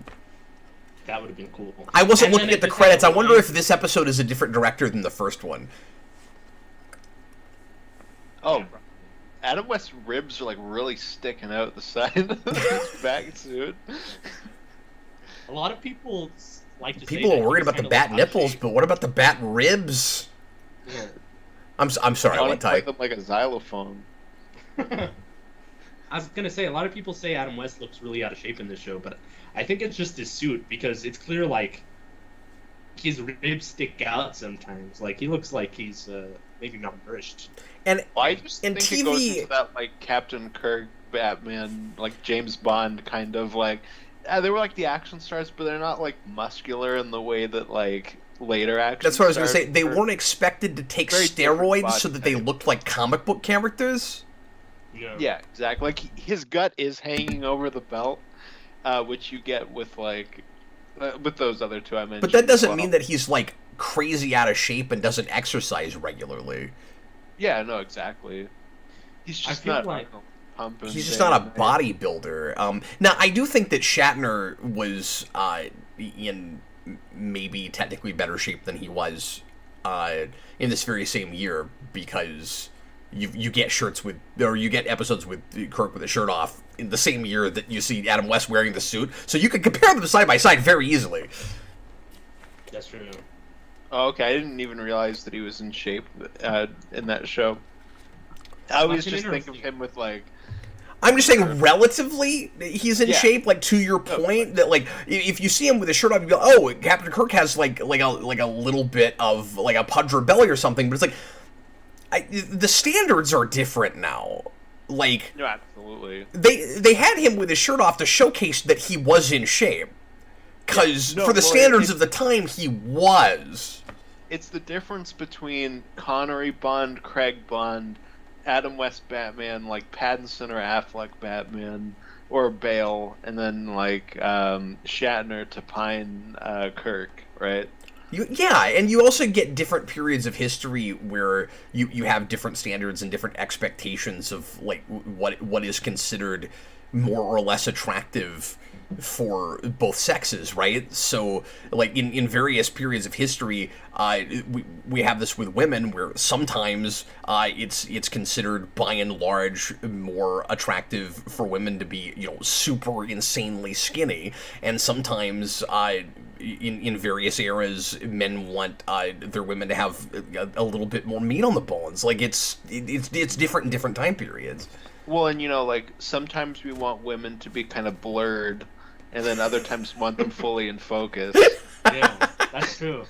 That would have been cool. I wasn't And looking then at the it just credits. I had a wonder line- if this episode is a different director than the first one. Oh, Adam West's ribs are like really sticking out the side of his back suit. A lot of people like to People say are that worried he's about the kinda bat like nipples, out-of-shape. but what about the bat ribs? Yeah. I'm sorry, Johnny what, Ty? played them like a xylophone. I was gonna say a lot of people say Adam West looks really out of shape in this show, but I think it's just his suit because it's clear like his ribs stick out sometimes. Like he looks like he's maybe malnourished. And Well, I just And think it goes TV into that like Captain Kirk, Batman, like James Bond kind of like. They were like the action stars, but they're not like muscular in the way that like later action. that's what I was going to stars say. They were. weren't expected to take Very different steroids body so that they type. looked like comic book characters. Yeah, exactly. Like his gut is hanging over the belt, which you get with like with those other two I mentioned. But that doesn't as mean well. that he's like crazy out of shape and doesn't exercise regularly. Yeah, no, exactly. He's I just feel not like pumping. He's just day not a and night. bodybuilder. Now, I do think that Shatner was in maybe technically better shape than he was in this very same year, because you get you get episodes with Kirk with a shirt off in the same year that you see Adam West wearing the suit, so you can compare them side by side very easily. That's true. Oh, okay, I didn't even realize that he was in shape in that show. I always That's just think of interesting. him with like. I'm just saying, relatively, he's in Yeah. shape. Like, to your point, that like if you see him with his shirt off, you go, "Oh, Captain Kirk has like a little bit of like a pudge or belly or something." But it's like, the standards are different now. Like, No, absolutely. they had him with his shirt off to showcase that he was in shape, because Yeah, no, for the well, standards of the time, he was. It's the difference between Connery Bond, Craig Bond, Adam West Batman, like Pattinson or Affleck Batman, or Bale, and then like Shatner to Pine Kirk, right? Yeah, and you also get different periods of history where you have different standards and different expectations of like what is considered more or less attractive for both sexes, right? So, like in various periods of history, we have this with women where sometimes it's considered by and large more attractive for women to be super insanely skinny, and sometimes in various eras men want their women to have a little bit more meat on the bones. Like it's different in different time periods. Well, and like sometimes we want women to be kind of blurred, and then other times we want them fully in focus. Yeah, that's true.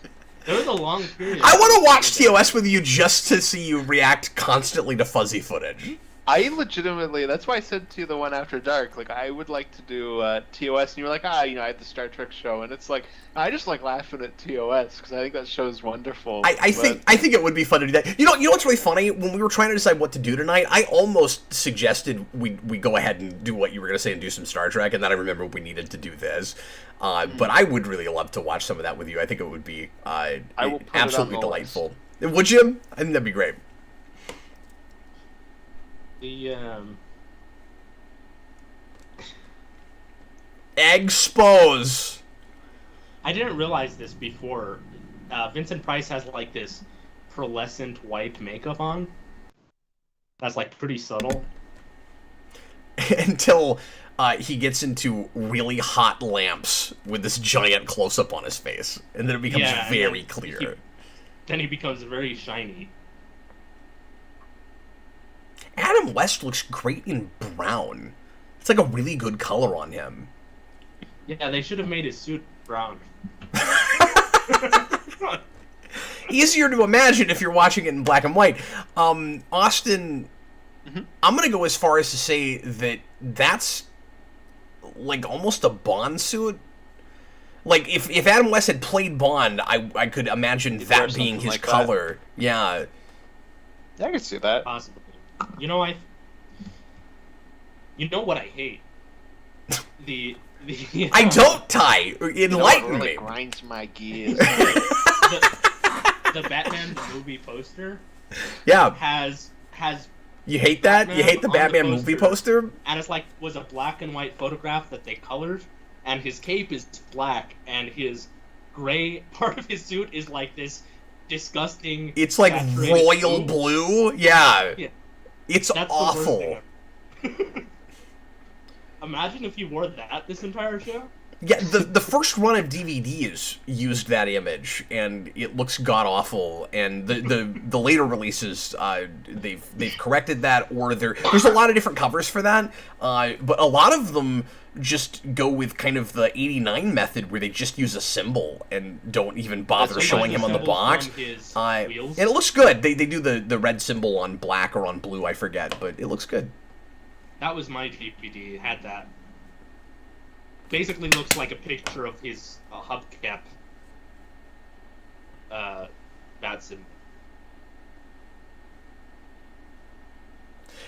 There was a long period. I want to watch TOS with you just to see you react constantly to fuzzy footage. I legitimately, that's why I said to you the one after dark, like I would like to do TOS, and you were like, I had the Star Trek show, and it's like I just like laughing at TOS because I think that show is wonderful. I think it would be fun to do that. You know what's really funny? When we were trying to decide what to do tonight, I almost suggested we go ahead and do what you were going to say and do some Star Trek, and then I remember we needed to do this. But I would really love to watch some of that with you. I think it would be I will put absolutely it on the delightful. Would you? I think that'd be great. The Expose. I didn't realize this before. Vincent Price has like this pearlescent white makeup on. That's like pretty subtle. Until he gets into really hot lamps with this giant close-up on his face, and then it becomes Yeah, and very then clear. Then he becomes very shiny. Adam West looks great in brown. It's like a really good color on him. Yeah, they should have made his suit brown. Easier to imagine if you're watching it in black and white. Austin, I'm going to go as far as to say that that's like almost a Bond suit. Like, if Adam West had played Bond, I could imagine He'd wear that being something his like that. color. Yeah. I can see that. Possibly. You know what I hate? The I don't, Ty. Enlighten really me. grinds my gears. the Batman the movie poster Yeah. has You hate that? You hate the Batman on the Batman movie poster? and it's like was a black and white photograph that they colored, and his cape is black and his gray part of his suit is like this disgusting. It's like saturated royal blue. blue. Yeah. Yeah. It's That's the worst awful. thing ever. Imagine if you wore that this entire show. Yeah, the first run of DVDs used that image, and it looks god awful. And the later releases, they've corrected that, or there's a lot of different covers for that. But a lot of them just go with kind of the '89 method, where they just use a symbol and don't even bother That's showing him on the symbol box. from his And wheels. it looks good. They do the red symbol on black or on blue, I forget, but it looks good. That was my DVD. It had that. Basically looks like a picture of his hubcap. Bat symbol.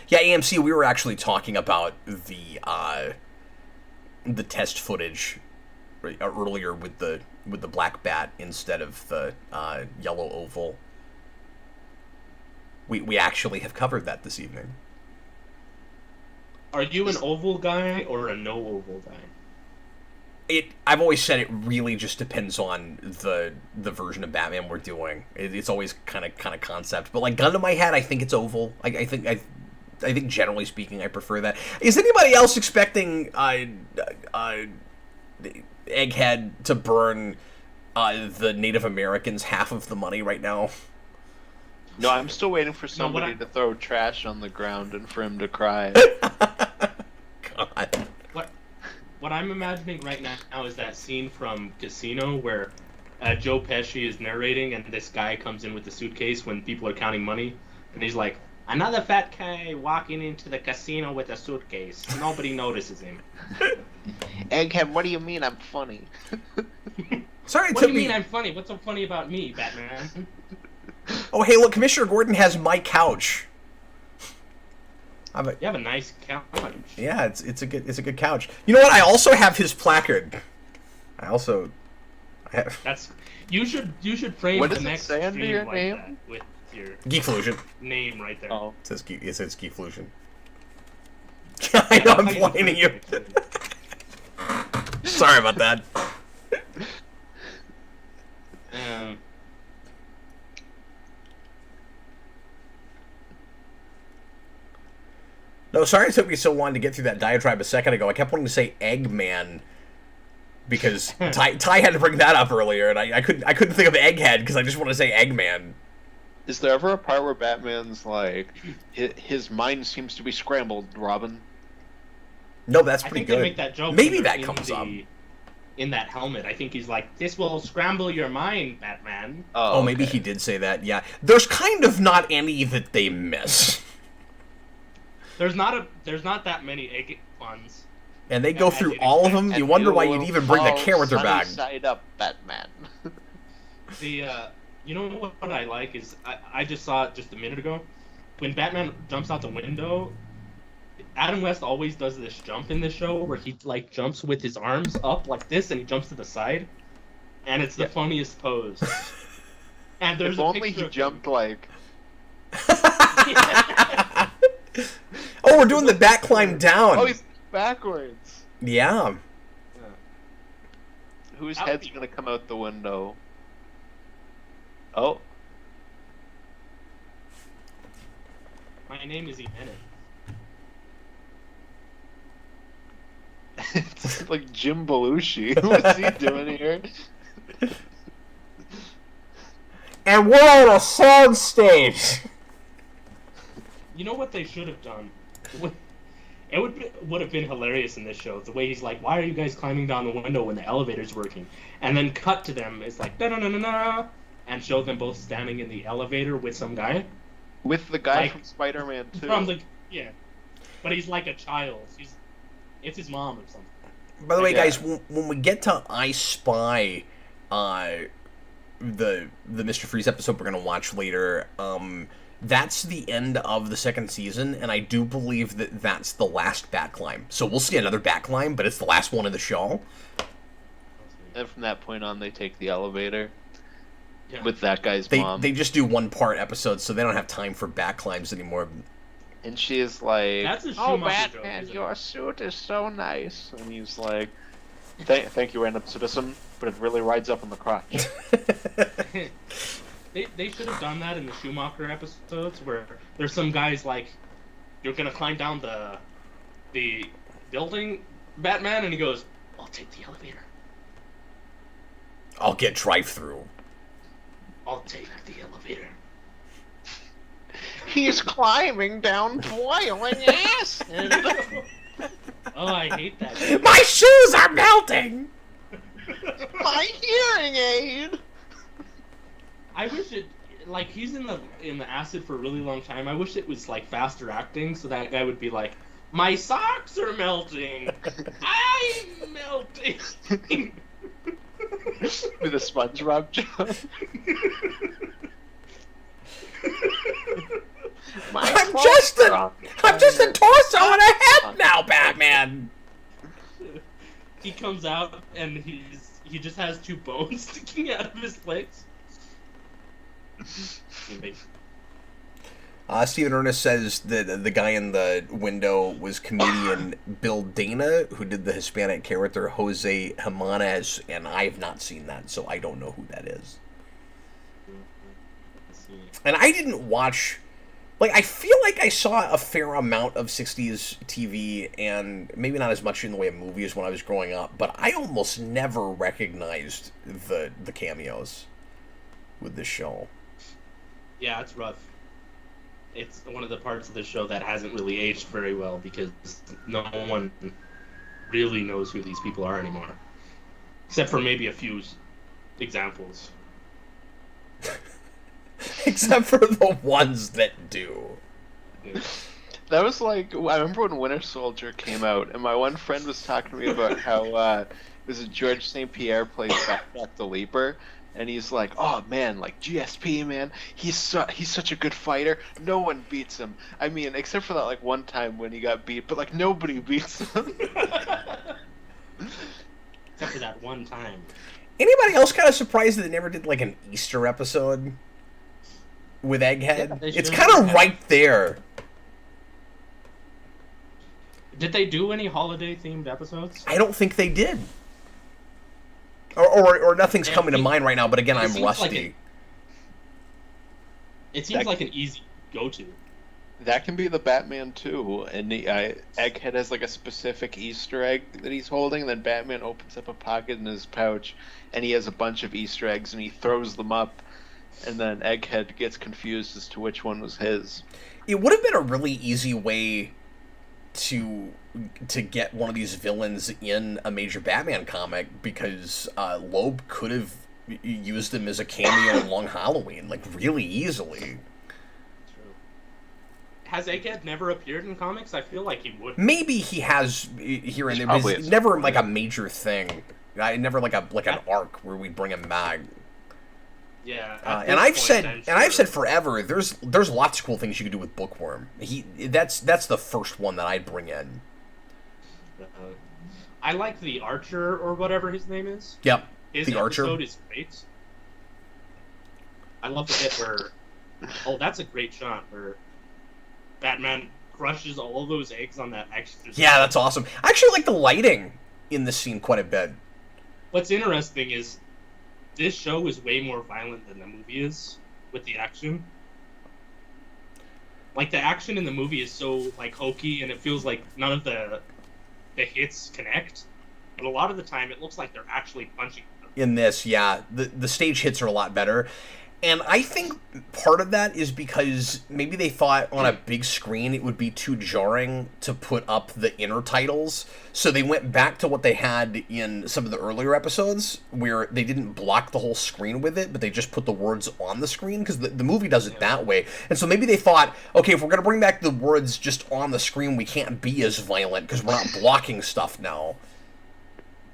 Yeah, AMC, we were actually talking about the test footage earlier with the black bat instead of the yellow oval. We actually have covered that this evening. Are you an oval guy or a no oval guy? I've always said it really just depends on the version of Batman we're doing. It's always kind of concept, but like gun to my head, I think it's oval. I think generally speaking, I prefer that. Is anybody else expecting Egghead to burn the Native Americans half of the money right now? No, I'm still waiting for somebody to throw trash on the ground and for him to cry. God. What I'm imagining right now is that scene from Casino where Joe Pesci is narrating and this guy comes in with the suitcase when people are counting money, and he's like, "Another fat guy walking into the casino with a suitcase. Nobody notices him." Egghead, what do you mean I'm funny? Sorry, What do you mean I'm funny? What's so funny about me, Batman? Oh, hey, look, Commissioner Gordon has my couch. You have a nice couch. Yeah, it's a good couch. You know what? I also have his placard. I have You should frame What the does it next say under stream your like name? that with your Geekflusion. name right there. Oh. It says Geekflusion. I know I'm blinding you. Sorry about that. No, sorry it took me so long to get through that diatribe a second ago. I kept wanting to say Eggman because Ty had to bring that up earlier, and I couldn't think of Egghead because I just want to say Eggman. Is there ever a part where Batman's like, his mind seems to be scrambled, Robin? No, that's I pretty think good. they make that joke. Maybe when that they're comes up. in that helmet. I think he's like, "This will scramble your mind, Batman." Oh, maybe he did say that. Yeah, there's kind of not any that they miss, There's not that many egg puns. and they go through all of them. You wonder why you'd even bring that character back. Side up, Batman. You know what I like is I just saw it just a minute ago. When Batman jumps out the window, Adam West always does this jump in this show where he like jumps with his arms up like this and he jumps to the side, and it's the funniest pose. And there's If a only picture he of jumped like. Oh, we're doing the back climb down. Oh, he's backwards. Yeah. Whose That would head's be- gonna come out the window? Oh. My name is Emenet. It's like Jim Belushi. What's he doing here? And we're on a sound stage. You know what they should have done? It would have been hilarious in this show. The way he's like, "Why are you guys climbing down the window when the elevator's working?" And then cut to them. It's like, "Da-da-da-da-da," and show them both standing in the elevator with some guy. With the guy Like, from Spider-Man 2. From the but he's like a child. It's his mom or something. By the way, Yeah. guys, when we get to I Spy, the Mr. Freeze episode we're gonna watch later, that's the end of the second season, and I do believe that that's the last bat climb. So we'll see another bat climb, but it's the last one of the show. And from that point on, they take the elevator Yeah. with that guy's They mom. they just do one part episodes, so they don't have time for bat climbs anymore. And she is like, That's a "Oh, Schumacher joke, Batman, isn't your suit is so nice." And he's like, Thank you, random citizen, but it really rides up in the crotch." They should have done that in the Schumacher episodes where there's some guys like you're gonna climb down the building, Batman? And he goes, I'll take the elevator. I'll get drive-through. I'll take the elevator. He's climbing down boiling acid. Oh, I hate that. My shoes are melting! My hearing aid. I wish it, like, he's in the acid for a really long time. I wish it was like faster acting, so that guy would be like, my socks are melting. I'm melting. With a SpongeBob joke. I'm just a torso and a head now, Batman! He comes out and he just has two bones sticking out of his legs. Stephen Ernest says that the guy in the window was comedian Bill Dana, who did the Hispanic character Jose Jimenez, and I've not seen that, so I don't know who that is. And I didn't watch... Like, I feel like I saw a fair amount of 60s TV, and maybe not as much in the way of movies when I was growing up, but I almost never recognized the cameos with this show. Yeah, it's rough. It's one of the parts of the show that hasn't really aged very well because no one really knows who these people are anymore. Except for maybe a few examples. Except for the ones that do. Yeah. That was like, I remember when Winter Soldier came out, and my one friend was talking to me about how was it George St. Pierre plays Backtrack the Leaper, and he's like, oh man, like GSP, man, he's such a good fighter. No one beats him. I mean, except for that like one time when he got beat, but like nobody beats him. Except for that one time. Anybody else kind of surprised that they never did like an Easter episode with Egghead? Yeah, it's kind of right there. Did they do any holiday-themed episodes? I don't think they did. Or nothing's Yeah, coming to mind right now, but again, I'm seems rusty. It seems like an easy go-to. That can be the Batman too, and Egghead has like a specific Easter egg that he's holding, and then Batman opens up a pocket in his pouch, and he has a bunch of Easter eggs, and he throws them up, and then Egghead gets confused as to which one was his. It would have been a really easy way to get one of these villains in a major Batman comic, because Loeb could have used him as a cameo in Long Halloween, like really easily. Has Egghead never appeared in comics? I feel like he would. Maybe he has here and there, but it's is. never like a major thing. Never like an arc where we bring him back. Yeah. And I've said forever, there's lots of cool things you can do with Bookworm. That's the first one that I'd bring in. I like the Archer or whatever his name is. Yep, His the Archer. episode is great. I love the bit where, oh, that's a great shot where Batman crushes all those eggs on that extra. Yeah, that's awesome. I actually like the lighting in this scene quite a bit. What's interesting is this show is way more violent than the movie is with the action. Like, the action in the movie is so, like, hokey, and it feels like none of the hits connect. But a lot of the time, it looks like they're actually punching them. In this, yeah, the stage hits are a lot better. And I think part of that is because maybe they thought on a big screen it would be too jarring to put up the inner titles. So they went back to what they had in some of the earlier episodes, where they didn't block the whole screen with it, but they just put the words on the screen, because the movie does it that way. And so maybe they thought, okay, if we're going to bring back the words just on the screen, we can't be as violent, because we're not blocking stuff now.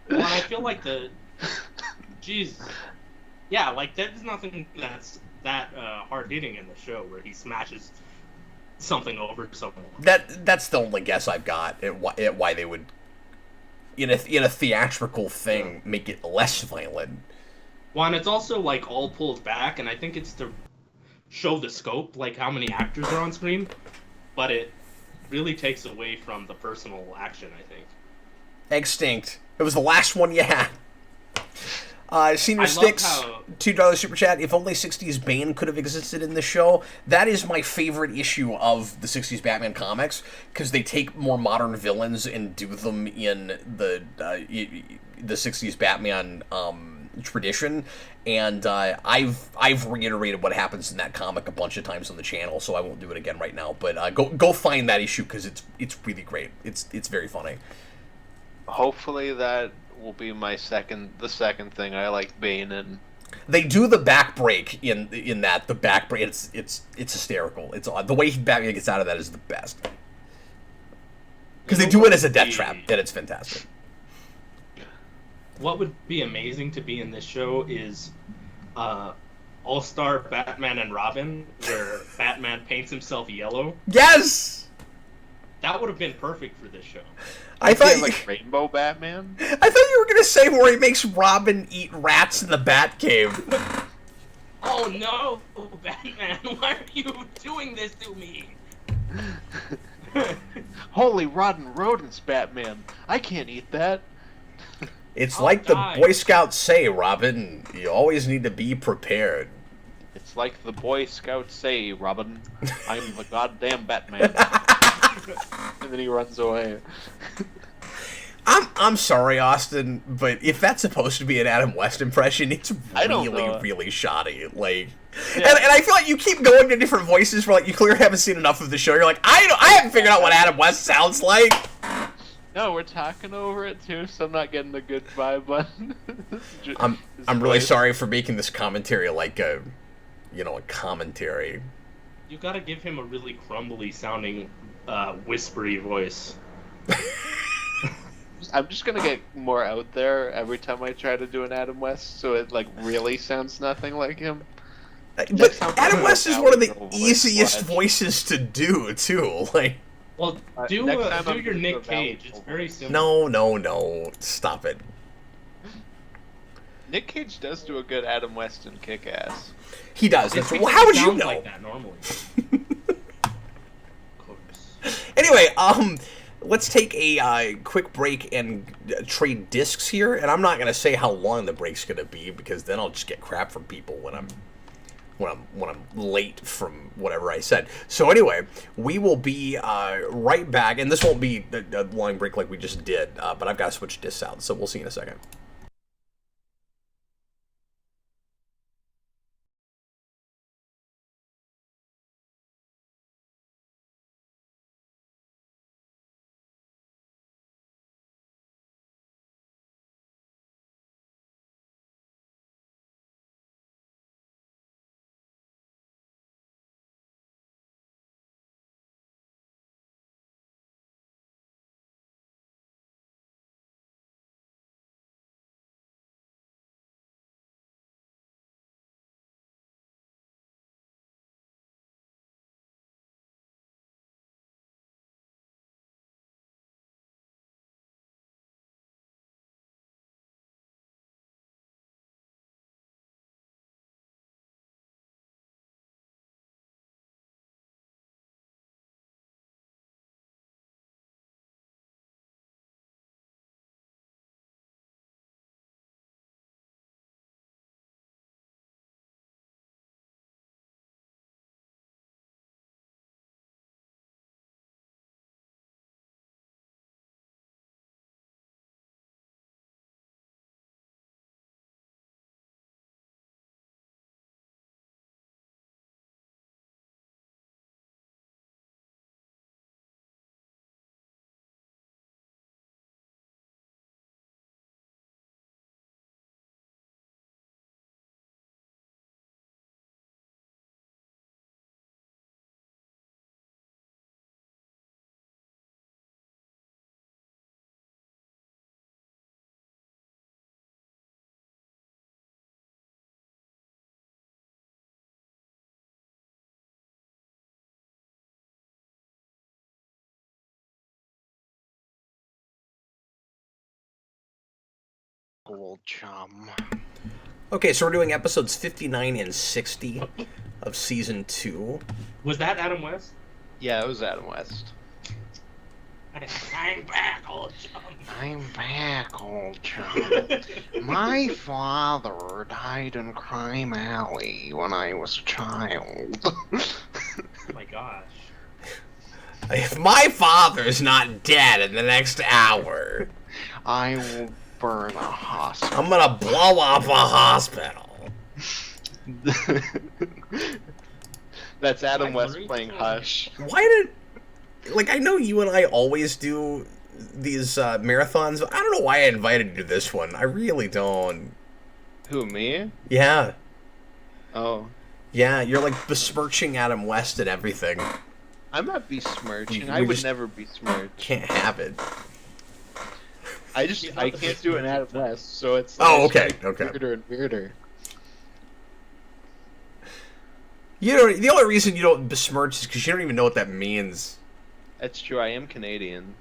Well, I feel like Jeez. Yeah, like, there's nothing that's that hard-hitting in the show where he smashes something over someone. That's the only guess I've got at why they would, in a theatrical thing, make it less violent. Well, and it's also, like, all pulled back, and I think it's to show the scope, like, how many actors are on screen, but it really takes away from the personal action, I think. Extinct. It was the last one you had. Senior I love Sticks, how- $2 super chat. If only 60s Bane could have existed in the show. That is my favorite issue of the 60s Batman comics, because they take more modern villains and do them in the 60s Batman tradition. And I've reiterated what happens in that comic a bunch of times on the channel, so I won't do it again right now. But go find that issue, because it's really great. It's very funny. Hopefully that will be the second thing I like Bane in. They do the back break in that. The back break, it's hysterical. It's the way Batman gets out of that is the best, because they do it as a death trap, and it's fantastic. What would be amazing to be in this show is All-Star Batman and Robin, where Batman paints himself yellow. Yes, That would have been perfect for this show. I thought like Rainbow Batman. I thought you were gonna say where he makes Robin eat rats in the Batcave. Oh no, Batman! Why are you doing this to me? Holy rotten rodents, Batman! I can't eat that. It's I'll like die. the Boy Scouts say, Robin. You always need to be prepared. It's like the Boy Scouts say, Robin. I'm the goddamn Batman. And then he runs away. I'm sorry, Austin, but if that's supposed to be an Adam West impression, it's I don't really, know. really shoddy. Like, Yeah. and I feel like you keep going to different voices for like you clearly haven't seen enough of the show. You're like, I haven't figured out what Adam West sounds like. No, we're talking over it too, so I'm not getting a good vibe on. I'm really sorry for making this commentary like a commentary. You gotta give him a really crumbly sounding, whispery voice. I'm just gonna get more out there every time I try to do an Adam West, so it like really sounds nothing like him. But sounds Adam like West is an one of the outro easiest voice. voices to do too. Like, Well, do next time I'm your gonna Nick do a valid Cage. It's very simple. no, stop it. Nick Cage does do a good Adam West in Kick-Ass. He does. It's That's, because well, how he would you sounds know? like that normally. Of course. Anyway, let's take a quick break and trade discs here. And I'm not gonna say how long the break's gonna be, because then I'll just get crap from people when I'm late from whatever I said. So anyway, we will be right back, and this won't be a long break like we just did, but I've got to switch discs out. So we'll see you in a second. Old chum. Okay, so we're doing episodes 59 and 60 of season 2. Was that Adam West? Yeah, it was Adam West. I I'm back, old chum. I'm back, old chum. My father died in Crime Alley when I was a child. Oh my gosh. If my father's not dead in the next hour, I will burn a hospital. I'm gonna blow up a hospital. That's Adam Why, West Marie? playing Hush. Why did... Like, I know you and I always do these marathons, but I don't know why I invited you to this one. I really don't. Who, me? Yeah. Oh. Yeah, you're like besmirching Adam West and everything. I'm not besmirching. You I would just never besmirch. can't have it. I can't do an Adam West, so it's Oh, it's okay, getting okay. weirder and weirder. You know, the only reason you don't besmirch is because you don't even know what that means. That's true. I am Canadian.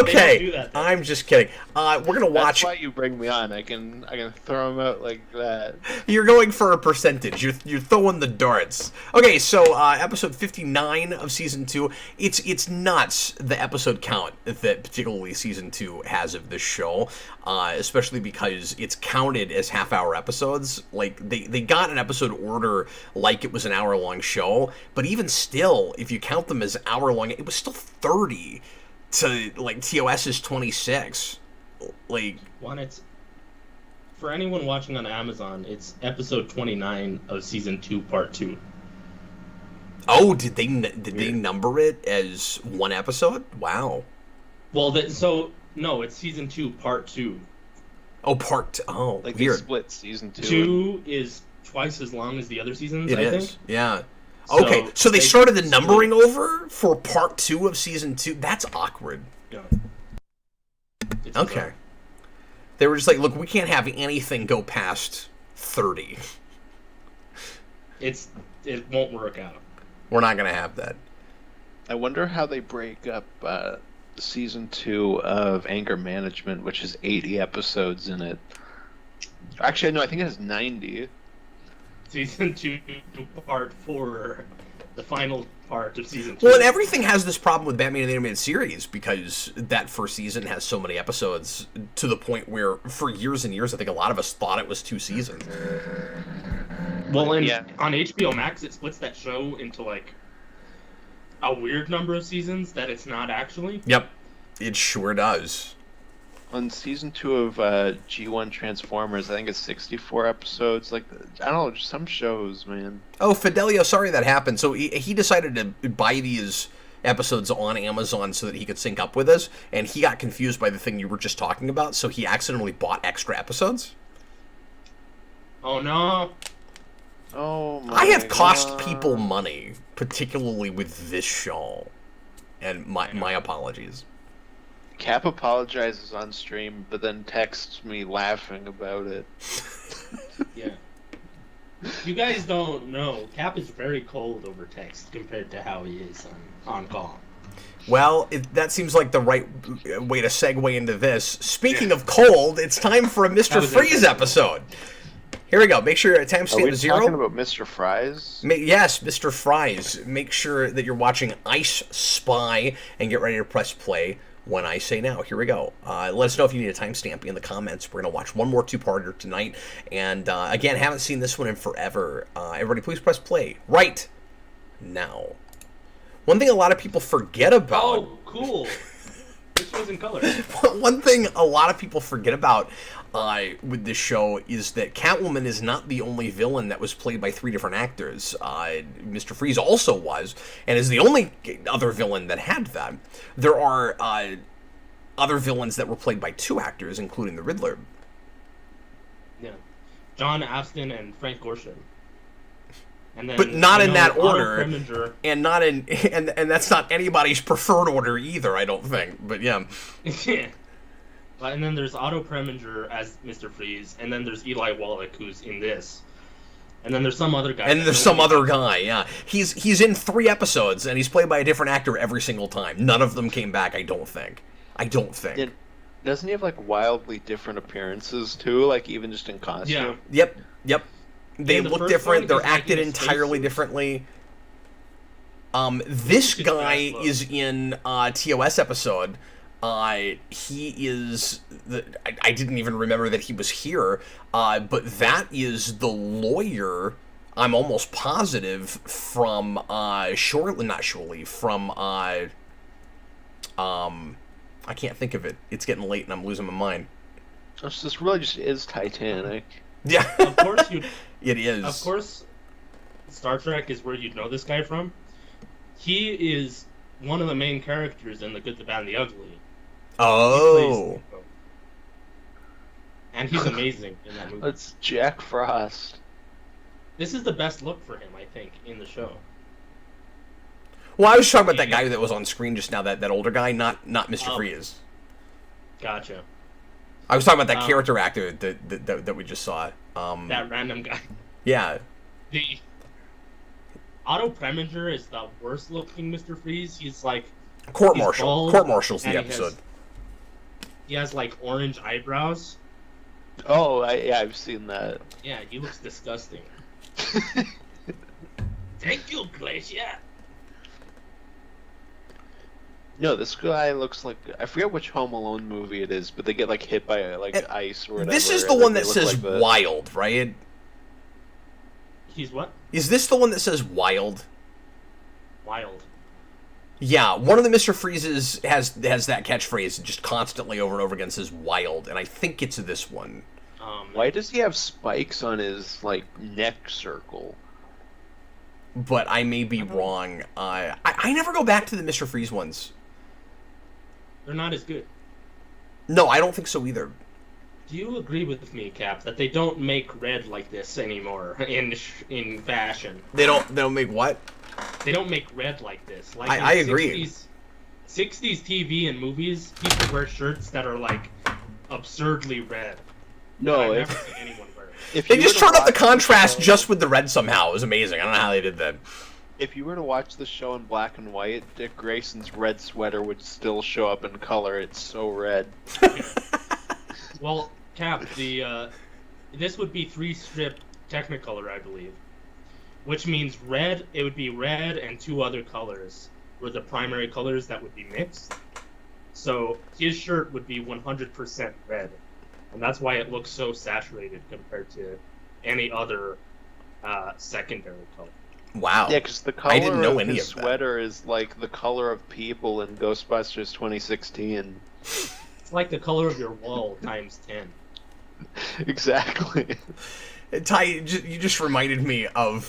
Okay, do that, though. I'm just kidding. We're gonna watch. That's why you bring me on. I can throw him out like that. You're going for a percentage. You're throwing the darts. Okay, so episode 59 of season 2. It's nuts, the episode count that particularly season 2 has of this show, especially because it's counted as half-hour episodes. Like they got an episode order like it was an hour-long show, but even still, if you count them as hour-long, it was still 30 to like TOS's 26. Like, One, it's for anyone watching on Amazon. It's episode 29 of season 2, part 2. oh, did they number it as one episode? Wow. Well, no, it's season 2, part 2. Oh, oh, Like they weird. split season 2. 2 is twice as long as the other seasons. It I is, think. yeah. So Okay, so they started the numbering over for part 2 of season 2. That's awkward. Yeah. It's Okay. bizarre. They were just like, look, we can't have anything go past 30. It won't work out. We're not gonna have that. I wonder how they break up season 2 of Anger Management, which has 80 episodes in it. Actually, no, I think it has 90. Season 2, part 4, the final part of season 2. Well, and everything has this problem with Batman the Animated Series because that first season has so many episodes to the point where, for years and years, I think a lot of us thought it was 2 seasons. Well, and Yeah. on HBO Max, it splits that show into like a weird number of seasons that it's not actually. Yep, it sure does. On season 2 of G1 Transformers, I think it's 64 episodes. Like, I don't know, some shows, man. Oh, Fidelio, sorry that happened. So he decided to buy these episodes on Amazon so that he could sync up with us, and he got confused by the thing you were just talking about, so he accidentally bought extra episodes. Oh no! Oh my I have cost God. people money, particularly with this show, and my apologies. Cap apologizes on stream, but then texts me laughing about it. Yeah. You guys don't know. Cap is very cold over text compared to how he is on call. Well, that seems like the right way to segue into this. Speaking of cold, it's time for a Mr. was Freeze it. episode. Here we go. Make sure you're at Are we timestamp 0. talking about Mr. Fries? Yes, Mr. Fries. Make sure that you're watching Ice Spy and get ready to press play when I say now. Here we go. Let us know if you need a timestamp in the comments. We're going to watch one more 2-parter tonight. And again, haven't seen this one in forever. Everybody, please press play right now. One thing a lot of people forget about... Oh, cool! This show's in color. One thing a lot of people forget about with this show is that Catwoman is not the only villain that was played by 3 different actors. Mr. Freeze also was, and is the only other villain that had that. There are other villains that were played by 2 actors, including the Riddler. Yeah. John Astin and Frank Gorshin. And then, But not in that Otto order. Preminger. And not in and that's not anybody's preferred order either, I don't think. But yeah. Yeah. And then there's Otto Preminger as Mr. Freeze, and then there's Eli Wallach who's in this. And then there's some other guy. And there's some other guy, yeah. He's in 3 episodes, and he's played by a different actor every single time. None of them came back, I don't think. Yeah, doesn't he have like wildly different appearances too? Like even just in costume. Yeah. Yep. They In the look first different. one, They're he's like acted in a entirely spacesuit. differently. This Just guy bad luck. is in TOS episode. He is I didn't even remember that he was here. But that is the lawyer. I'm almost positive from from I can't think of it. It's getting late and I'm losing my mind. This really just is Titanic. Yeah, Of course, it is. Of course, Star Trek is where you'd know this guy from. He is one of the main characters in The Good, the Bad, and the Ugly. He Oh, plays- and he's amazing in that movie. It's Jack Frost. This is the best look for him, I think, in the show. well, I was talking about that guy that was on screen just now. That older guy, not Mr. Oh. Freeze. Gotcha. I was talking about that Um, character actor that we just saw. That random guy. Yeah. The Otto Preminger is the worst looking Mr. Freeze. He's like Court He's martial. bald, Court martial's the and episode. he has like orange eyebrows. Oh, I've seen that. Yeah, he looks disgusting. Thank you, Glacier. No, this guy looks like, I forget which Home Alone movie it is, but they get like hit by like And ice or whatever. This is the and one they that look says like the- wild, right? He's what? Is this the one that says wild? Wild. Yeah, one of the Mr. Freezes has that catchphrase just constantly over and over again says wild, and I think it's this one. Why does he have spikes on his like neck circle? But I may be wrong. I never go back to the Mr. Freeze ones. They're not as good. No, I don't think so either. Do you agree with me, Cap, that they don't make red like this anymore in fashion? They don't make what? They don't make red like this. Like I in agree. 60s TV and movies, people wear shirts that are like absurdly red. No, I've if, never seen anyone wear it. if They you just were to turned up the watch contrast show- just with the red somehow. It was amazing. I don't know how they did that. If you were to watch the show in black and white, Dick Grayson's red sweater would still show up in color. It's so red. Well, Cap, this would be 3-strip Technicolor, I believe. Which means red, it would be red and 2 other colors were the primary colors that would be mixed. So his shirt would be 100% red. And that's why it looks so saturated compared to any other secondary color. Wow. Yeah, because the color I didn't know of any his of that. sweater is like the color of people in Ghostbusters 2016. It's like the color of your wall times 10. Exactly. Ty, you just reminded me of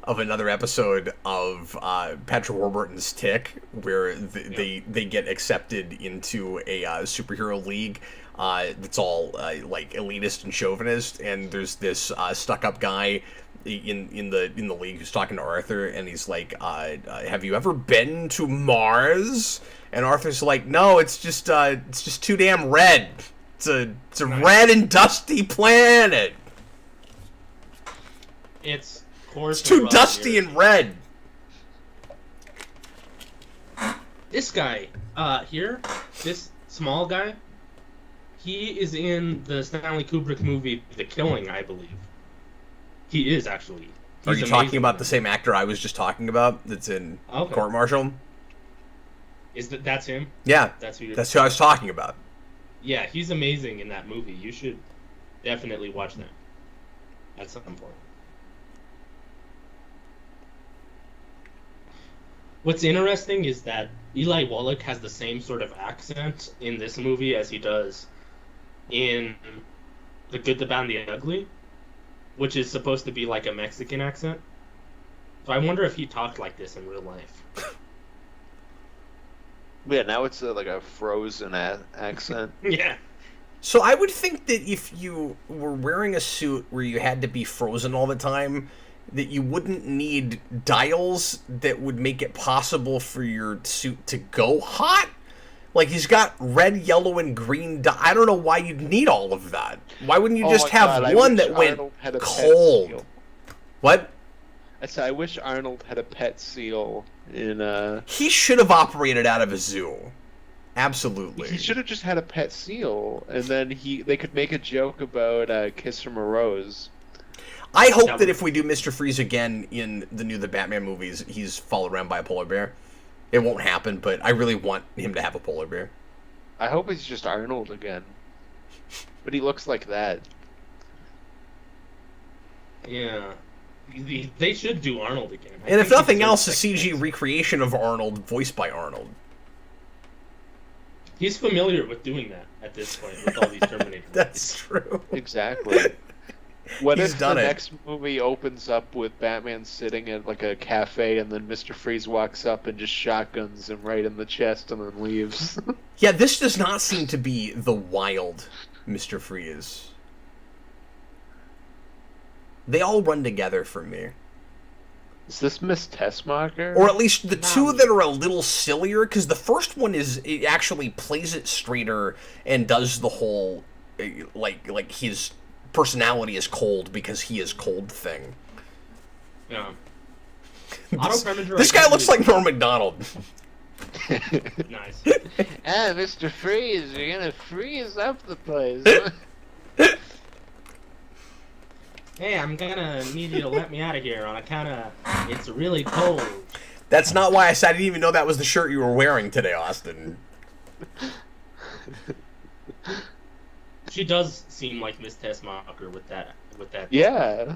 another episode of Patrick Warburton's Tick, where they get accepted into a superhero league that's all like elitist and chauvinist, and there's this stuck-up guy in the league who's talking to Arthur, and he's like, "Have you ever been to Mars?" And Arthur's like, "No, it's just too damn red. It's a red and dusty planet. It's coarse. It's too and dusty weird. and red." This guy here, this small guy, he is in the Stanley Kubrick movie The Killing, I believe. He is actually. Are He's you talking amazing about in the that. same actor I was just talking about that's in Okay. Court Martial? That's him? Yeah, That's who. that's who I was talking about. Yeah, he's amazing in that movie. You should definitely watch that at some point. What's interesting is that Eli Wallach has the same sort of accent in this movie as he does in The Good, the Bad, and the Ugly, which is supposed to be like a Mexican accent. So I wonder if he talked like this in real life. Yeah, now it's like a frozen accent. Yeah. So I would think that if you were wearing a suit where you had to be frozen all the time, that you wouldn't need dials that would make it possible for your suit to go hot. Like, he's got red, yellow, and green I don't know why you'd need all of that. Why wouldn't you Oh just my have God, I one wish that went Arnold had a pet cold? seal. What? I said I wish Arnold had a pet seal in He should have operated out of a zoo. Absolutely. He should have just had a pet seal, and then they could make a joke about Kiss from a Rose. I hope that if we do Mr. Freeze again in the Batman movies, he's followed around by a polar bear. It won't happen, but I really want him to have a polar bear. I hope he's just Arnold again. But he looks like that. Yeah. They should do Arnold again. And if nothing else, a CG recreation of Arnold, voiced by Arnold. He's familiar with doing that at this point with all these Terminator That's true. Exactly. What He's if done the it. next movie opens up with Batman sitting at like a cafe and then Mr. Freeze walks up and just shotguns him right in the chest and then leaves? Yeah, this does not seem to be the wild Mr. Freeze. They all run together for me. Is this Miss Tessmacher? Or at least the two that are a little sillier, because the first one it actually plays it straighter and does the whole, like his personality is cold because he is cold thing. Yeah. This guy looks like Norm Macdonald. Nice. Ah, Mr. Freeze, you're gonna freeze up the place. Hey, I'm gonna need you to let me out of here on account of it's really cold. That's not why I said I didn't even know that was the shirt you were wearing today, Austin. She does seem like Miss Tessmacher with that. Yeah.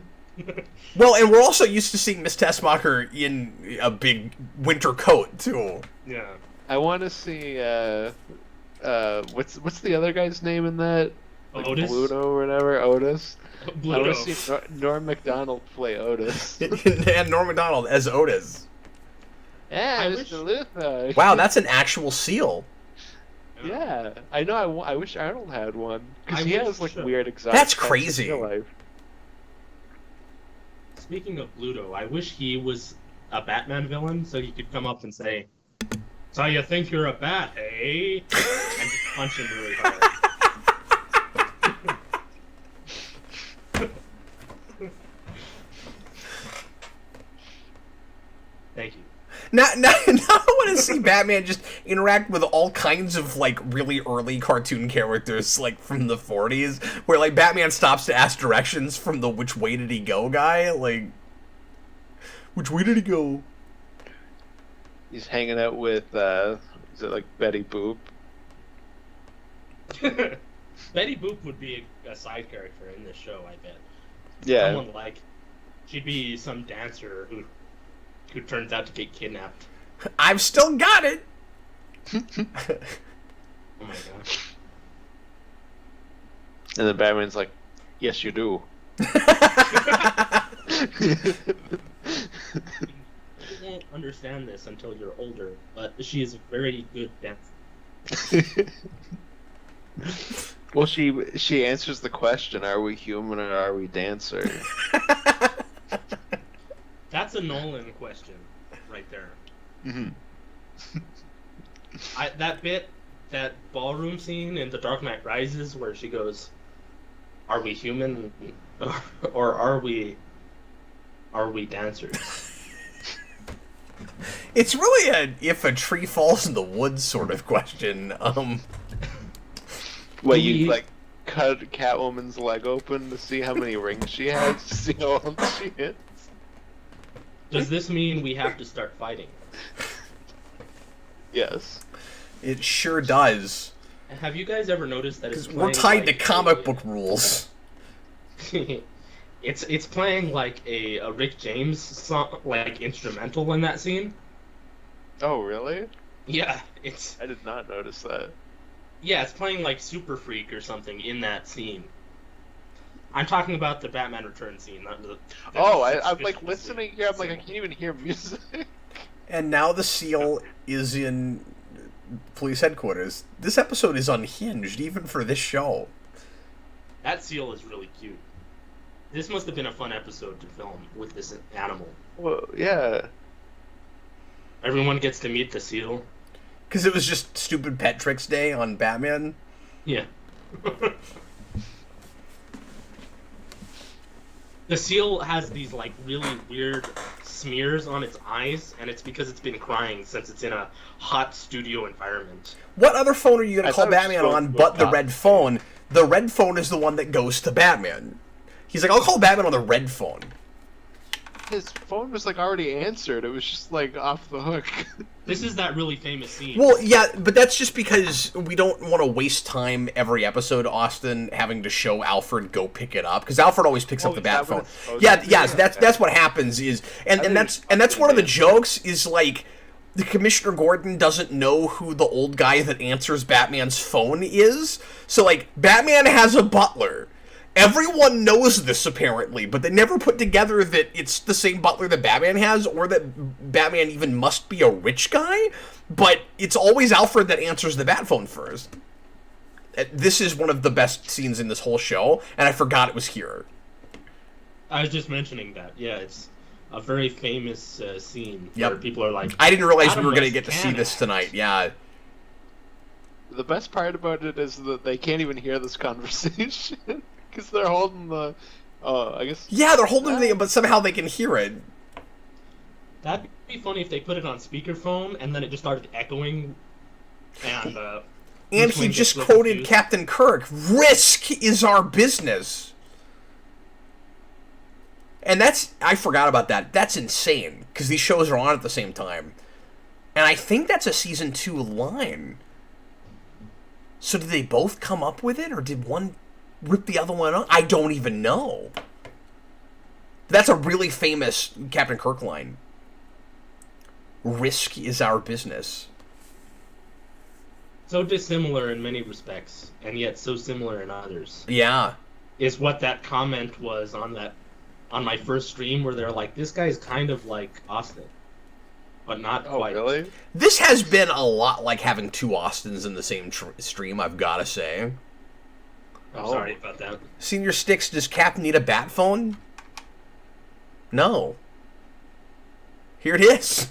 Well, and we're also used to seeing Miss Tessmacher in a big winter coat, too. Yeah. I want to see, what's the other guy's name in that? Like Otis? Bluto or whatever? Otis? Bluto. I want to see Norm Macdonald play Otis. And Norm Macdonald as Otis. Yeah, I Mr. Luthor. Wow, that's an actual seal. Yeah, I know. I wish Arnold had one because I he wish has like so. weird exotic. That's pets in crazy. real life. Speaking of Bluto, I wish he was a Batman villain so he could come up and say, "So you think you're a bat, eh?" and just punch him really hard. Thank you. Now I want to see Batman just interact with all kinds of, like, really early cartoon characters, like, from the 40s, where, like, Batman stops to ask directions from the which way did he go guy, like, which way did he go? He's hanging out with is it like Betty Boop? Betty Boop would be a side character in this show, I bet. Yeah. Someone like, she'd be some dancer who turns out to get kidnapped. I've still got it! Oh my gosh. And then Batman's like, "Yes, you do." You won't understand this until you're older, but she is a very good dancer. Well, she answers the question: Are we human or are we dancer? That's a Nolan question, right there. Mm-hmm. That ballroom scene in The Dark Knight Rises, where she goes, "Are we human, or are we dancers?" It's really if a tree falls in the woods sort of question. What, you like cut Catwoman's leg open to see how many rings she has, to see how old she is? Does this mean we have to start fighting? Yes. It sure does. Have you guys ever noticed that it's Because we're playing tied to like comic book rules. It's playing like a Rick James song, like instrumental in that scene. Oh, really? Yeah, I did not notice that. it's playing like Super Freak or something in that scene. I'm talking about the Batman Returns scene. Not the I'm like listening here. I'm like, I can't even hear music. And now the seal is in police headquarters. This episode is unhinged, even for this show. That seal is really cute. This must have been a fun episode to film with this animal. Well, yeah. Everyone gets to meet the seal. Because it was just stupid pet tricks day on Batman. Yeah. The seal has these like really weird smears on its eyes, and it's because it's been crying since it's in a hot studio environment. What other phone are you going I to call thought it was Batman phone on with but the top. red phone? The red phone is the one that goes to Batman. He's like, I'll call Batman on the red phone. His phone was like already answered. It was just like off the hook. This is that really famous scene. Well, yeah, but that's just because we don't want to waste time every episode, Austin, having to show Alfred go pick it up, because Alfred always picks up the bat phone. Yeah, yes, that's what happens is, and that's one of the jokes is like, the Commissioner Gordon doesn't know who the old guy that answers Batman's phone is, so like Batman has a butler. Everyone knows this, apparently, but they never put together that it's the same butler that Batman has, or that Batman even must be a rich guy, but it's always Alfred that answers the bat phone first. This is one of the best scenes in this whole show, and I forgot it was here. I was just mentioning that. Yeah, it's a very famous scene where people are like... I didn't realize we were going to get to see this tonight, yeah. The best part about it is that they can't even hear this conversation. Because they're holding the, I guess... Yeah, they're holding the, but somehow they can hear it. That'd be funny if they put it on speakerphone, and then it just started echoing, and... and he just quoted Captain Kirk, "Risk is our business." And that's, I forgot about that. That's insane, because these shows are on at the same time. And I think that's a Season 2 line. So did they both come up with it, or did one rip the other one off? I don't even know. That's a really famous Captain Kirk line. Risk is our business. So dissimilar in many respects, and yet so similar in others. Yeah. Is what that comment was on my first stream, where they're like, this guy's kind of like Austin. But not quite. Oh, really? This has been a lot like having two Austins in the same stream, I've got to say. I'm sorry about that. Senior Sticks, does Cap need a bat phone? No. Here it is.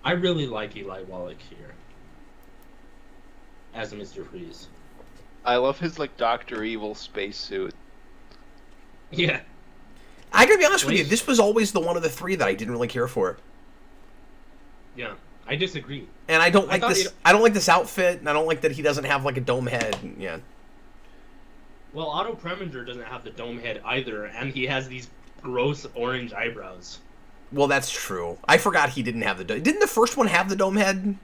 I really like Eli Wallach here. As Mr. Freeze. I love his, like, Dr. Evil spacesuit. Yeah. I gotta be honest with you, this was always the one of the three that I didn't really care for. Yeah, I disagree. And I don't like this. I don't like this outfit, and I don't like that he doesn't have like a dome head. Yeah. Well, Otto Preminger doesn't have the dome head either, and he has these gross orange eyebrows. Well, that's true. I forgot he didn't have the dome. Didn't the first one have the dome head?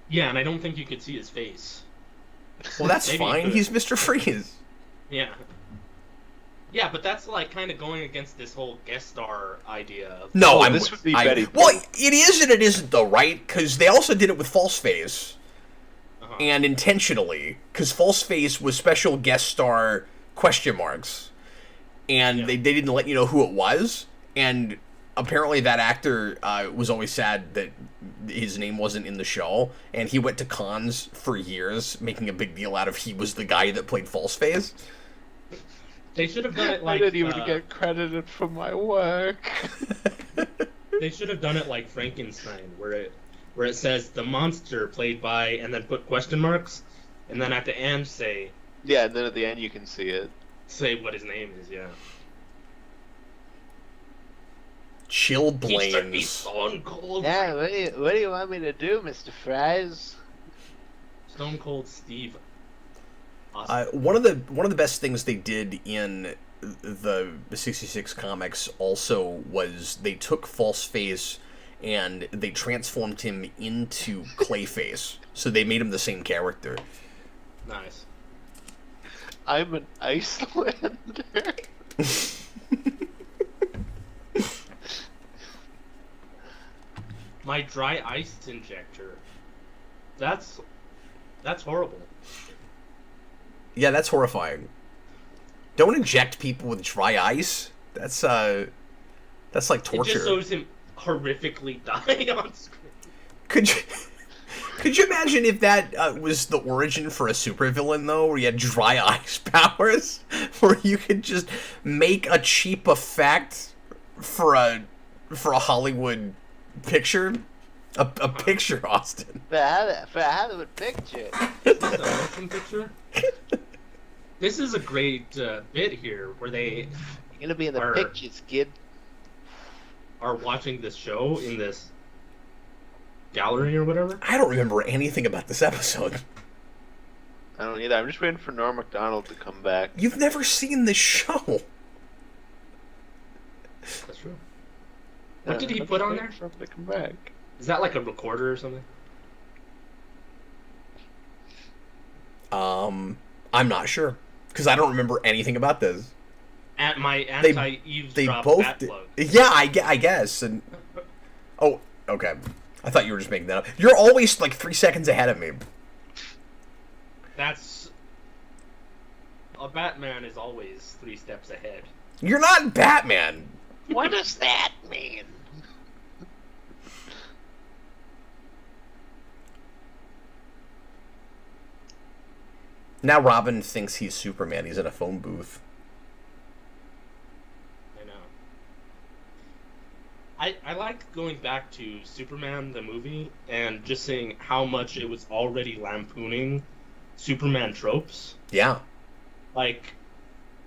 Yeah, and I don't think you could see his face. Well, that's fine. He's Mr. Freeze. Yeah. Yeah, but that's like kind of going against this whole guest star idea. Of, no, this would be Betty. Well, it is and it isn't though, right? Because they also did it with False Face, and intentionally, because False Face was special guest star question marks, and they didn't let you know who it was, and apparently that actor was always sad that his name wasn't in the show, and he went to cons for years making a big deal out of he was the guy that played False Face. They should have done it like... I didn't even get credited for my work. They should have done it like Frankenstein, where it says the monster played by, and then put question marks, and then at the end say... Yeah, and then at the end you can see it. Say what his name is, yeah. Chill Blames. He's Stone Cold. Yeah, what do you want me to do, Mr. Fries? Stone Cold Steve. One of the best things they did in the 66 comics also was they took False Face and they transformed him into Clayface. So they made him the same character. Nice. I'm an Icelander. My dry ice injector. That's horrible. Yeah, that's horrifying. Don't inject people with dry ice. That's like torture. It just shows him horrifically dying on screen. Could you imagine if that was the origin for a supervillain though, where you had dry ice powers, where you could just make a cheap effect for a Hollywood picture, a picture, Austin. For a Hollywood picture. Is this a motion picture? This is a great bit here, where they You're gonna be in the pictures, kid. Are watching this show in this gallery or whatever. I don't remember anything about this episode. I don't either. I'm just waiting for Norm Macdonald to come back. You've never seen this show. That's true. What did he I'm put just on waiting there? for him to come back. Is that like a recorder or something? I'm not sure because I don't remember anything about this. At my They anti-eavesdrop both bat did. plug. Yeah, I guess. And oh, okay. I thought you were just making that up. You're always like 3 seconds ahead of me. That's... A Batman is always 3 steps ahead. You're not Batman. What does that mean? Now Robin thinks he's Superman. He's in a phone booth. I know. I like going back to Superman, the movie, and just seeing how much it was already lampooning Superman tropes. Yeah. Like...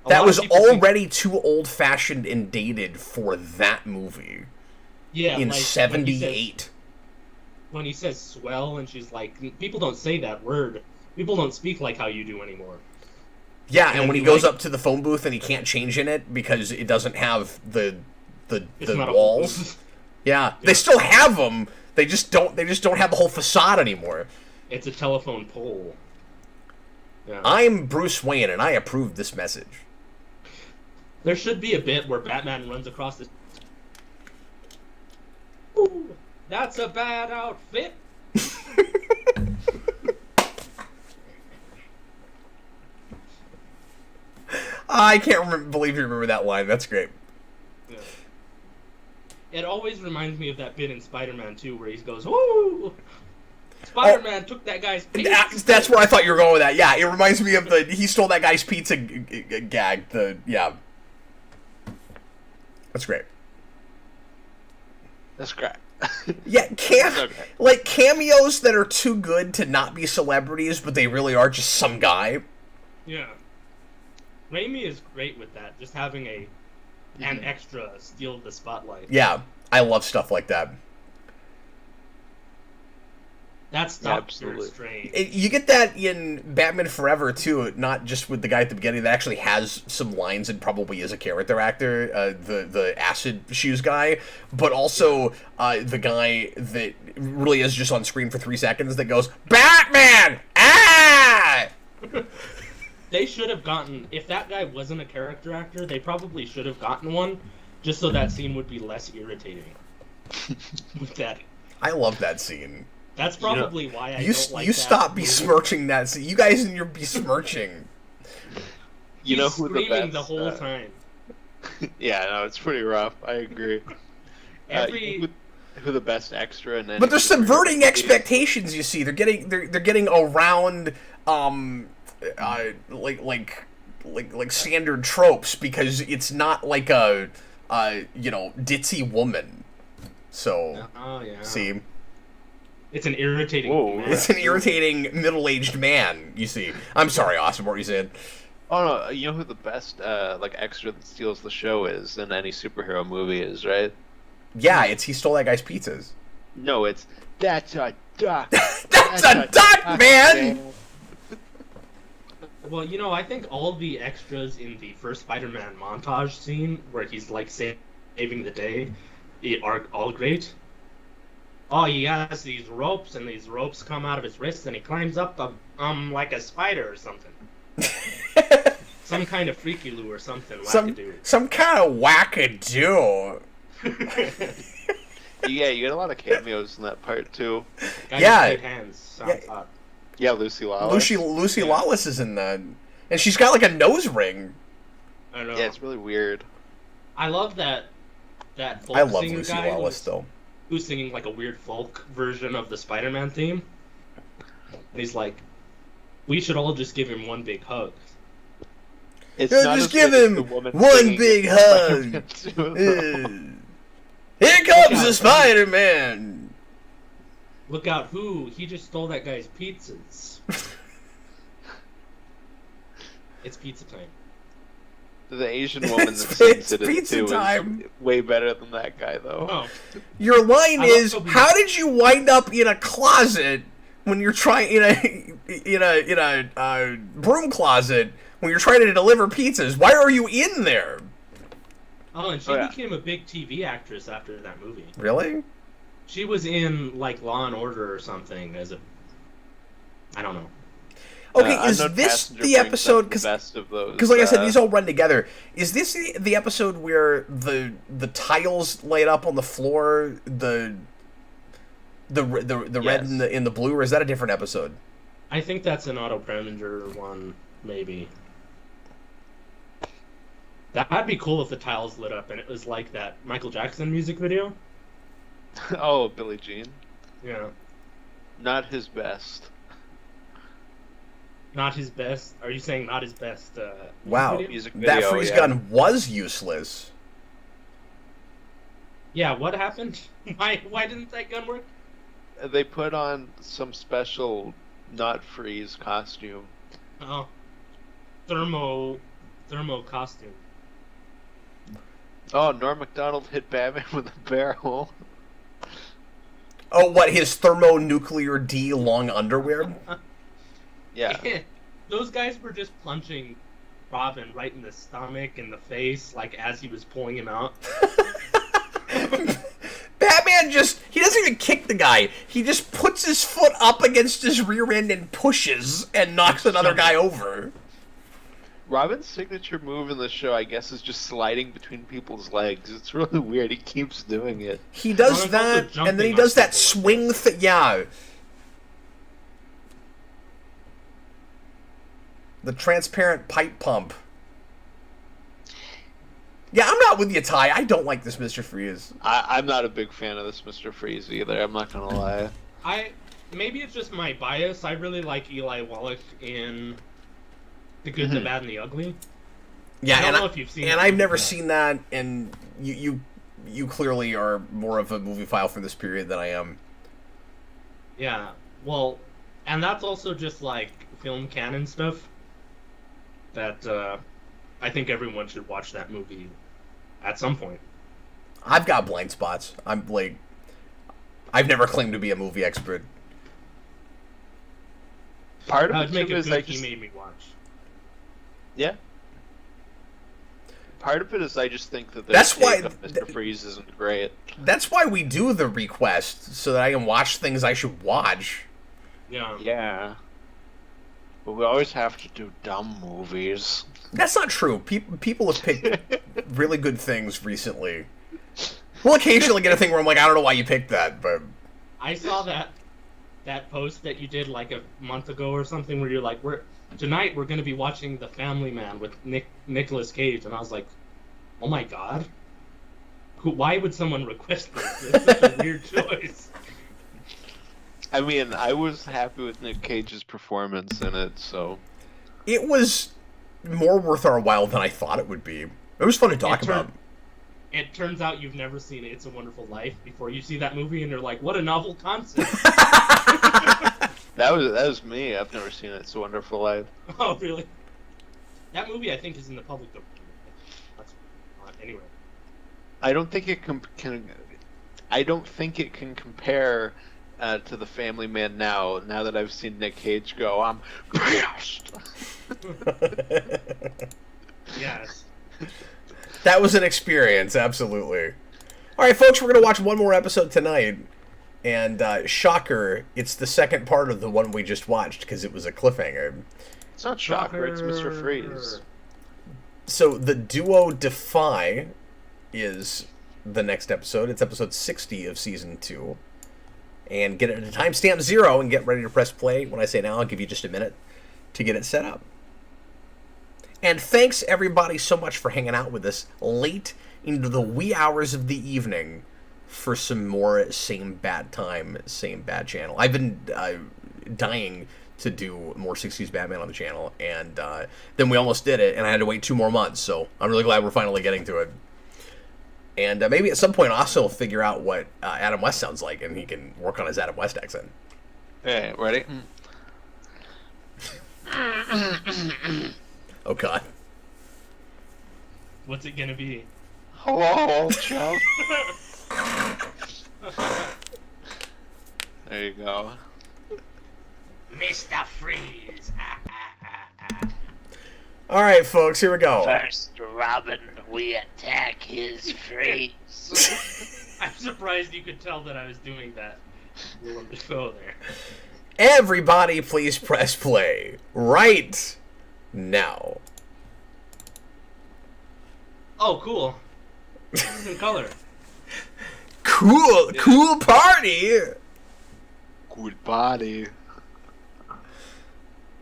That was already too old-fashioned and dated for that movie. Yeah, in like, '78. When he says swell, and she's like, people don't say that word. People don't speak like how you do anymore. Yeah, and when he goes like- up to the phone booth and he can't change in it because it doesn't have the It's not a walls. Yeah, they still have them. They just don't have the whole facade anymore. It's a telephone pole. Yeah. I'm Bruce Wayne, and I approve this message. There should be a bit where Batman runs across the... Ooh, that's a bad outfit. I can't believe you remember that line. That's great. Yeah. It always reminds me of that bit in Spider-Man 2 where he goes, "Ooh, Spider-Man took that guy's pizza." That's where I thought you were going with that. Yeah, it reminds me of the he stole that guy's pizza gag. Yeah. That's great. That's great. Yeah, Okay. like cameos that are too good to not be celebrities, but they really are just some guy. Yeah. Raimi is great with that, just having an extra steal the spotlight. Yeah, I love stuff like that. That's Doctor Strange. You get that in Batman Forever too, not just with the guy at the beginning that actually has some lines and probably is a character actor, the acid shoes guy, but also the guy that really is just on screen for 3 seconds that goes, "Batman! Ah!" They should have gotten, if that guy wasn't a character actor, they probably should have gotten one, just so that scene would be less irritating. With that. I love that scene. That's probably why I you don't like you that stop movie. besmirching that scene. You guys and your besmirching. You know He's who the screaming best, the whole time. Yeah, no, it's pretty rough. I agree. Who the best extra and then? But they're subverting expectations. You see, they're getting around like standard tropes because it's not like a ditzy woman. So Oh yeah. see, It's an irritating. Whoa. man. it's an irritating middle-aged man. You see, I'm sorry, Austin. What were you saying? Oh no, you know who the best like extra that steals the show is in any superhero movie is, right? Yeah, he stole that guy's pizzas. No, that's a duck. That's a duck, man! Well, I think all the extras in the first Spider-Man montage scene, where he's like saving the day, are all great. Oh, he has these ropes, and these ropes come out of his wrists, and he climbs up like a spider or something. Some kind of freaky loo or something. Some kind of wackadoo. Yeah, you get a lot of cameos in that part too. Guy Yeah. with hands. Sounds hot. Yeah, Lucy Lawless. Lucy Lawless is in that, and she's got like a nose ring. I know. Yeah, it's really weird. I love that folk I love singer Lucy guy Lawless though. who's singing like a weird folk version of the Spider-Man theme. And he's like, we should all just give him one big hug. It's Yeah, not just as give good as him the woman one singing big in hug. Spider-Man 2. Here comes the Spider-Man. Look out, who? He just stole that guy's pizzas. It's pizza time. The Asian woman that It's sings it pizza too time. is way better than that guy, though. Oh, Your line I love is, Toby. how did you wind up in a closet when you're trying in a broom closet when you're trying to deliver pizzas. Why are you in there? Oh, and she became a big TV actress after that movie. Really? She was in like Law and Order or something as a, I don't know. Okay, is this the episode? Because like I said, these all run together. Is this the episode where the tiles laid up on the floor, the red and the blue, or is that a different episode? I think that's an Otto Preminger one, maybe. That'd be cool if the tiles lit up and it was like that Michael Jackson music video. Oh, Billie Jean. Yeah. Not his best. Not his best? Are you saying not his best wow, music video? That freeze gun was useless. Yeah, what happened? Why didn't that gun work? They put on some special not freeze costume. Oh. Thermo costume. Oh, Norm Macdonald hit Batman with a barrel. Oh, what, his thermonuclear D long underwear? Yeah. Those guys were just punching Robin right in the stomach and the face, like, as he was pulling him out. Batman he doesn't even kick the guy. He just puts his foot up against his rear end and pushes and knocks another guy over. Robin's signature move in the show, I guess, is just sliding between people's legs. It's really weird. He keeps doing it. He does that, and then he does that swing thing. Yeah. The transparent pipe pump. Yeah, I'm not with you, Ty. I don't like this Mr. Freeze. I'm not a big fan of this Mr. Freeze either. I'm not gonna lie. Maybe it's just my bias. I really like Eli Wallach in The Good, the Bad, and the Ugly. Yeah, I don't know if you've seen it. And I've never seen that, and you clearly are more of a movie file from this period than I am. Yeah, well, and that's also just like film canon stuff that I think everyone should watch that movie at some point. I've got blind spots. I've never claimed to be a movie expert. Part of it make too it is good he made me watch. Yeah. Part of it is I just think that that's why Mr. Freeze isn't great. That's why we do the request, so that I can watch things I should watch. Yeah. Yeah. But we always have to do dumb movies. That's not true. People have picked really good things recently. We'll occasionally get a thing where I'm like, I don't know why you picked that, but I saw that post that you did like a month ago or something where you're like, tonight we're going to be watching The Family Man with Nicolas Cage, and I was like, oh my god, why would someone request this? It's such a weird choice. I mean, I was happy with Nick Cage's performance in it, so it was more worth our while than I thought it would be. It was fun to talk about. It turns out you've never seen It's a Wonderful Life before you see that movie, and you're like, what a novel concept. That was me. I've never seen It's a Wonderful Life. Oh, really? That movie, I think, is in the public domain. Anyway. I don't think it I don't think it can compare to The Family Man now. Now that I've seen Nick Cage go, I'm pissed. Yes. That was an experience, absolutely. All right, folks, we're going to watch one more episode tonight. And, shocker, it's the second part of the one we just watched, because it was a cliffhanger. It's not Shocker, it's Mr. Freeze. So, the Duo Defy is the next episode. It's episode 60 of Season 2. And get it at timestamp 0 and get ready to press play. When I say now, I'll give you just a minute to get it set up. And thanks, everybody, so much for hanging out with us late into the wee hours of the evening for some more Same Bad Time, Same Bad Channel. I've been dying to do more 60s Batman on the channel, and then we almost did it, and I had to wait 2 more months, so I'm really glad we're finally getting to it. And maybe at some point also figure out what Adam West sounds like, and he can work on his Adam West accent. Hey, ready? Oh, God. What's it gonna be? Hello, old chum. There you go. Mr. Freeze. All right, folks, here we go. First, Robin, we attack his freeze. I'm surprised you could tell that I was doing that. Willem Dafoe there. Everybody, please press play right now. Oh, cool. This is in color. Cool party. Good body.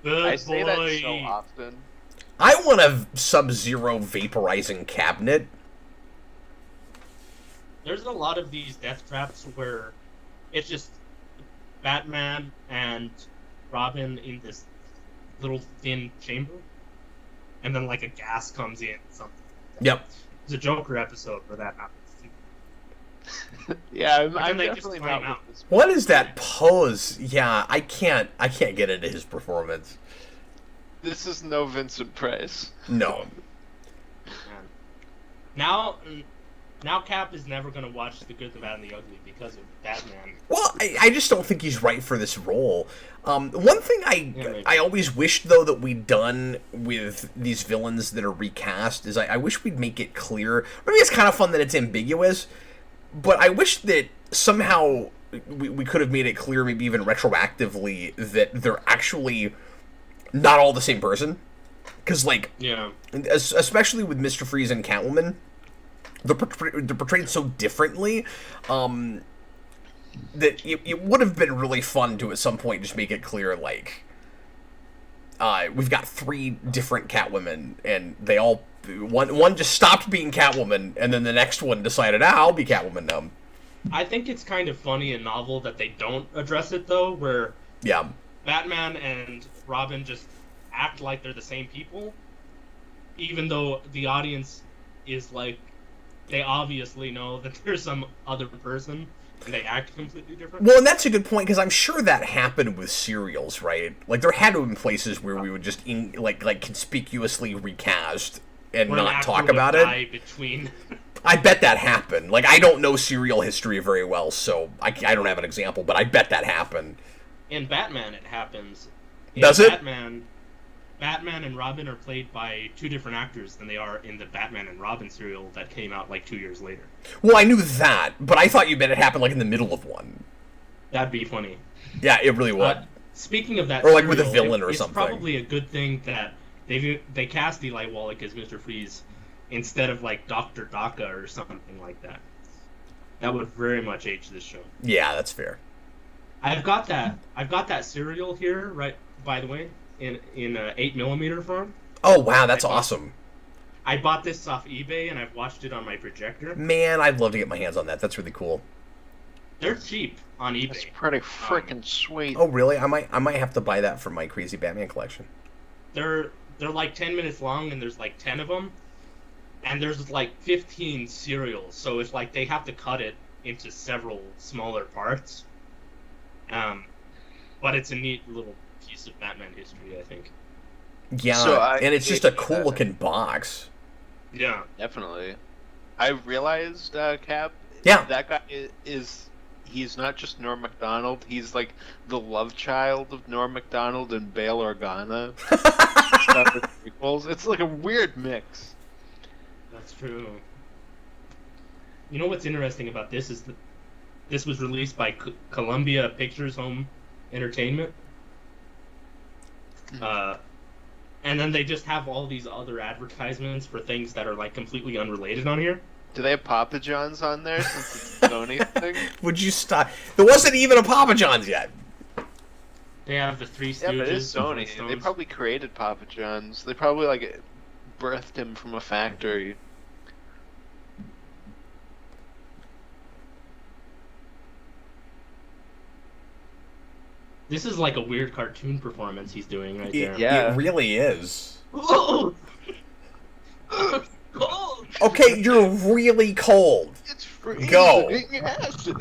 Good I say that boy. so often. I want a Sub-Zero vaporizing cabinet. There's a lot of these death traps where it's just Batman and Robin in this little thin chamber, and then like a gas comes in. Something. Yep. There's a Joker episode where that happens too. Yeah, then I'm they just definitely flame not out. with this. What is that pose? Yeah, I can't get into his performance. This is no Vincent Price. No. Man. Now Cap is never gonna watch The Good, the Bad, and the Ugly because of Batman. Well, I just don't think he's right for this role. One thing maybe. I always wished, though, that we'd done with these villains that are recast is I wish we'd make it clear. Maybe it's kind of fun that it's ambiguous, but I wish that somehow we could have made it clear, maybe even retroactively, that they're actually not all the same person. Because, like, Yeah. especially with Mr. Freeze and Catwoman, they're portrayed so differently that it would have been really fun to at some point just make it clear, like, we've got 3 different Catwomen, and they all one just stopped being Catwoman, and then the next one decided, I'll be Catwoman now. I think it's kind of funny and novel that they don't address it though, where Yeah. Batman and Robin just act like they're the same people, even though the audience is like, they obviously know that there's some other person, and they act completely different. Well, and that's a good point, because I'm sure that happened with serials, right? Like, there had to have been places where we would just, like conspicuously recast and Where an not actor talk would about it. die between. I bet that happened. Like, I don't know serial history very well, so I don't have an example, but I bet that happened. In Batman, it happens. Does it? Batman and Robin are played by 2 different actors than they are in the Batman and Robin serial that came out like 2 years later. Well, I knew that, but I thought you meant it happened, like, in the middle of one. That'd be funny. Yeah, it really would. Speaking of that, Or, like, with a serial, villain or it's something. probably a good thing that they cast Eli Wallach as Mr. Freeze instead of like Dr. Daka or something like that. That would very much age this show. Yeah, that's fair. I've got that serial here, right? By the way, in 8mm form. Oh, wow, that's awesome. I bought this off eBay and I've watched it on my projector. Man, I'd love to get my hands on that. That's really cool. They're cheap on eBay. That's pretty freaking sweet. Oh, really? I might have to buy that for my Crazy Batman collection. They're like 10 minutes long and there's like 10 of them. And there's like 15 serials, so it's like they have to cut it into several smaller parts. But it's a neat little piece of Batman history, I think. Yeah, and it's just a cool looking box. Yeah. Definitely. I realized, Cap, Yeah. that guy he's not just Norm Macdonald, he's like the love child of Norm Macdonald and Bail Organa. It's like a weird mix. That's true. You know what's interesting about this is that this was released by Columbia Pictures Home Entertainment. And then they just have all these other advertisements for things that are like completely unrelated on here. Do they have Papa John's on there since it's a Sony thing? Would you stop? There wasn't even a Papa John's yet. They have the Three Yeah, Stooges. but it's and Sony. Flintstones. They probably created Papa John's. They probably like birthed him from a factory. This is like a weird cartoon performance he's doing right there. Yeah. It really is. Oh! Okay, you're really cold. It's freezing Go. acid.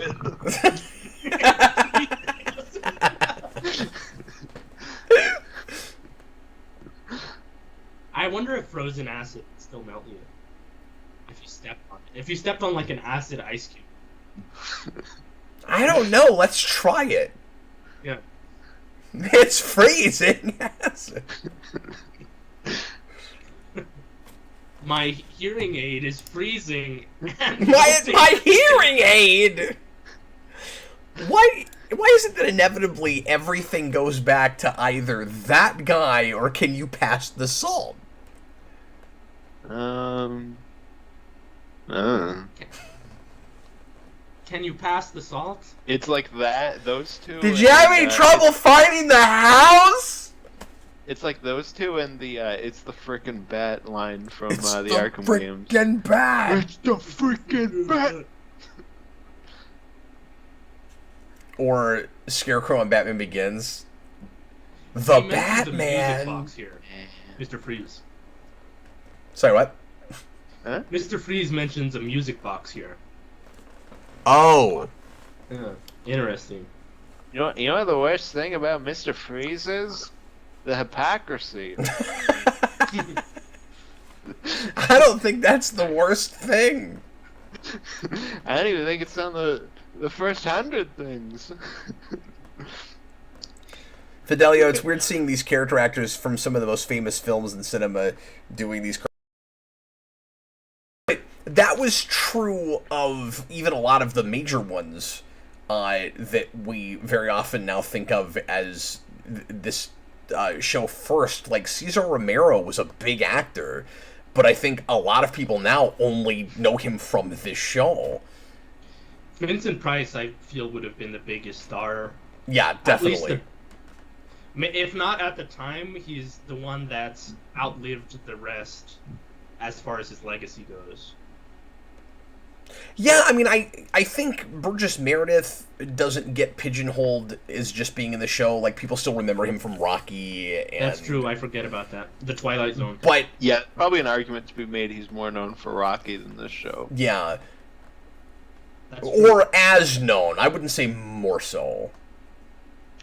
I wonder if frozen acid would still melt you if you stepped on it. If you stepped on like an acid ice cube. I don't know. Let's try it. Yeah. It's freezing. My hearing aid is freezing. And my hearing aid. Why is it that inevitably everything goes back to either that guy or can you pass the salt? Can you pass the salt? It's like that. Those two. Did you have any trouble finding the house? It's like those two and the it's the frickin' bat line from the Arkham games. Frickin' bat. It's the frickin' bat. Or Scarecrow and Batman Begins. The He mentions Batman. The music box here, Mr. Freeze. Sorry, what? Huh? Mr. Freeze mentions a music box here. Oh. Yeah, interesting. You know what the worst thing about Mr. Freeze is? The hypocrisy. I don't think that's the worst thing. I don't even think it's on the first 100 things. Fidelio, it's weird seeing these character actors from some of the most famous films in cinema doing these. That was true of even a lot of the major ones that we very often now think of as this show first. Like, Cesar Romero was a big actor, but I think a lot of people now only know him from this show. Vincent Price, I feel, would have been the biggest star. Yeah, definitely. If not at the time, he's the one that's outlived the rest as far as his legacy goes. Yeah, I mean, I think Burgess Meredith doesn't get pigeonholed as just being in the show. Like, people still remember him from Rocky. And... That's true, I forget about that. The Twilight Zone. But yeah, probably an argument to be made he's more known for Rocky than this show. Yeah. That's true. Or as known. I wouldn't say more so.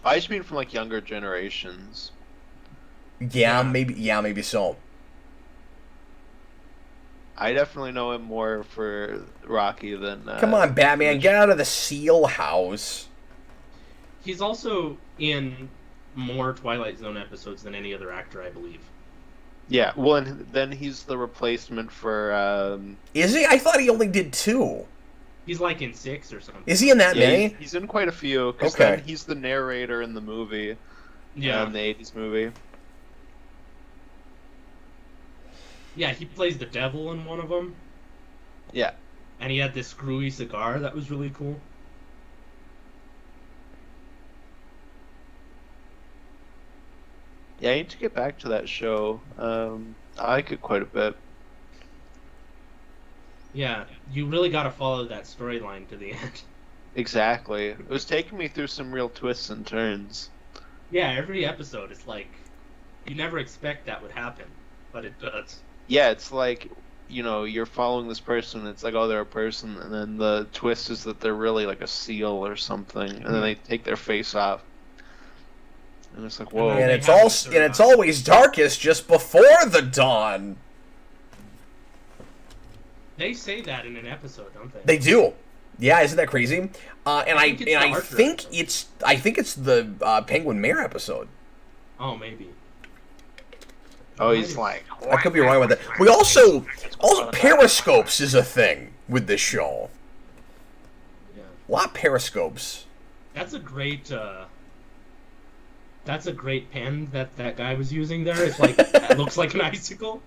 I just mean from, like, younger generations. Yeah, maybe so. I definitely know him more for Rocky than... Come on, Batman, get out of the seal house. He's also in more Twilight Zone episodes than any other actor, I believe. Yeah, well, and then he's the replacement for... Is he? I thought he only did 2. He's like in 6 or something. Is he in that many? He's in quite a few, because Okay. then he's the narrator in the movie. Yeah. In the 80s movie. Yeah, he plays the devil in one of them. Yeah. And he had this screwy cigar that was really cool. Yeah, I need to get back to that show. I like it quite a bit. Yeah, you really gotta follow that storyline to the end. Exactly. It was taking me through some real twists and turns. Yeah, every episode is like, you never expect that would happen, but it does. Yeah, it's like, you know, you're following this person, it's like, oh, they're a person, and then the twist is that they're really like a seal or something, and then they take their face off. And it's like, whoa. And it's always darkest just before the dawn. They say that in an episode, don't they? They do. Yeah, isn't that crazy? And I think it's the Penguin Mayor episode. Oh, maybe. Oh, he's like... I could be wrong about that. We also periscopes is a thing with this show. Yeah. A lot of periscopes. That's a great pen that guy was using there. It's like, it looks like an icicle.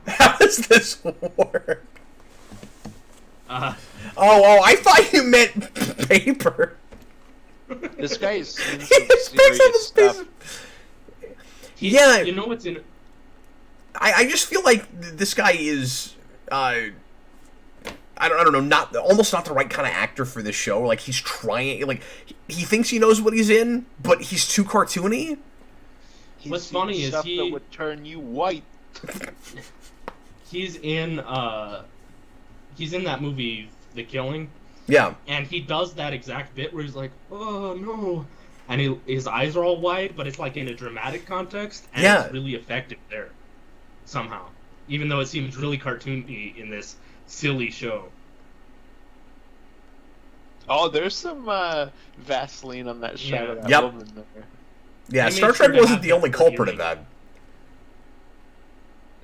How does this work? Uh, Oh, I thought you meant paper. This guy is seen some serious stuff. Yeah. You know what's in... I just feel like this guy is, I don't know, almost not the right kind of actor for this show. Like, he's trying, like, he thinks he knows what he's in, but he's too cartoony. What's funny is stuff he- that would turn you white. He's in that movie, The Killing, Yeah. and he does that exact bit where he's like, oh no, and his eyes are all wide, but it's like in a dramatic context, and Yeah. it's really effective there, somehow, even though it seems really cartoony in this silly show. Oh, there's some Vaseline on that shot Yeah. of that Yep. woman there. Yeah, They Star made Trek sure to wasn't have the that only for culprit of earring.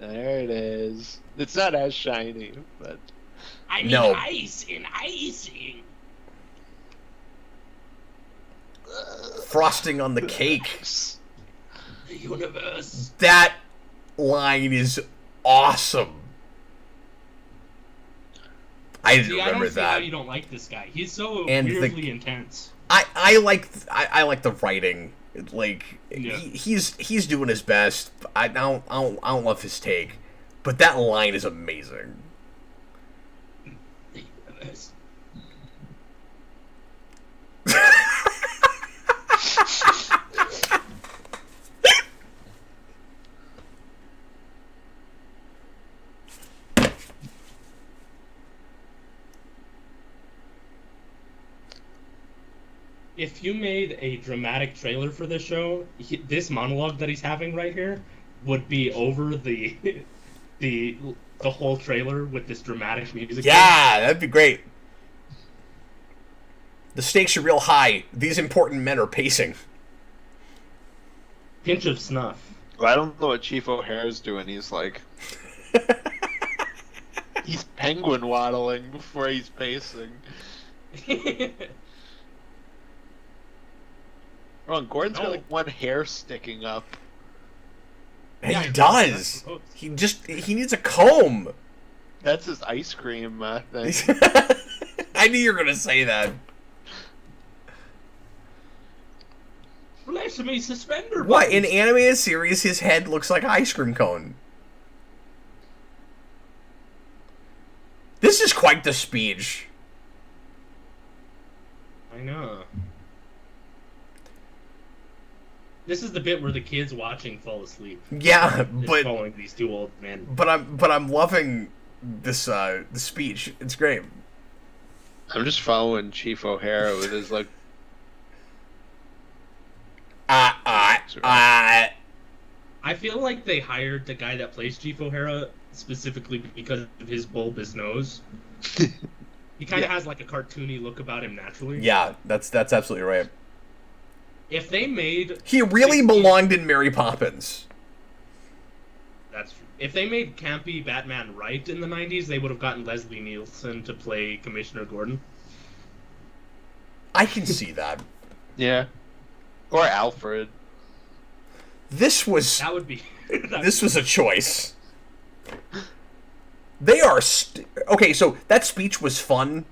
that. There it is. It's not as shiny, but I mean, No. ice and icing. Frosting on the cake. The universe. That line is awesome. I didn't See, I remember don't see how that. you don't like this guy. He's so And the- weirdly intense. I like the writing. Like Yeah. he's doing his best. I don't love his take, but that line is amazing. The universe. If you made a dramatic trailer for this show, this monologue that he's having right here would be over the the whole trailer with this dramatic music. Yeah, that'd be great. The stakes are real high. These important men are pacing. Pinch of snuff. well, I don't know what Chief O'Hara's doing. He's like, he's penguin waddling before he's pacing. Oh, and Gordon's got No. like one hair sticking up. And Yeah, he that's does. gross. He needs a comb. That's his ice cream thing. I knew you were gonna say that. Bless me, suspender. What, in buttons. animated series, his head looks like an ice cream cone. This is quite the speech. I know. This is the bit where the kids watching fall asleep. Yeah, Just but following these two old men. I'm loving this the speech. It's great. I'm just following Chief O'Hara with his like. I feel like they hired the guy that plays Chief O'Hara specifically because of his bulbous nose. He kind of has like a cartoony look about him naturally. Yeah, that's absolutely right. If they made He really 16 belonged in Mary Poppins. That's true. If they made campy Batman right in the 90s, they would have gotten Leslie Nielsen to play Commissioner Gordon. I can see that. Yeah. Or Alfred. This was That would be. this was a choice. They are okay. So that speech was fun,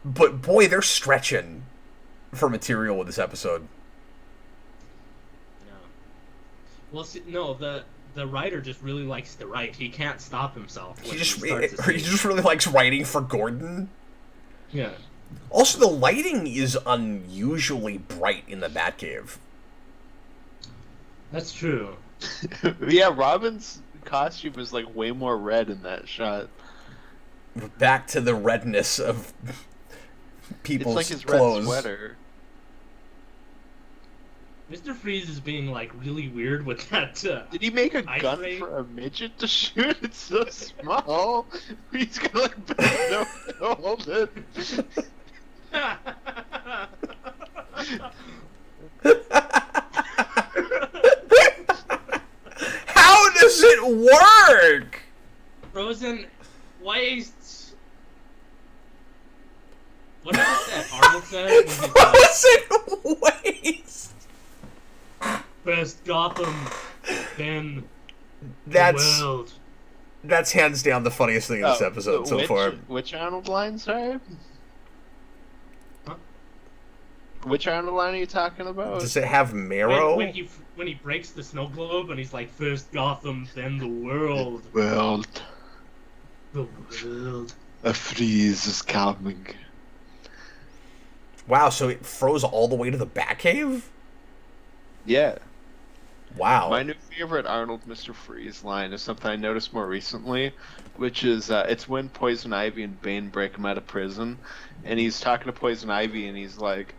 but boy, they're stretching for material with this episode. No. Well, see, no, the writer just really likes to write. He can't stop himself. When He just starts a he scene. just really likes writing for Gordon. Yeah. Also, the lighting is unusually bright in the Batcave. That's true. Yeah, Robin's costume is like way more red in that shot. Back to the redness of It's people's like his clothes. red sweater. Mr. Freeze is being like really weird with that. Did he make a Ice gun ray? for a midget to shoot? It's so small. He's gonna like bend over to hold it. How does it work? Frozen wastes. What is it that Arnold said? When he's like, Frozen waste. First Gotham, then the That's world. that's hands down the funniest thing in this episode so far. Which Arnold line, sorry? Huh? Which Arnold line are you talking about? Does it have marrow? When he breaks the snow globe and he's like, first Gotham, then the world. World, The world. a freeze is coming. Wow, so it froze all the way to the Batcave? Yeah. Wow. My new favorite Arnold Mr. Freeze line is something I noticed more recently, which is it's when Poison Ivy and Bane break him out of prison, and he's talking to Poison Ivy, and he's like,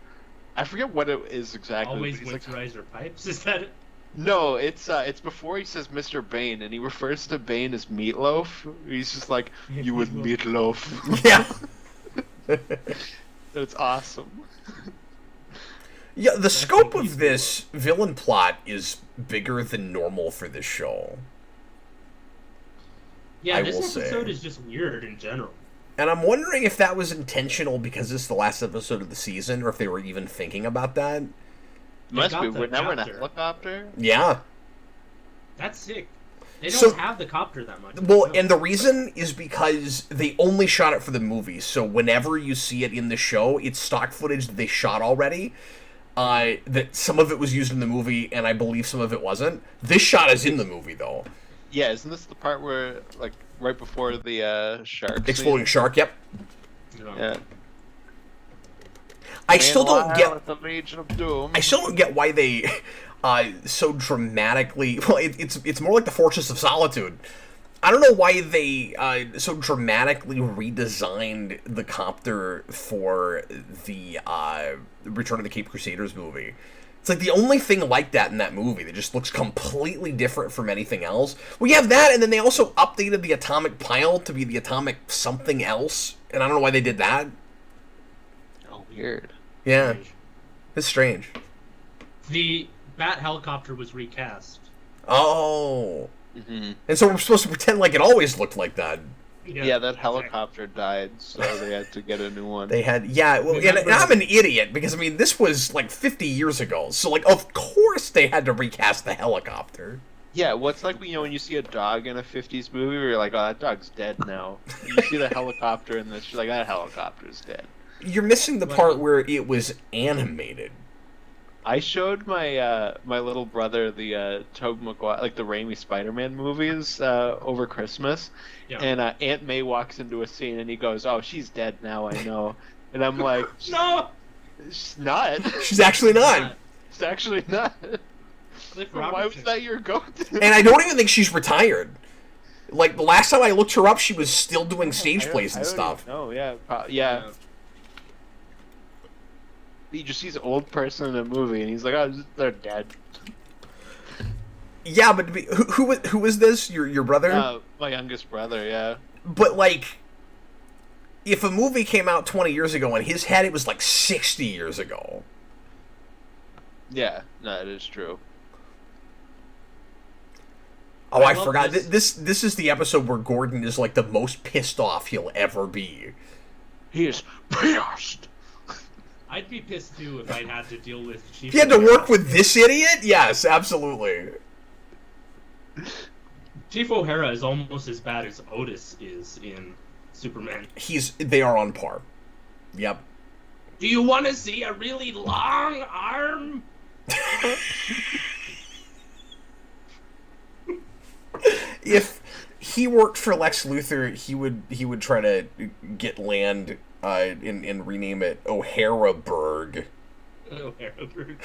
I forget what it is exactly. Always but he's like, winterize your pipes. Is that it? no, it's before he says Mr. Bane, and he refers to Bane as Meatloaf. He's just like, you and Meatloaf. Yeah. It's awesome. Yeah, the scope of this villain plot is bigger than normal for this show. Yeah, I this will episode say. is just weird in general. And I'm wondering if that was intentional because this is the last episode of the season, or if they were even thinking about that. Must got be. the We're never in a chapter. helicopter. Yeah. That's sick. They don't So- have the copter that much. Well, No. and the reason is because they only shot it for the movie, so whenever you see it in the show, it's stock footage that they shot already. That some of it was used in the movie, and I believe some of it wasn't. This shot is in the movie, though. Yeah, isn't this the part where, like, right before the shark? Exploding shark, yep. Yeah. I still don't get. With the Legion of Doom. I still don't get why they so dramatically. Well, it's more like the Fortress of Solitude. I don't know why they so dramatically redesigned the copter for the Return of the Cape Crusaders movie. It's like the only thing like that in that movie that just looks completely different from anything else. We have that, and then they also updated the atomic pile to be the atomic something else, and I don't know why they did that. Oh, weird. Yeah, it's strange. The Bat helicopter was recast. Oh. Mm-hmm. And so we're supposed to pretend like it always looked like that. Yeah, that helicopter died, so they had to get a new one. They had, yeah, well, and I'm an idiot, because, I mean, this was, like, 50 years ago, so, like, of course they had to recast the helicopter. Yeah, what's like, you know, when you see a dog in a 50s movie where you're like, oh, that dog's dead now. You see the helicopter in this, you're like, that helicopter's dead. You're missing the part where it was animated. I showed my my little brother the Tobey Maguire, like the Raimi Spider-Man movies over Christmas, Yeah. and Aunt May walks into a scene and he goes, "Oh, she's dead now, I know," and I'm like, No! "She's not. She's actually not. She's actually not." Cliff Why was Robertson. that your go-to? And I don't even think she's retired. Like, the last time I looked her up, she was still doing stage plays and stuff. Oh yeah, yeah. He just sees an old person in a movie and he's like, "Oh, they're dead." Yeah, but who is this? Your brother? My youngest brother, yeah. But, like, if a movie came out 20 years ago, in his head it was, like, 60 years ago. Yeah, no, it is true. Oh, I love forgot. this. This is the episode where Gordon is, like, the most pissed off he'll ever be. He is pissed. I'd be pissed too if I'd had to deal with Chief. He had to work with this idiot? Yes, absolutely. Chief O'Hara is almost as bad as Otis is in Superman. They are on par. Yep. Do you want to see a really long arm? If he worked for Lex Luthor, he would try to get land and rename it O'Haraburg. O'Haraburg.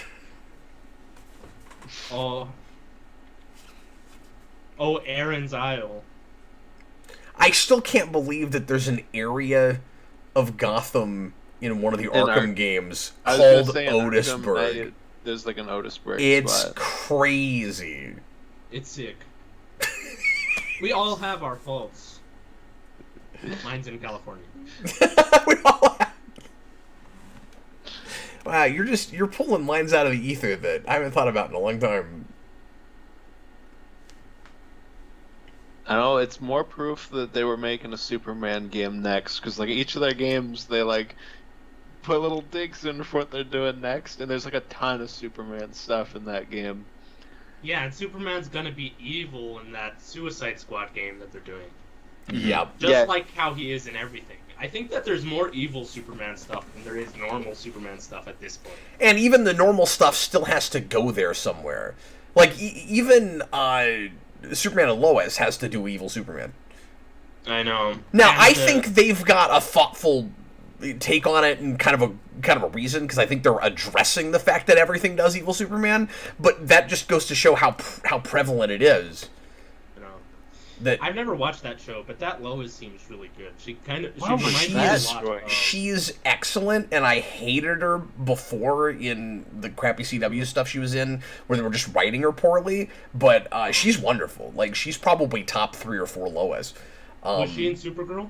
Oh. Oh, Aaron's Isle. I still can't believe that there's an area of Gotham in one of the Arkham games I was gonna called say in Arkham, Otisburg. there's like an Otisburg It's spot. crazy. It's sick. We all have our faults. Mine's in California. We all have- Wow, you're pulling lines out of the ether that I haven't thought about in a long time. I know, it's more proof that they were making a Superman game next, because like each of their games, they like put little digs in for what they're doing next, and there's like a ton of Superman stuff in that game. Yeah, and Superman's gonna be evil in that Suicide Squad game that they're doing. Yep. Just Yeah. like how he is in everything. I think that there's more evil Superman stuff than there is normal Superman stuff at this point. And even the normal stuff still has to go there somewhere. Like, even Superman and Lois has to do evil Superman. I know. Now, And, I think they've got a thoughtful take on it and kind of a reason, because I think they're addressing the fact that everything does evil Superman, but that just goes to show how prevalent it is. you know, That I've never watched that show, but that Lois seems really good. She Wow, reminds me that's a lot right. of... she's excellent, and I hated her before in the crappy CW stuff she was in, where they were just writing her poorly, but she's wonderful. Like, she's probably top 3 or 4 Lois. Was she in Supergirl?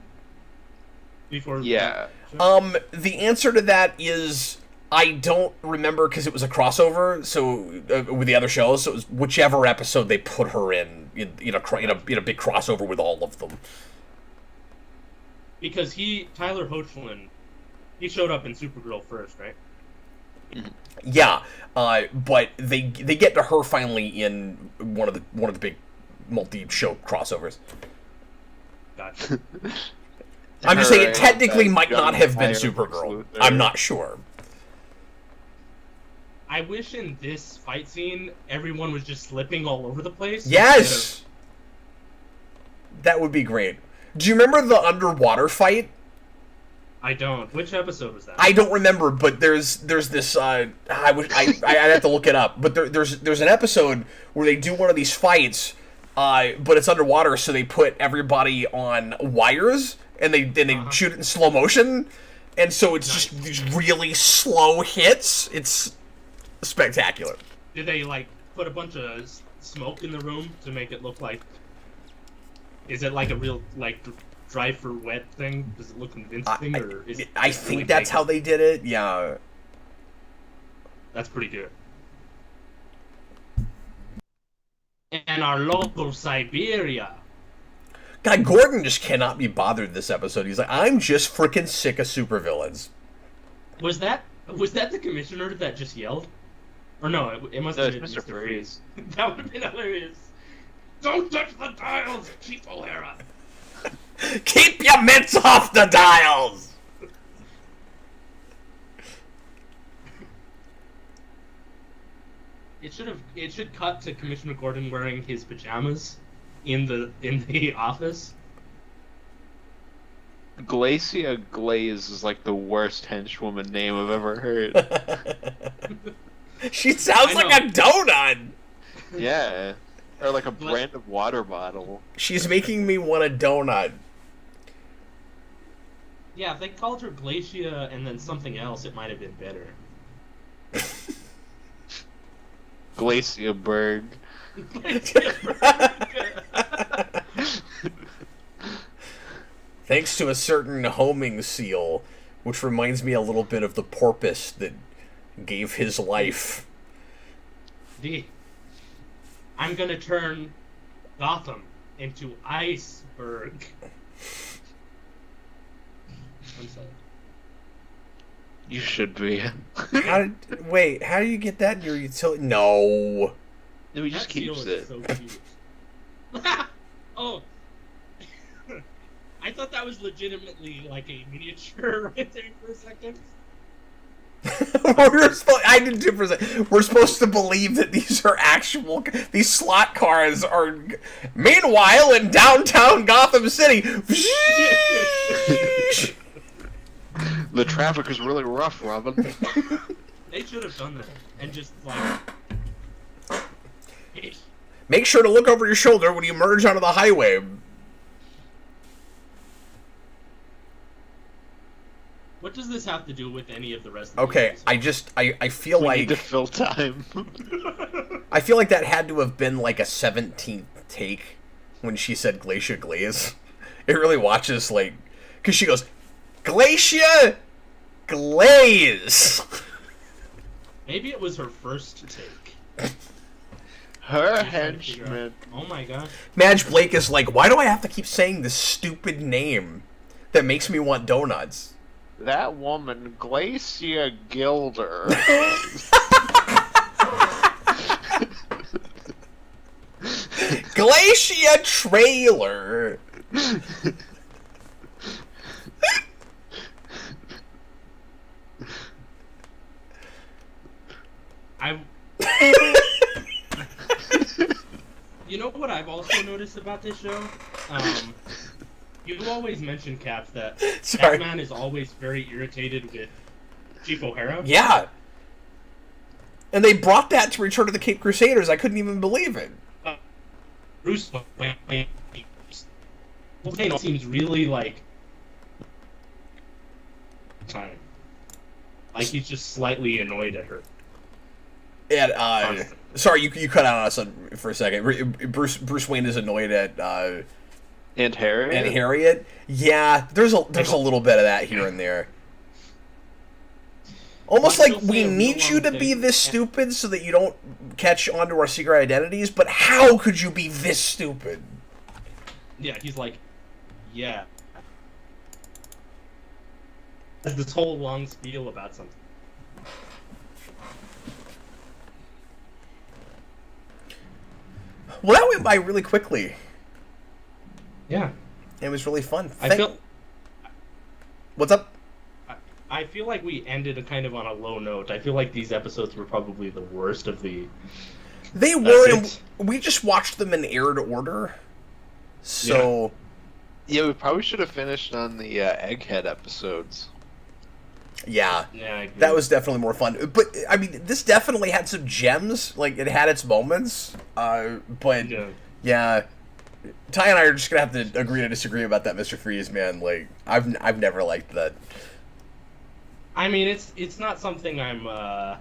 before? Yeah. The answer to that is I don't remember because it was a crossover. So with the other shows, so it was whichever episode they put her in a big crossover with all of them. Because Tyler Hoechlin, he showed up in Supergirl first, right? Yeah, but they get to her finally in one of the big multi-show crossovers. Gotcha. I'm just saying it technically might not have been Supergirl. I'm not sure. I wish in this fight scene everyone was just slipping all over the place. Yes, that would be great. Do you remember the underwater fight? I don't. Which episode was that? I don't remember, but there's this. I'd have to look it up. But there's an episode where they do one of these fights, but it's underwater, so they put everybody on wires and they shoot it in slow motion, and so it's just these really slow hits. It's spectacular. Did they like put a bunch of smoke in the room to make it look like? Is it like a real like dry for wet thing? Does it look convincing, or is it? I think that's how they did it. Yeah. That's pretty good. And our local Siberia. God, Gordon just cannot be bothered this episode. He's like, I'm just freaking sick of supervillains. Was that the commissioner that just yelled? Or no, it must have been Mr. Freeze. That would have been hilarious. Don't touch the dials, Chief O'Hara. Keep your mitts off the dials! It should cut to Commissioner Gordon wearing his pajamas in the office. Glacia Glaze is like the worst henchwoman name I've ever heard. She sounds like a donut! Yeah. Or like a brand of water bottle. She's making me want a donut. Yeah, if they called her Glacia and then something else, it might have been better. Glacia Berg. Thanks to a certain homing seal, which reminds me a little bit of the porpoise that gave his life. I'm gonna turn Gotham into Iceberg. I'm sorry. You should be. How do you get that in your utility? No. We just keeps it. So cute. Oh. I thought that was legitimately like a miniature right there for a second. I did too for a second. We're supposed to believe that these are these slot cars are. Meanwhile, in downtown Gotham City. The traffic is really rough, Robin. They should have done that and just like. Make sure to look over your shoulder when you merge onto the highway. What does this have to do with any of the rest of the Okay, movies? I feel We like need to fill time. I feel like that had to have been like a 17th take when she said Glacia Glaze. It really watches like because she goes Glacia Glaze. Maybe it was her first take. Her henchman. Oh my god. Madge Blake is like, why do I have to keep saying this stupid name that makes me want donuts? That woman, Glacia Gilder. Glacia Trailer. You know what I've also noticed about this show? You always mention, Cap, that Batman is always very irritated with Chief O'Hara. Yeah. And they brought that to Return of the Caped Crusaders. I couldn't even believe it. Bruce Wayne seems really like he's just slightly annoyed at her. And sorry, you cut out on us for a second. Bruce Wayne is annoyed at And Harriet. And Harriet. Yeah, there's a little bit of that here and there. Almost But like she'll we say a need real you to long be thing. this stupid so that you don't catch onto our secret identities, but how could you be this stupid? Yeah, he's like, yeah. There's this whole long spiel about something. Well, that went by really quickly. Yeah. It was really fun. I feel What's up? I feel like we ended kind of on a low note. I feel like these episodes were probably the worst of the... They were, it. and we just watched them in aired order. So, Yeah, we probably should have finished on the Egghead episodes. yeah. Yeah, I agree. That was definitely more fun. But, I mean, this definitely had some gems. Like, it had its moments. But, yeah. Ty and I are just going to have to agree to disagree about that Mr. Freeze, man. Like, I've never liked that. I mean, it's not something I'm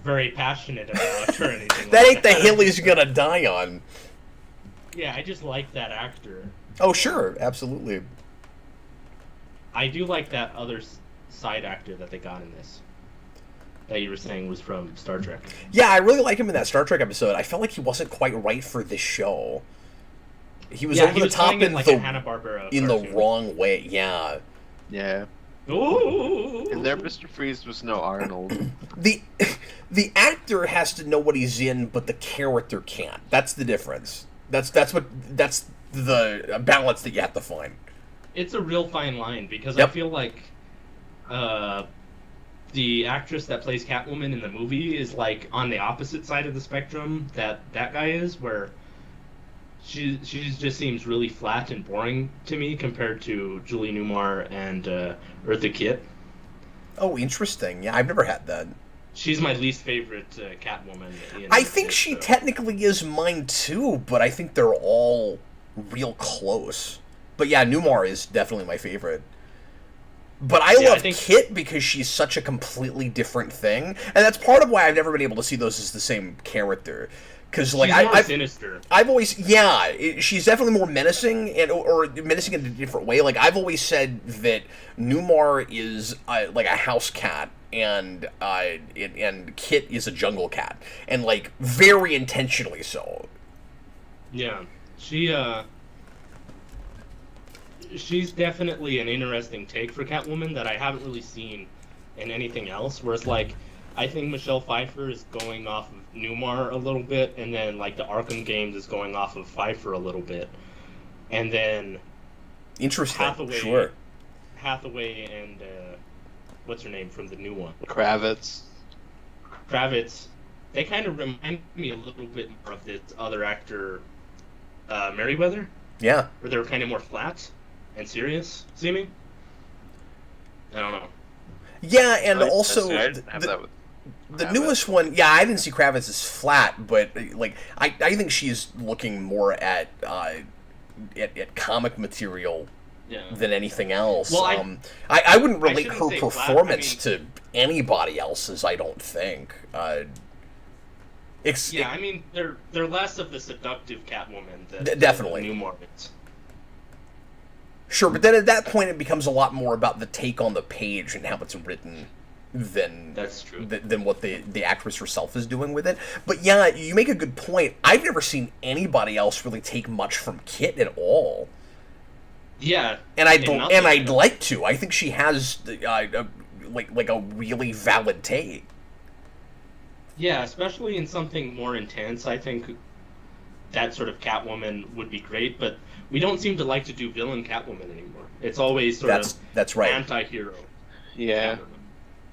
very passionate about or anything. That like ain't the hill he's going to die on. Yeah, I just like that actor. Oh, sure. Absolutely. I do like that other side actor that they got in this. That you were saying was from Star Trek. Yeah, I really like him in that Star Trek episode. I felt like he wasn't quite right for this show. He was over the top playing in like the a Hanna-Barbera in the cartoon. wrong way. Yeah. Yeah. Ooh. And there, Mr. Freeze was no Arnold. The actor has to know what he's in, but the character can't. That's the difference. That's the balance that you have to find. It's a real fine line because Yep. I feel like the actress that plays Catwoman in the movie is like on the opposite side of the spectrum that guy is, where she just seems really flat and boring to me compared to Julie Newmar and Eartha Kitt. Oh, interesting. Yeah, I've never had that. She's my least favorite Catwoman. I think she technically is mine too, but I think they're all real close. But yeah, Newmar is definitely my favorite. But I love Kit because she's such a completely different thing, and that's part of why I've never been able to see those as the same character. Because like she's more sinister. I've always she's definitely more menacing or menacing in a different way. Like I've always said that Newmar is like a house cat and Kit is a jungle cat, and like very intentionally so. Yeah, she's definitely an interesting take for Catwoman that I haven't really seen in anything else. Whereas like I think Michelle Pfeiffer is going off of Newmar a little bit, and then like the Arkham games is going off of Pfeiffer a little bit, and then interesting. Hathaway and what's her name from the new one? Kravitz. They kind of remind me a little bit more of this other actor, Merriweather. Yeah. Where they were kind of more flat and serious seeming. I don't know. Yeah, and also I didn't have that with the newest one, yeah, I didn't see Kravitz as flat, but like I think she's looking more at comic material than anything else. Well, I wouldn't relate her say performance flat, to anybody else's. I don't think. I mean they're less of the seductive Catwoman than definitely Newmar is. Sure, but then at that point it becomes a lot more about the take on the page and how it's written than that's true. Than what the actress herself is doing with it. But yeah, you make a good point. I've never seen anybody else really take much from Kit at all. Yeah, and I'd like to. I think she has like a really valid take. Yeah, especially in something more intense. I think that sort of Catwoman would be great, but we don't seem to like to do villain Catwoman anymore. It's always that's right. Anti-hero. Yeah. Catwoman.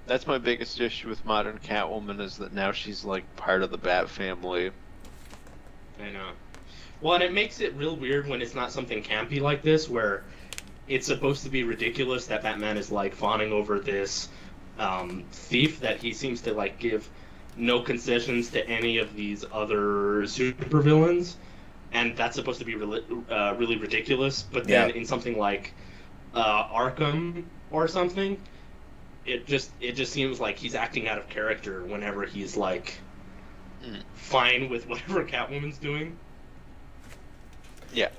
That's my biggest issue with modern Catwoman is that now she's like part of the Bat family. I know. Well, and it makes it real weird when it's not something campy like this, where it's supposed to be ridiculous that Batman is like fawning over this thief that he seems to like give no concessions to any of these other supervillains, and that's supposed to be really ridiculous. But then in something like Arkham or something, it just seems like he's acting out of character whenever he's like fine with whatever Catwoman's doing. Yeah.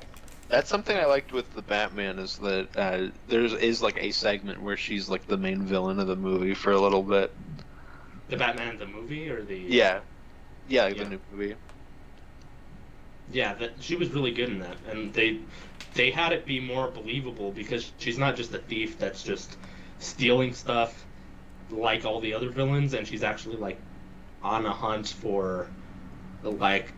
That's something I liked with the Batman is that there is like a segment where she's like the main villain of the movie for a little bit. The Batman the movie or the Yeah, the new movie. Yeah, that she was really good in that, and they had it be more believable because she's not just a thief that's just stealing stuff like all the other villains, and she's actually like on a hunt for like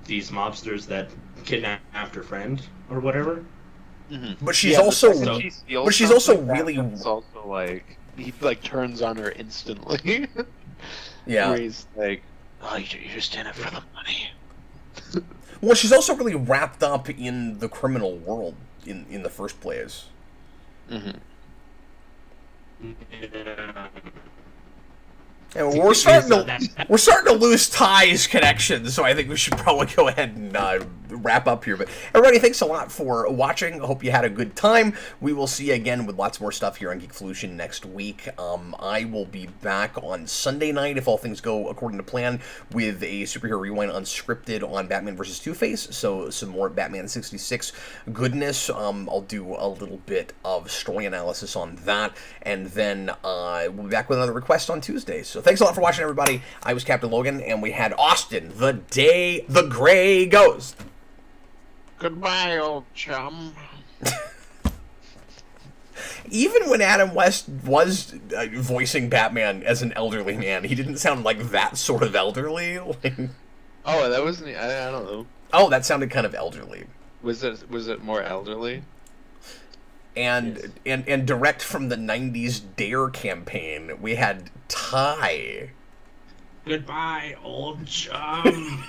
these mobsters that kidnapped her friend or whatever. Mm-hmm. But she's also something, really. It's also like he like turns on her instantly. Yeah. Where he's like, "Oh, you're just in it for the money." Well, she's also really wrapped up in the criminal world in the first place. Mm-hmm. Yeah. And we're starting to lose Ty's connection, so I think we should probably go ahead and wrap up here. But everybody, thanks a lot for watching. I hope you had a good time. We will see you again with lots more stuff here on Geekvolution next week. I will be back on Sunday night, if all things go according to plan, with a Superhero Rewind Unscripted on Batman vs. Two-Face, so some more Batman 66 goodness. I'll do a little bit of story analysis on that, and then we'll be back with another request on Tuesday. So thanks a lot for watching, everybody. I was Captain Logan, and we had Austin, the Gray Ghost. Goodbye, old chum. Even when Adam West was voicing Batman as an elderly man, he didn't sound like that sort of elderly. Oh, that wasn't. I don't know. Oh, that sounded kind of elderly. Was it more elderly? And Yes. and direct from the '90s Dare campaign, we had Ty. Goodbye, old chum.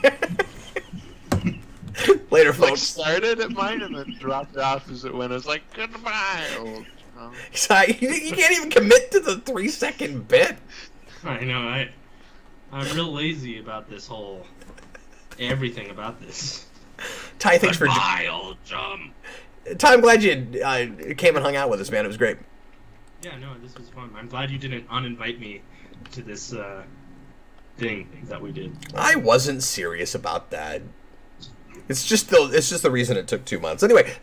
Later, Like folks. started at mine and then dropped off as it went. I was like, "Goodbye, old chum." Ty, you can't even commit to the 3-second bit. I know. I'm real lazy about this whole everything about this. Ty, thanks for. Goodbye, old chum. Ty, I'm glad you came and hung out with us, man. It was great. Yeah, no, this was fun. I'm glad you didn't uninvite me to this thing that we did. I wasn't serious about that. It's just the reason it took 2 months. Anyway,